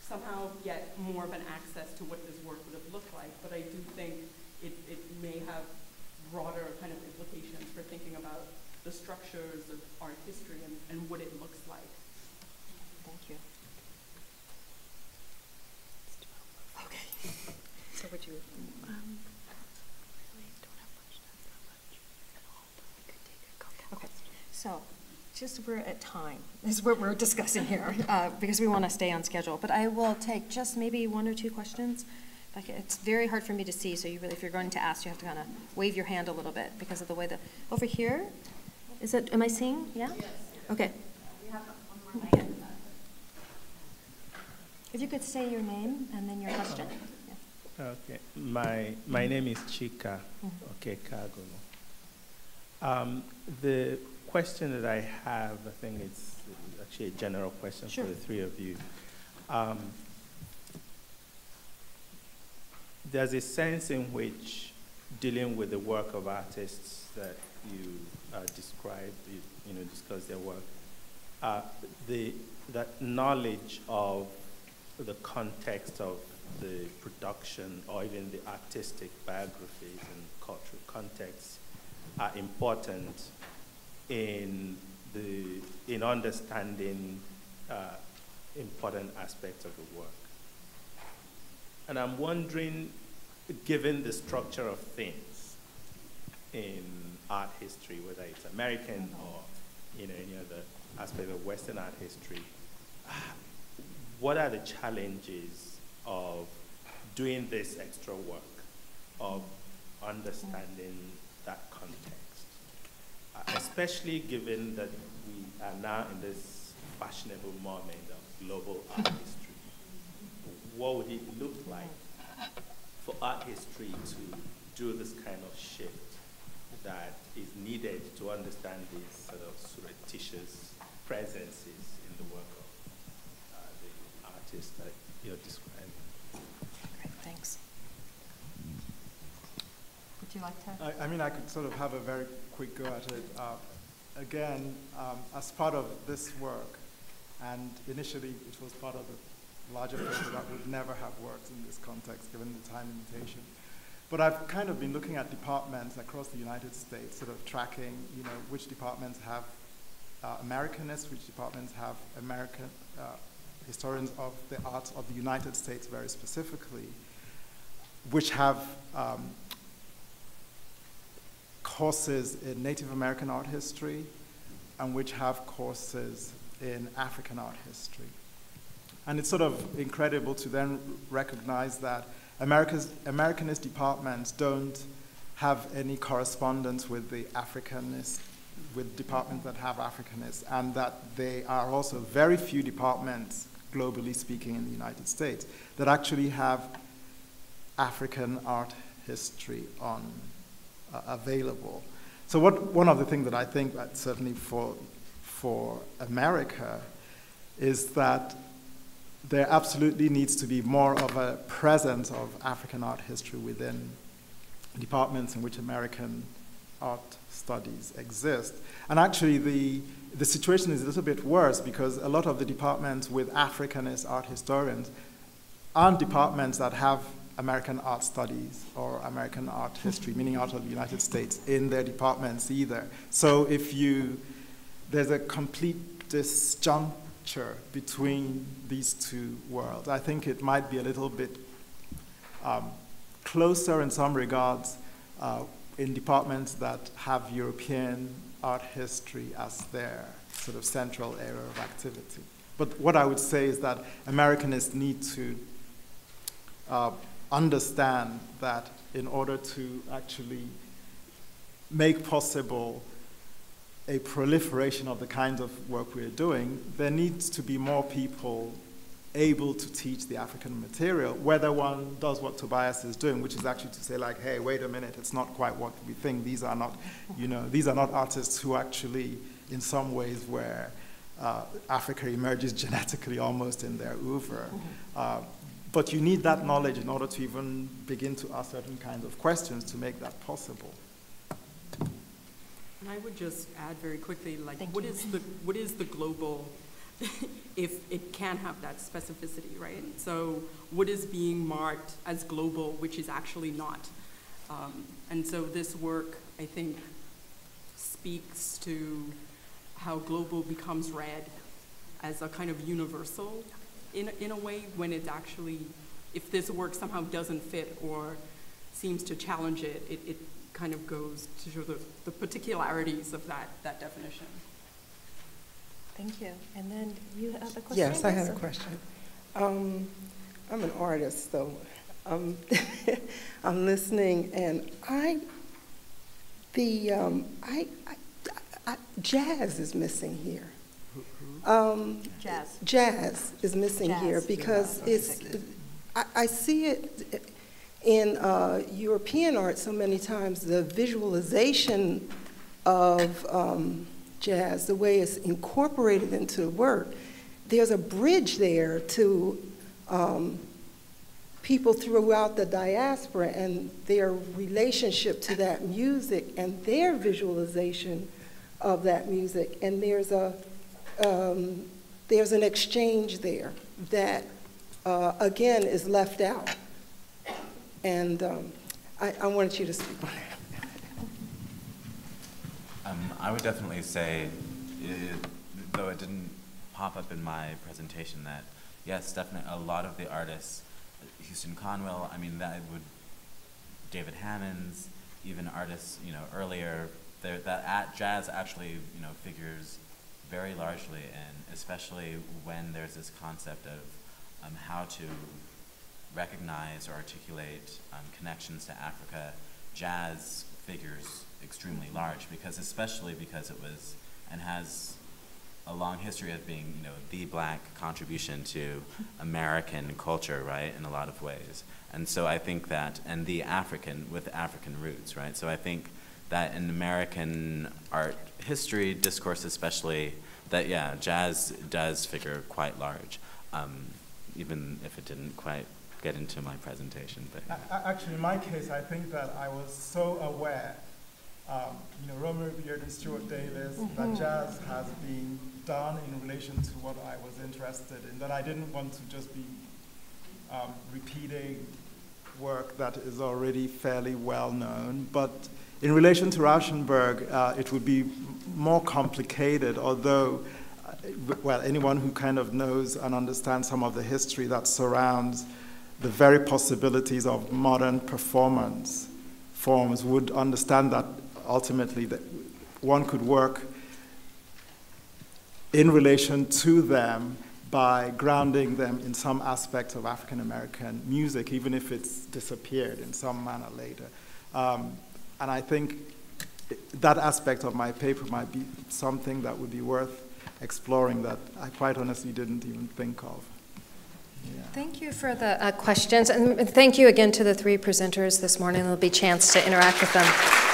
S5: somehow get more of an access to what this work would have looked like, but I do think it may have broader kind of implications for thinking about the structures of art history and what it looks like.
S2: Thank you. Okay. So would you? Okay. So, just we're at time. This is what we're discussing here because we want to stay on schedule. But I will take just maybe one or two questions. Like, it's very hard for me to see, so you really, if you're going to ask, you have to kind of wave your hand a little bit because of the way that over here. Is it? Am I seeing? Yeah. Yes. Okay. We have one more mic. If you could say your name and then your question. Yeah.
S6: Okay. My name is Chika Okekagono. The question that I have, I think it's actually a general question for the three of you. There's a sense in which dealing with the work of artists that you described, discuss their work, that knowledge of the context of the production or even the artistic biographies and cultural contexts are important in understanding important aspects of the work. And I'm wondering, given the structure of things in art history, whether it's American or any other aspect of Western art history, what are the challenges of doing this extra work, of understanding that context, especially given that we are now in this fashionable moment of global art history? What would it look like for art history to do this kind of shift that is needed to understand these sort of surreptitious presences in the work of the artist? artists that you're describing.
S2: Great, thanks. Would you like to?
S4: I mean, I could sort of have a very quick go at it. Again, as part of this work, and initially it was part of the larger paper that would never have worked in this context given the time limitation. But I've kind of been looking at departments across the United States, sort of tracking, you know, which departments have Americanists, which departments have American historians of the arts of the United States very specifically, which have courses in Native American art history, and which have courses in African art history. And it's sort of incredible to then recognize that Americanist departments don't have any correspondence with the Africanists, with departments that have Africanists, and that there are also very few departments, globally speaking, in the United States that actually have African art history on available. So one of the things that I think that certainly for America is that there absolutely needs to be more of a presence of African art history within departments in which American art studies exist. And actually the situation is a little bit worse because a lot of the departments with Africanist art historians aren't departments that have American art studies or American art history, meaning art of the United States, in their departments either. So there's a complete disjuncture between these two worlds. I think it might be a little bit closer in some regards in departments that have European art history as their sort of central area of activity. But what I would say is that Americanists need to understand that in order to actually make possible a proliferation of the kinds of work we're doing, there needs to be more people able to teach the African material, whether one does what Tobias is doing, which is actually to say, like, hey, wait a minute, it's not quite what we think. These are not, these are not artists who actually, in some ways, where Africa emerges genetically almost in their oeuvre. But you need that knowledge in order to even begin to ask certain kinds of questions to make that possible.
S5: And I would just add very quickly, like, what is the global, if it can have that specificity, right? So what is being marked as global, which is actually not? And so this work, I think, speaks to how global becomes read as a kind of universal in a way when it's actually, if this work somehow doesn't fit or seems to challenge it, it kind of goes to show the particularities of that definition.
S2: Thank you. And then you have a question?
S7: Yes, I had a question. I'm an artist, so I'm listening, and jazz is missing here. Jazz is missing here because I see it in European art so many times, the visualization of jazz, the way it's incorporated into the work. There's a bridge there to people throughout the diaspora and their relationship to that music and their visualization of that music. And there's an exchange there that, again, is left out. And I wanted you to speak on that.
S3: I would definitely say, though it didn't pop up in my presentation, that yes, definitely a lot of the artists, Houston Conwell, I mean, David Hammonds, even artists, earlier, that jazz actually, figures very largely, and especially when there's this concept of how to recognize or articulate connections to Africa, jazz figures extremely large, especially because it was and has a long history of being, the Black contribution to American culture, right, in a lot of ways. And so I think that, and the African, with African roots, right? So I think that in American art history discourse especially, that, yeah, jazz does figure quite large. even if it didn't quite get into my presentation. But
S4: actually, in my case, I think that I was so aware, Romeo Beard and Stuart Davis, that jazz has been done in relation to what I was interested in, that I didn't want to just be repeating work that is already fairly well known. But in relation to Rauschenberg, it would be more complicated, although, well, anyone who kind of knows and understands some of the history that surrounds the very possibilities of modern performance forms would understand that ultimately that one could work in relation to them by grounding them in some aspect of African American music, even if it's disappeared in some manner later. And I think that aspect of my paper might be something that would be worth exploring that I quite honestly didn't even think of. Yeah.
S2: Thank you for the questions, and thank you again to the three presenters this morning. There'll be a chance to interact with them.